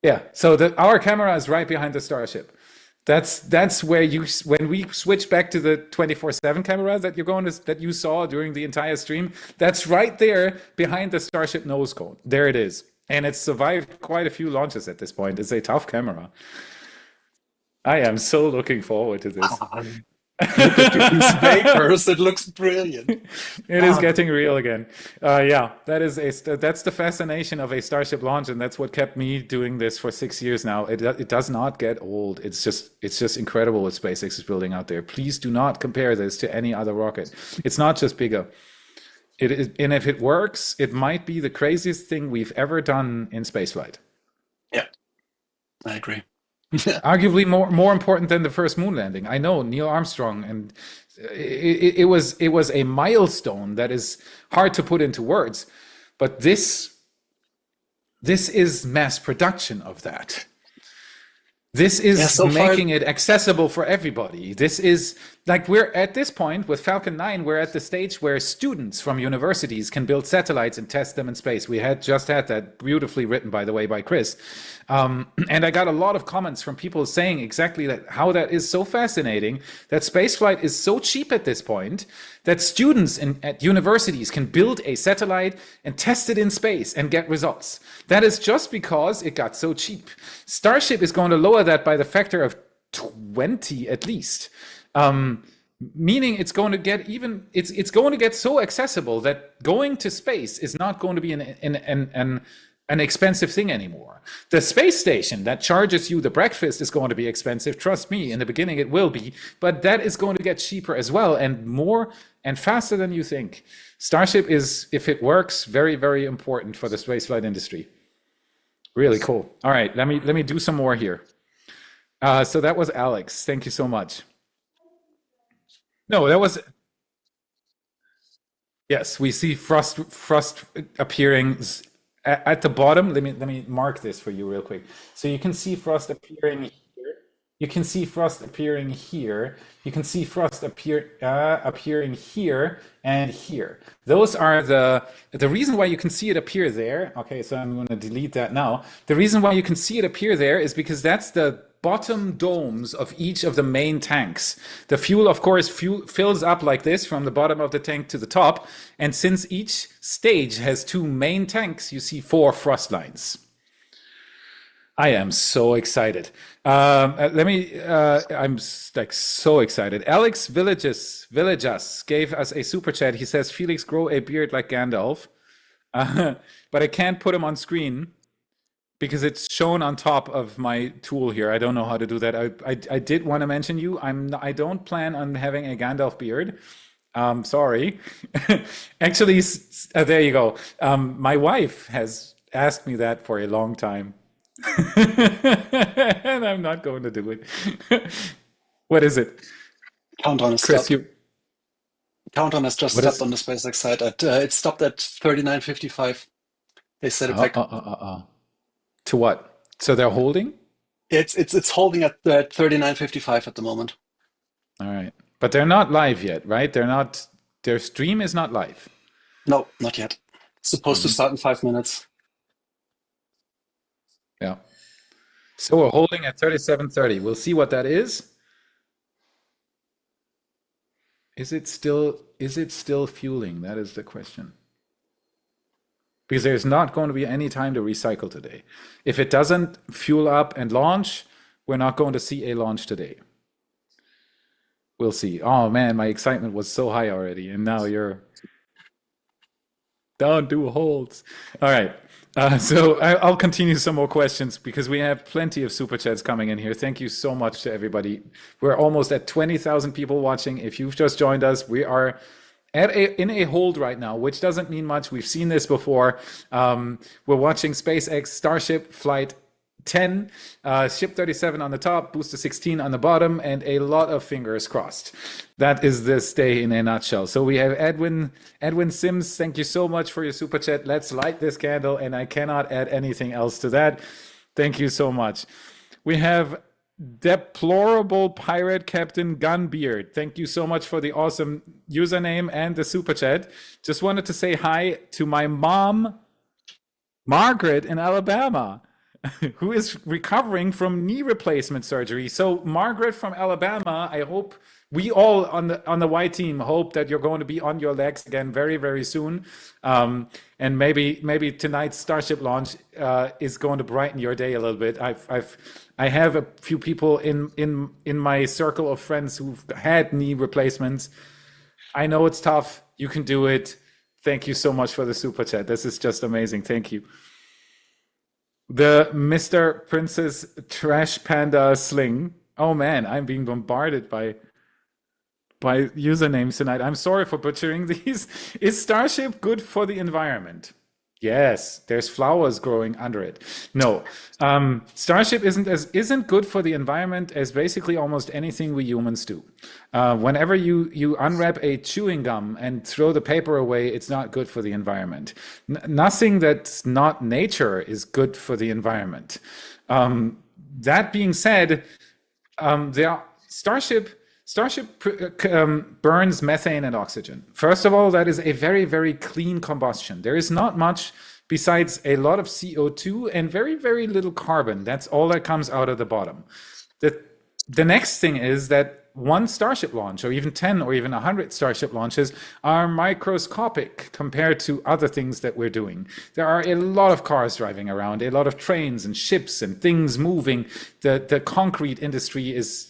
Yeah, so our camera is right behind the Starship. That's where when we switch back to the 24/7 camera that you saw during the entire stream, that's right there behind the Starship nose cone. There it is. And it's survived quite a few launches at this point. It's a tough camera. I am so looking forward to this. Look at these vapors. It looks brilliant. It is getting real again. Yeah, that's the fascination of a Starship launch, and that's what kept me doing this for 6 years now. It does not get old. It's just incredible what SpaceX is building out there. Please do not compare this to any other rocket. It's not just bigger. It is, and if it works, it might be the craziest thing we've ever done in spaceflight. Yeah, I agree. Arguably more important than the first moon landing. I know, Neil Armstrong, and it was a milestone that is hard to put into words, but this is mass production of that. This is making it accessible for everybody. This is like, we're at this point with Falcon 9, we're at the stage where students from universities can build satellites and test them in space. We had just had that beautifully written, by the way, by Cris. And I got a lot of comments from people saying exactly that, how that is so fascinating, that spaceflight is so cheap at this point that students at universities can build a satellite and test it in space and get results. That is just because it got so cheap. Starship is going to lower that by the factor of 20 at least. Meaning it's going to get it's going to get so accessible that going to space is not going to be an expensive thing anymore. The space station that charges you the breakfast is going to be expensive. Trust me, in the beginning it will be, but that is going to get cheaper as well, and more and faster than you think. Starship is, if it works, very, very important for the spaceflight industry. Really cool. All right, let me do some more here. So that was Alex. Thank you so much. No, that was. Yes, we see frost appearing at the bottom. Let me mark this for you real quick. So you can see frost appearing here. You can see frost appearing here. You can see frost appearing here and here. Those are the reason why you can see it appear there. Okay, so I'm going to delete that now. The reason why you can see it appear there is because that's the bottom domes of each of the main tanks. The fuel, of course, fills up like this from the bottom of the tank to the top. And since each stage has 2 main tanks, you see 4 frost lines. I am so excited. I'm like so excited. Alex Villages gave us a super chat. He says, Felix, grow a beard like Gandalf. But I can't put him on screen because it's shown on top of my tool here. I don't know how to do that. I did want to mention you. I don't plan on having a Gandalf beard. Sorry. Actually, there you go. My wife has asked me that for a long time. And I'm not going to do it. What is it? Countdown is Chris, stopped. Countdown has just stopped on the SpaceX side. It stopped at 39:55. They set it back. To what? So they're holding? It's holding at 39:55 at the moment. All right. But they're not live yet, right? Their stream is not live. No, not yet. It's supposed to start in 5 minutes. Yeah. So we're holding at 37:30. We'll see what that is. Is it still fueling? That is the question. Because there's not going to be any time to recycle today. If it doesn't fuel up and launch, we're not going to see a launch today. We'll see. Oh man, my excitement was so high already, and now you're don't do holds. All right. So I'll continue some more questions because we have plenty of super chats coming in here. Thank you so much to everybody. We're almost at 20,000 people watching. If you've just joined us, we are in a hold right now, which doesn't mean much. We've seen this before. We're watching SpaceX Starship Flight 10, ship 37 on the top, booster 16 on the bottom, and a lot of fingers crossed. That is this day in a nutshell. So we have Edwin Sims. Thank you so much for your super chat. Let's light this candle, and I cannot add anything else to that. Thank you so much. We have Deplorable Pirate Captain Gunbeard. Thank you so much for the awesome username and the super chat. Just wanted to say hi to my mom, Margaret, in Alabama, who is recovering from knee replacement surgery. So Margaret from Alabama, I hope we all on the Y team hope that you're going to be on your legs again very, very soon. And maybe tonight's Starship launch is going to brighten your day a little bit. I have a few people in my circle of friends who've had knee replacements. I know it's tough. You can do it. Thank you so much for the super chat. This is just amazing. Thank you. The Mr. Princess Trash Panda Sling. Oh man, I'm being bombarded by usernames tonight. I'm sorry for butchering these. Is Starship good for the environment? Yes, there's flowers growing under it. No, Starship isn't good for the environment as basically almost anything we humans do. Whenever you unwrap a chewing gum and throw the paper away, it's not good for the environment. Nothing that's not nature is good for the environment. That being said, Starship burns methane and oxygen. First of all, that is a very, very clean combustion. There is not much besides a lot of CO2 and very, very little carbon. That's all that comes out of the bottom. The next thing is that one Starship launch, or even 10 or even 100 Starship launches, are microscopic compared to other things that we're doing. There are a lot of cars driving around, a lot of trains and ships and things moving. The concrete industry is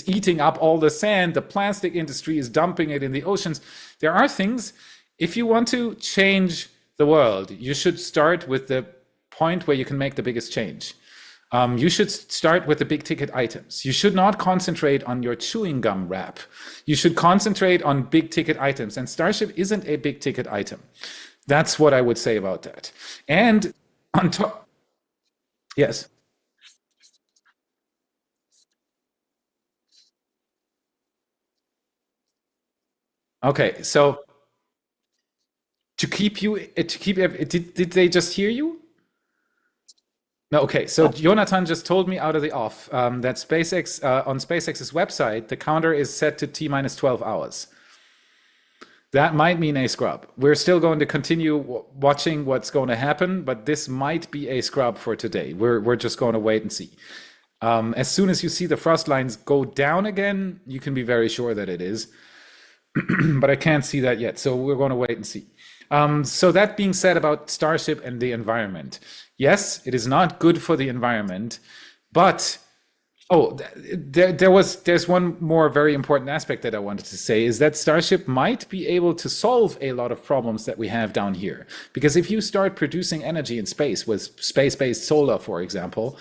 eating up all the sand. The plastic industry is dumping it in the oceans. There are things, if you want to change the world, you should start with the point where you can make the biggest change. You should start with the big ticket items. You should not concentrate on your chewing gum wrap. You should concentrate on big ticket items. And Starship isn't a big ticket item. That's what I would say about that. And on top, yes. Okay, so did they just hear you? No, okay. So Jonathan just told me out of the off that SpaceX on SpaceX's website, the counter is set to T minus 12 hours. That might mean a scrub. We're still going to continue watching what's going to happen, but this might be a scrub for today. We're just going to wait and see. As soon as you see the frost lines go down again, you can be very sure that it is. But I can't see that yet, so we're going to wait and see. So that being said about Starship and the environment, yes, it is not good for the environment, but there's one more very important aspect that I wanted to say is that Starship might be able to solve a lot of problems that we have down here. Because if you start producing energy in space with space-based solar, for example,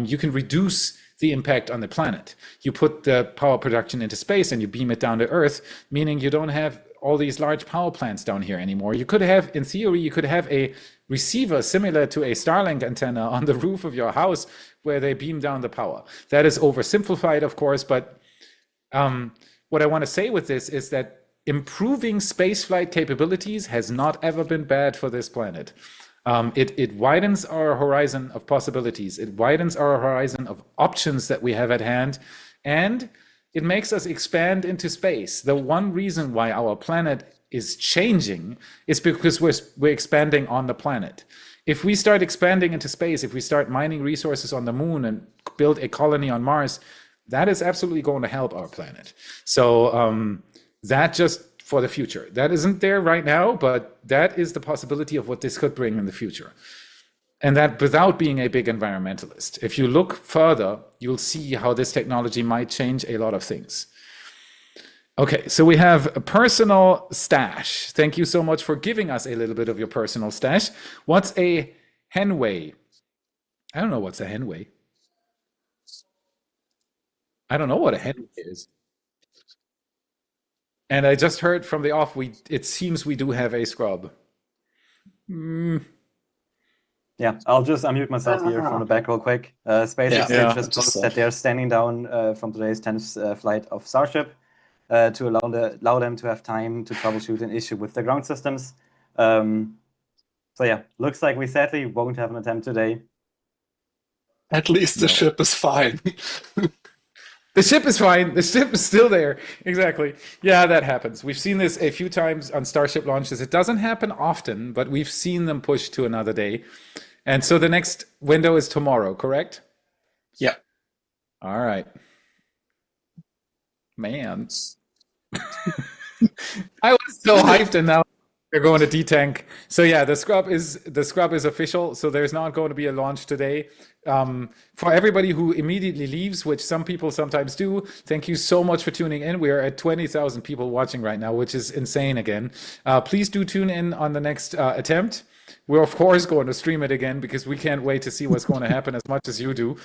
you can reduce the impact on the planet. You put the power production into space and you beam it down to Earth, meaning you don't have all these large power plants down here anymore. You could have, in theory, you could have a receiver similar to a Starlink antenna on the roof of your house where they beam down the power. That is oversimplified, of course, but what I want to say with this is that improving spaceflight capabilities has not ever been bad for this planet. It widens our horizon of possibilities. It widens our horizon of options that we have at hand, and it makes us expand into space. The one reason why our planet is changing is because we're expanding on the planet. If we start expanding into space, if we start mining resources on the moon and build a colony on Mars, that is absolutely going to help our planet. So that just for the future. That isn't there right now, but that is the possibility of what this could bring in the future. And that without being a big environmentalist. If you look further, you'll see how this technology might change a lot of things. Okay, so we have a personal stash. Thank you so much for giving us a little bit of your personal stash. What's a Henway? I don't know what's a Henway. I don't know what a Henway is. And I just heard from the off, it seems we do have a scrub. Yeah, I'll just unmute myself here from the back real quick. SpaceX just posted that they're standing down from today's 10th flight of Starship to allow them to have time to troubleshoot an issue with the ground systems. So yeah, looks like we sadly won't have an attempt today. At least the ship is fine. The ship is fine. The ship is still there. Exactly. Yeah, that happens. We've seen this a few times on Starship launches. It doesn't happen often, but we've seen them push to another day. And so the next window is tomorrow, correct? Yeah. All right. Man. I was so hyped, and now they're going to detank. So yeah, the scrub is official. So there's not going to be a launch today. For everybody who immediately leaves, which some people sometimes do, thank you so much for tuning in. We are at 20,000 people watching right now, which is insane again. Please do tune in on the next attempt. We're of course going to stream it again because we can't wait to see what's going to happen as much as you do.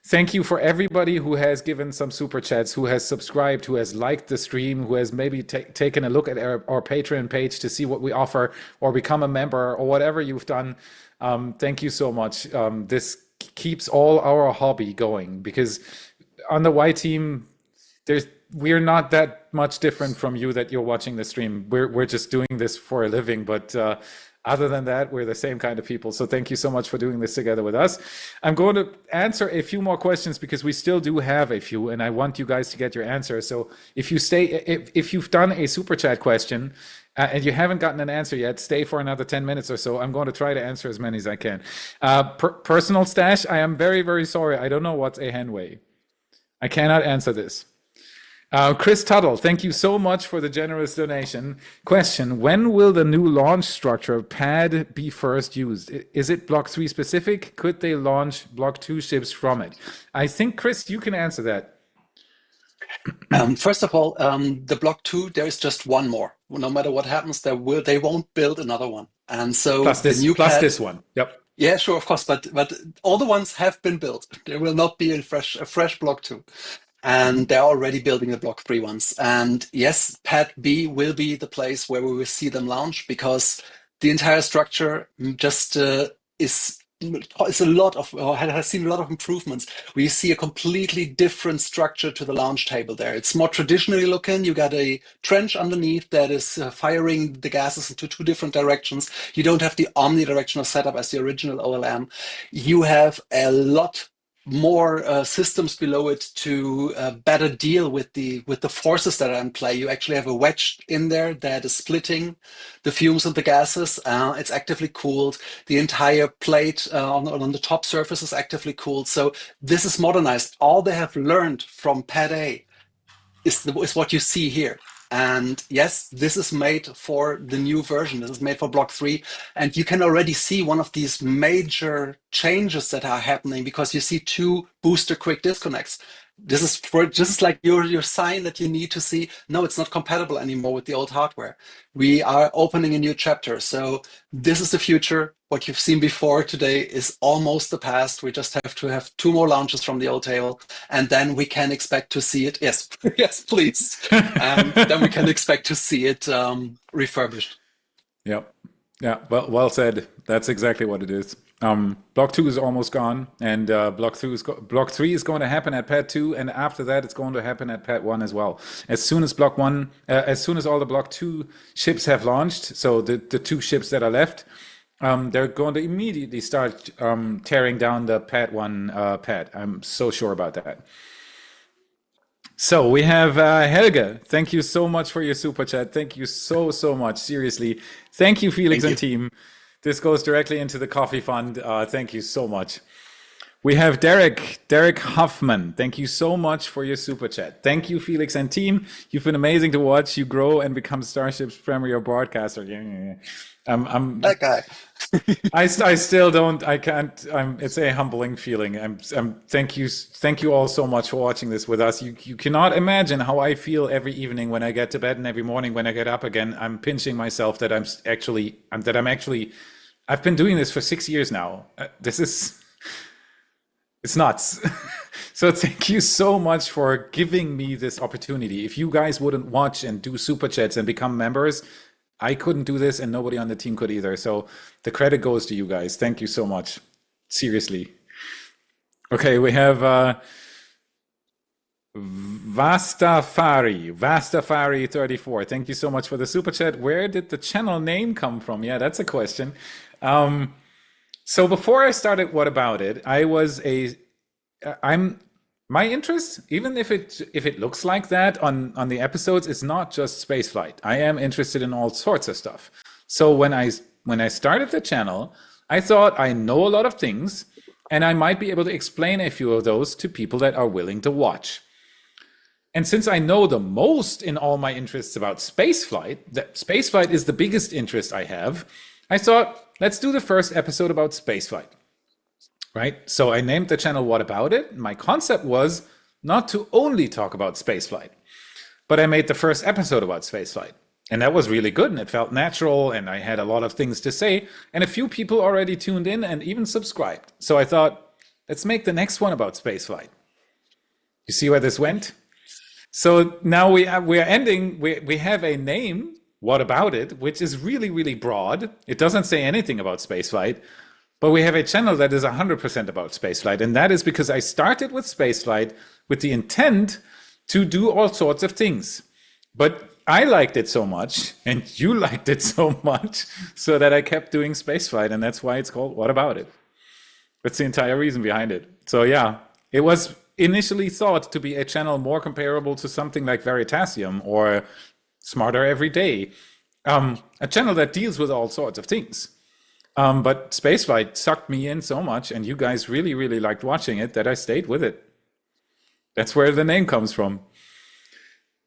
Thank you for everybody who has given some super chats, who has subscribed, who has liked the stream, who has maybe taken a look at our Patreon page to see what we offer or become a member or whatever you've done. Thank you so much. This keeps all our hobby going because on the Y team, we're not that much different from you that you're watching the stream. We're just doing this for a living, but other than that, we're the same kind of people. So thank you so much for doing this together with us. I'm going to answer a few more questions because we still do have a few, and I want you guys to get your answers. So if you've done a super chat question and you haven't gotten an answer yet, stay for another 10 minutes or so. I'm going to try to answer as many as I can. Personal stash, I am very, very sorry. I don't know what's a Henway. I cannot answer this. Chris Tuttle, thank you so much for the generous donation. Question, when will the new launch structure pad be first used? Is it Block 3 specific? Could they launch Block 2 ships from it? I think, Chris, you can answer that. First of all, the Block 2, there is just one more. No matter what happens, they won't build another one. And so plus this one. Yep. Yeah, sure, of course, but all the ones have been built. There will not be a fresh block two. And they're already building the block three ones. And yes, pad B will be the place where we will see them launch because the entire structure just is a lot of or has seen a lot of improvements. We see a completely different structure to the launch table there. It's more traditionally looking. You got a trench underneath that is firing the gases into two different directions. You don't have the omnidirectional setup as the original OLM. You have a lot more systems below it to better deal with the forces that are in play. You actually have a wedge in there that is splitting the fumes and the gases. It's actively cooled. The entire plate on the top surface is actively cooled. So this is modernized. All they have learned from Pad A is what you see here. And yes, this is made for the new version. This is made for Block 3. And you can already see one of these major changes that are happening because you see two booster quick disconnects. This is like your sign that you need to see, no, it's not compatible anymore with the old hardware. We are opening a new chapter. So this is the future. What you've seen before today is almost the past. We just have to have two more launches from the old table, and then we can expect to see it. Yes, yes, please. And then we can expect to see it refurbished. Yep. Yeah. Well said. That's exactly what it is. Block 2 is almost gone, and block 3 is going to happen at pad 2, and after that it's going to happen at pad 1 as well. As soon as block 1, as soon as all the block 2 ships have launched, so the two ships that are left, they're going to immediately start tearing down the pad 1 pad. I'm so sure about that. So we have Helge. Thank you so much for your super chat. Thank you so much. Seriously. Thank you, Felix and team. This goes directly into the coffee fund. Thank you so much. We have Derek Huffman. Thank you so much for your super chat. Thank you, Felix and team. You've been amazing to watch. You grow and become Starship's premier broadcaster. That guy. I still don't. I can't. It's a humbling feeling. Thank you all so much for watching this with us. You cannot imagine how I feel every evening when I get to bed and every morning when I get up again. I'm pinching myself that I've been doing this for 6 years now. It's nuts. So thank you so much for giving me this opportunity. If you guys wouldn't watch and do super chats and become members, I couldn't do this and nobody on the team could either. So the credit goes to you guys. Thank you so much. Seriously. Okay, we have Vastafari 34. Thank you so much for the super chat. Where did the channel name come from? Yeah, that's a question. So before I started What About It, my interest, even if it looks like that on the episodes, it's not just spaceflight. I am interested in all sorts of stuff. So when I started the channel, I thought I know a lot of things, and I might be able to explain a few of those to people that are willing to watch. And since I know the most in all my interests about spaceflight, that spaceflight is the biggest interest I have, I thought, let's do the first episode about spaceflight. Right? So I named the channel What About It? My concept was not to only talk about spaceflight, but I made the first episode about spaceflight. And that was really good, and it felt natural, and I had a lot of things to say, and a few people already tuned in and even subscribed. So I thought, let's make the next one about spaceflight. You see where this went? So now we have a name, What About It, which is really, really broad. It doesn't say anything about spaceflight. But we have a channel that is 100% about spaceflight, and that is because I started with spaceflight with the intent to do all sorts of things. But I liked it so much, and you liked it so much, so that I kept doing spaceflight, and that's why it's called What About It? That's the entire reason behind it. So yeah, it was initially thought to be a channel more comparable to something like Veritasium or Smarter Every Day, a channel that deals with all sorts of things. But spaceflight sucked me in so much, and you guys really, really liked watching it, that I stayed with it. That's where the name comes from.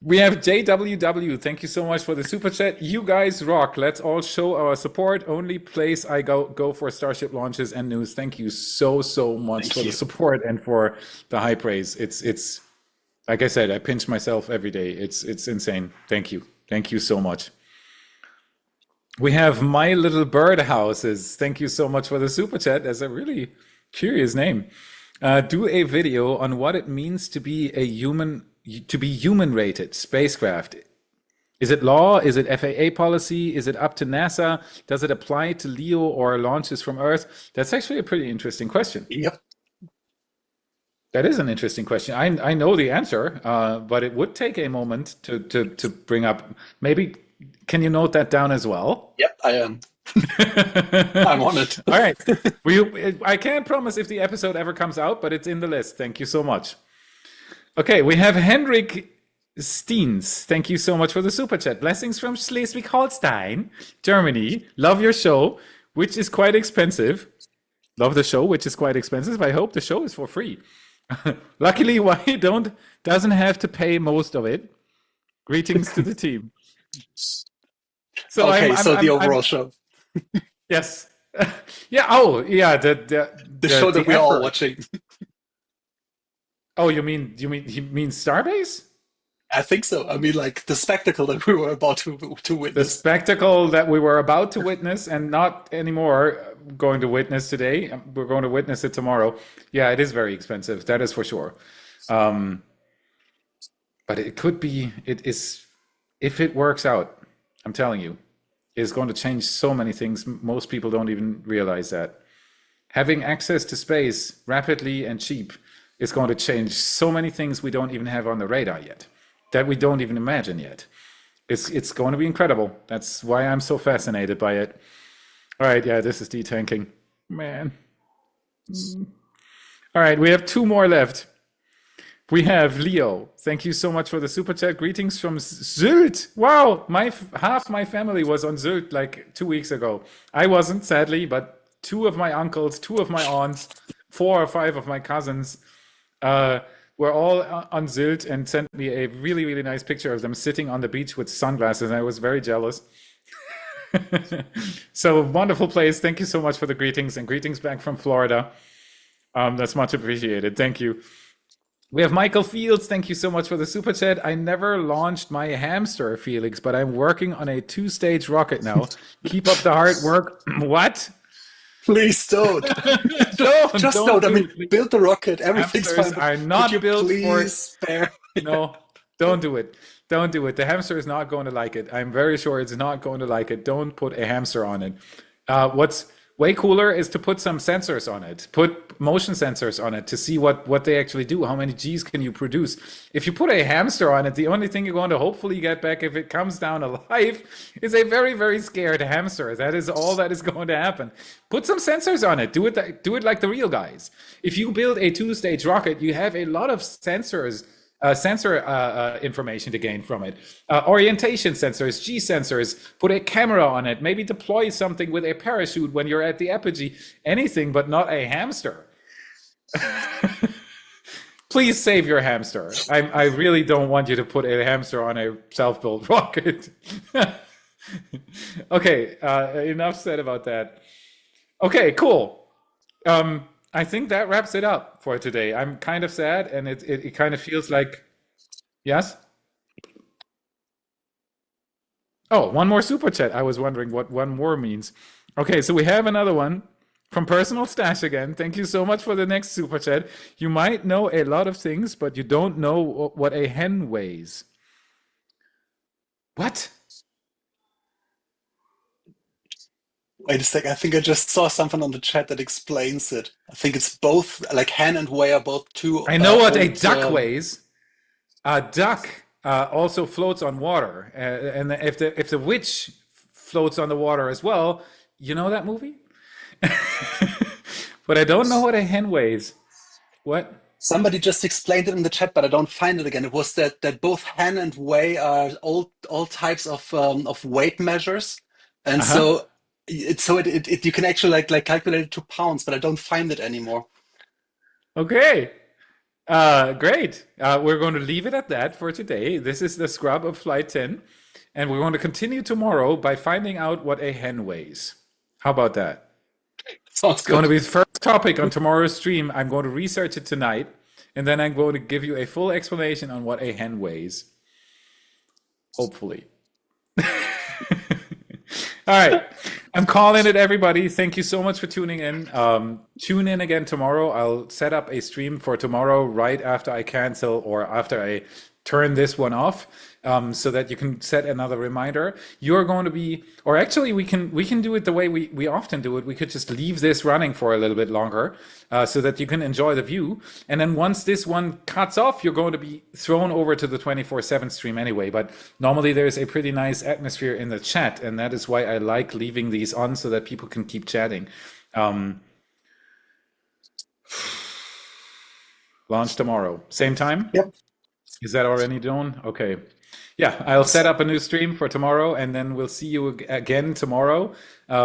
We have JWW. Thank you so much for the super chat. You guys rock. Let's all show our support. Only place I go for Starship launches and news. Thank you so much for the support and for the high praise. It's like I said, I pinch myself every day. It's insane. Thank you so much. We have My Little Bird Houses. Thank you so much for the super chat. That's a really curious name. Do a video on what it means to be human rated spacecraft. Is it law? Is it FAA policy? Is it up to NASA? Does it apply to LEO or launches from Earth? That's actually a pretty interesting question. Yep. That is an interesting question. I know the answer, but it would take a moment to bring up. Maybe can you note that down as well? Yep, I am. I'm on it. All right. I can't promise if the episode ever comes out, but it's in the list. Thank you so much. Okay, we have Henrik Steens. Thank you so much for the super chat. Blessings from Schleswig-Holstein, Germany. Love your show, which is quite expensive. Love the show, which is quite expensive. I hope the show is for free. Luckily, why doesn't have to pay most of it. Greetings to the team. So okay, so the overall show. Yes. Yeah. Oh, yeah. The show that we're all watching. Oh, you mean Starbase? I think so. I mean, like the spectacle that we were about to witness. The spectacle that we were about to witness and not anymore going to witness today. We're going to witness it tomorrow. Yeah, it is very expensive. That is for sure. But it could be, it is, if it works out, I'm telling you, it's going to change so many things. Most people don't even realize that. Having access to space rapidly and cheap is going to change so many things we don't even have on the radar yet, that we don't even imagine yet. It's going to be incredible. That's why I'm so fascinated by it. All right, yeah, this is detanking. Man. All right, we have 2 more left. We have Leo. Thank you so much for the super chat. Greetings from Sylt. Wow, half my family was on Sylt like 2 weeks ago. I wasn't, sadly, but 2 of my uncles, 2 of my aunts, 4 or 5 of my cousins were all on Sylt and sent me a really, really nice picture of them sitting on the beach with sunglasses. And I was very jealous. So wonderful place. Thank you so much for the greetings, and greetings back from Florida. That's much appreciated. Thank you. We have Michael Fields. Thank you so much for the super chat. I never launched my hamster, Felix, but I'm working on a 2-stage rocket now. Keep up the hard work. What? Please don't. Don't. I mean, build the rocket. Everything's Hamsters fine. are not built for. Spare? No, don't do it. Don't do it. The hamster is not going to like it. I'm very sure it's not going to like it. Don't put a hamster on it. What's way cooler is to put some sensors on it. Put motion sensors on it to see what they actually do. How many G's can you produce? If you put a hamster on it, the only thing you're going to hopefully get back if it comes down alive is a very, very scared hamster. That is all that is going to happen. Put some sensors on it. Do it like the real guys. If you build a 2-stage rocket, you have a lot of sensor information to gain from it. Orientation sensors, G sensors, put a camera on it, maybe deploy something with a parachute when you're at the apogee, anything but not a hamster. Please save your hamster. I really don't want you to put a hamster on a self-built rocket. Okay, enough said about that. Okay, cool. I think that wraps it up for today. I'm kind of sad, and it kind of feels like, yes? Oh, one more super chat. I was wondering what one more means. Okay, so we have another one from Personal Stash again. Thank you so much for the next super chat. You might know a lot of things, but you don't know what a hen weighs. What? Wait a sec. I think I just saw something on the chat that explains it. I think it's both, like hen and whey are both 2. I know what a duck weighs. A duck also floats on water, and if the witch floats on the water as well, you know that movie. But I don't know what a hen weighs. What? Somebody just explained it in the chat, but I don't find it again. It was that both hen and whey are all types of weight measures, and so you can actually like calculate it to pounds, but I don't find it anymore. Okay. Great. We're going to leave it at that for today. This is the scrub of Flight 10, and we're going to continue tomorrow by finding out what a hen weighs. How about that? Sounds It's going to be the first topic on tomorrow's stream. I'm going to research it tonight, and then I'm going to give you a full explanation on what a hen weighs. Hopefully. All right. I'm calling it, everybody. Thank you so much for tuning in. Tune in again tomorrow. I'll set up a stream for tomorrow right after I cancel or after I turn this one off, so that you can set another reminder. You're going to be, or actually we can do it the way we often do it. We could just leave this running for a little bit longer, so that you can enjoy the view. And then once this one cuts off, you're going to be thrown over to the 24/7 stream anyway. But normally there's a pretty nice atmosphere in the chat, and that is why I like leaving these on so that people can keep chatting. Launch tomorrow, same time. Yep. Is that already done? Okay. Yeah, I'll set up a new stream for tomorrow, and then we'll see you again tomorrow,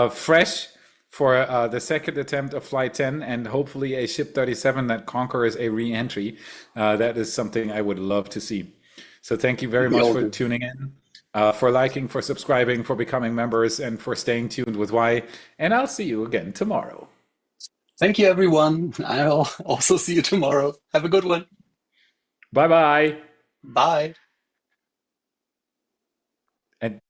fresh for the second attempt of Flight 10, and hopefully a Ship 37 that conquers a re-entry. That is something I would love to see. So thank you very much for tuning in, for liking, for subscribing, for becoming members, and for staying tuned with Why. And I'll see you again tomorrow. Thank you, everyone. I'll also see you tomorrow. Have a good one. Bye-bye. Bye. And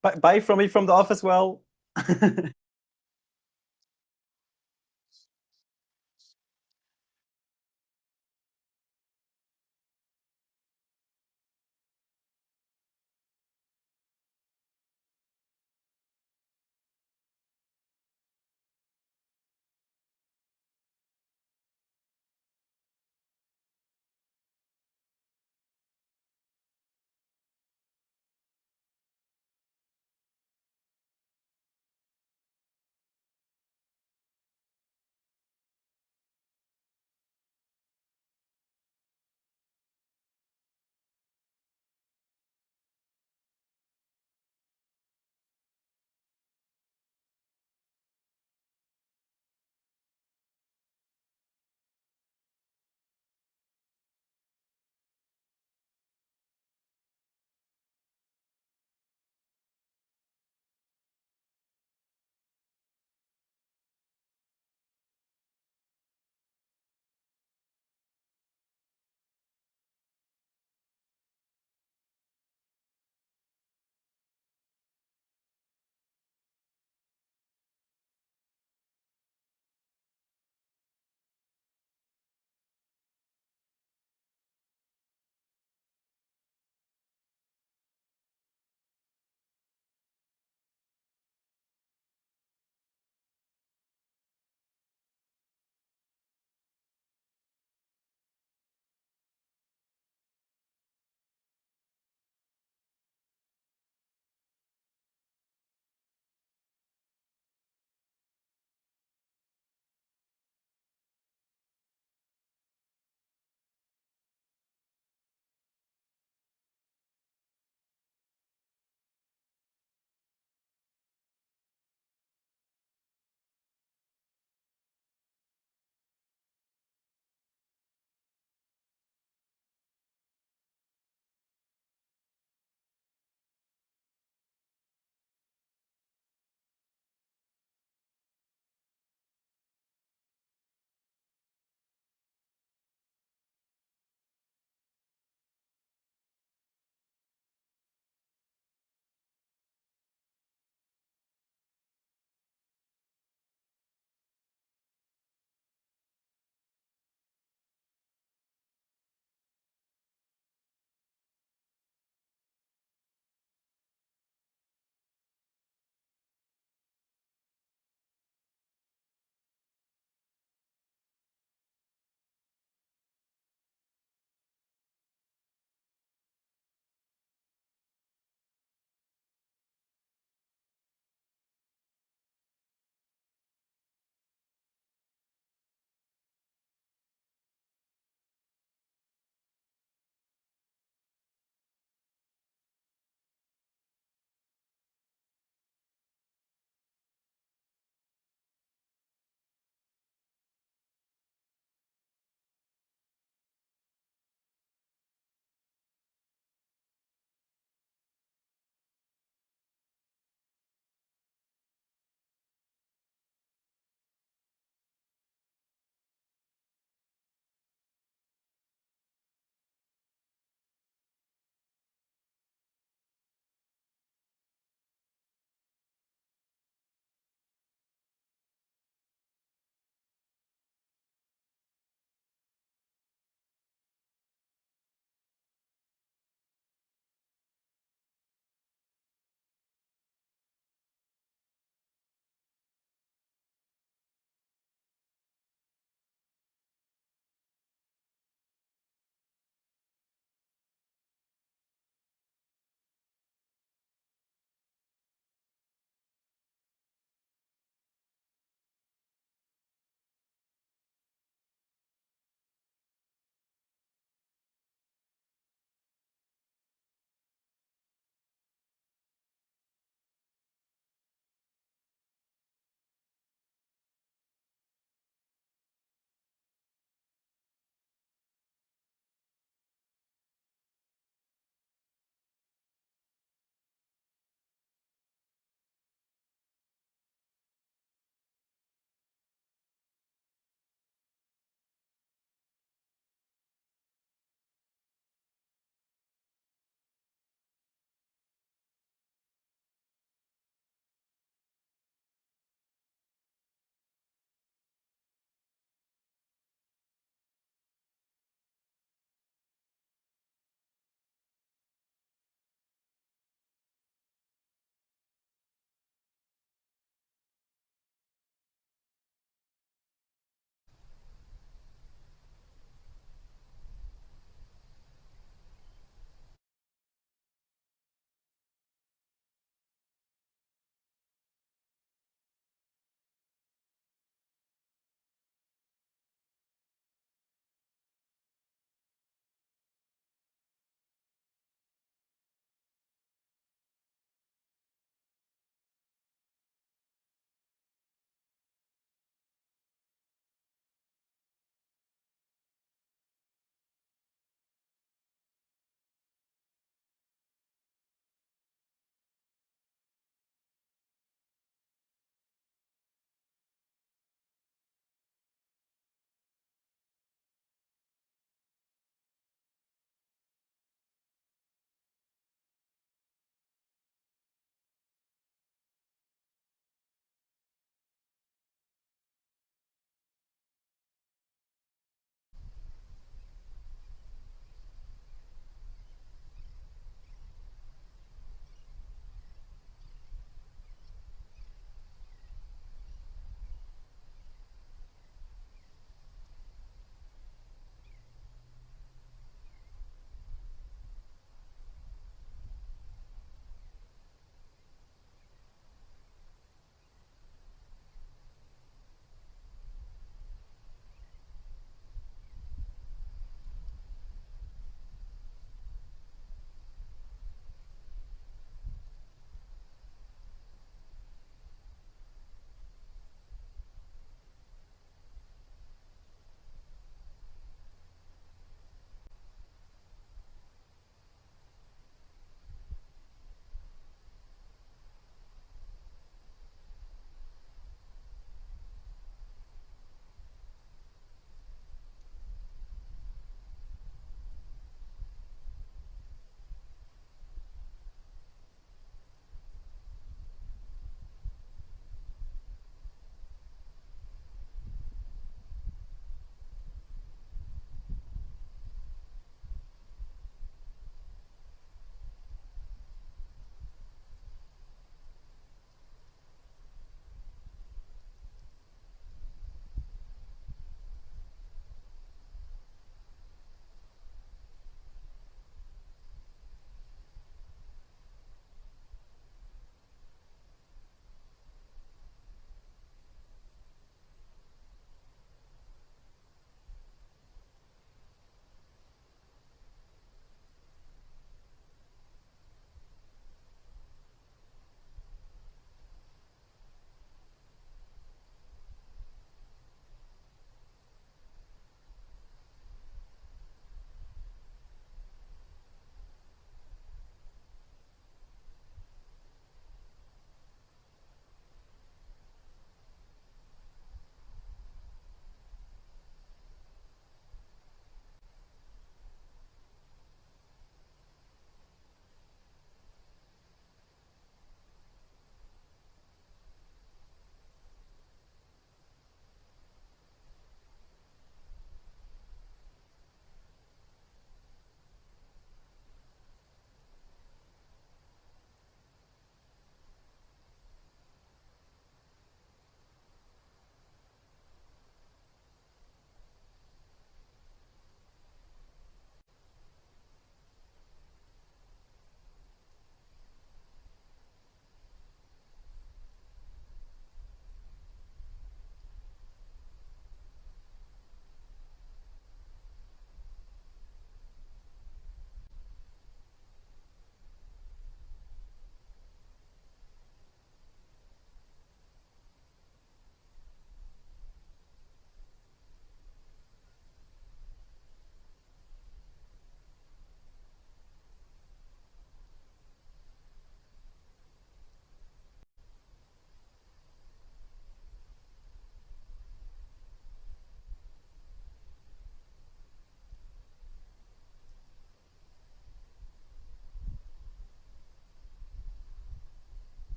Bye from me from the office. Well.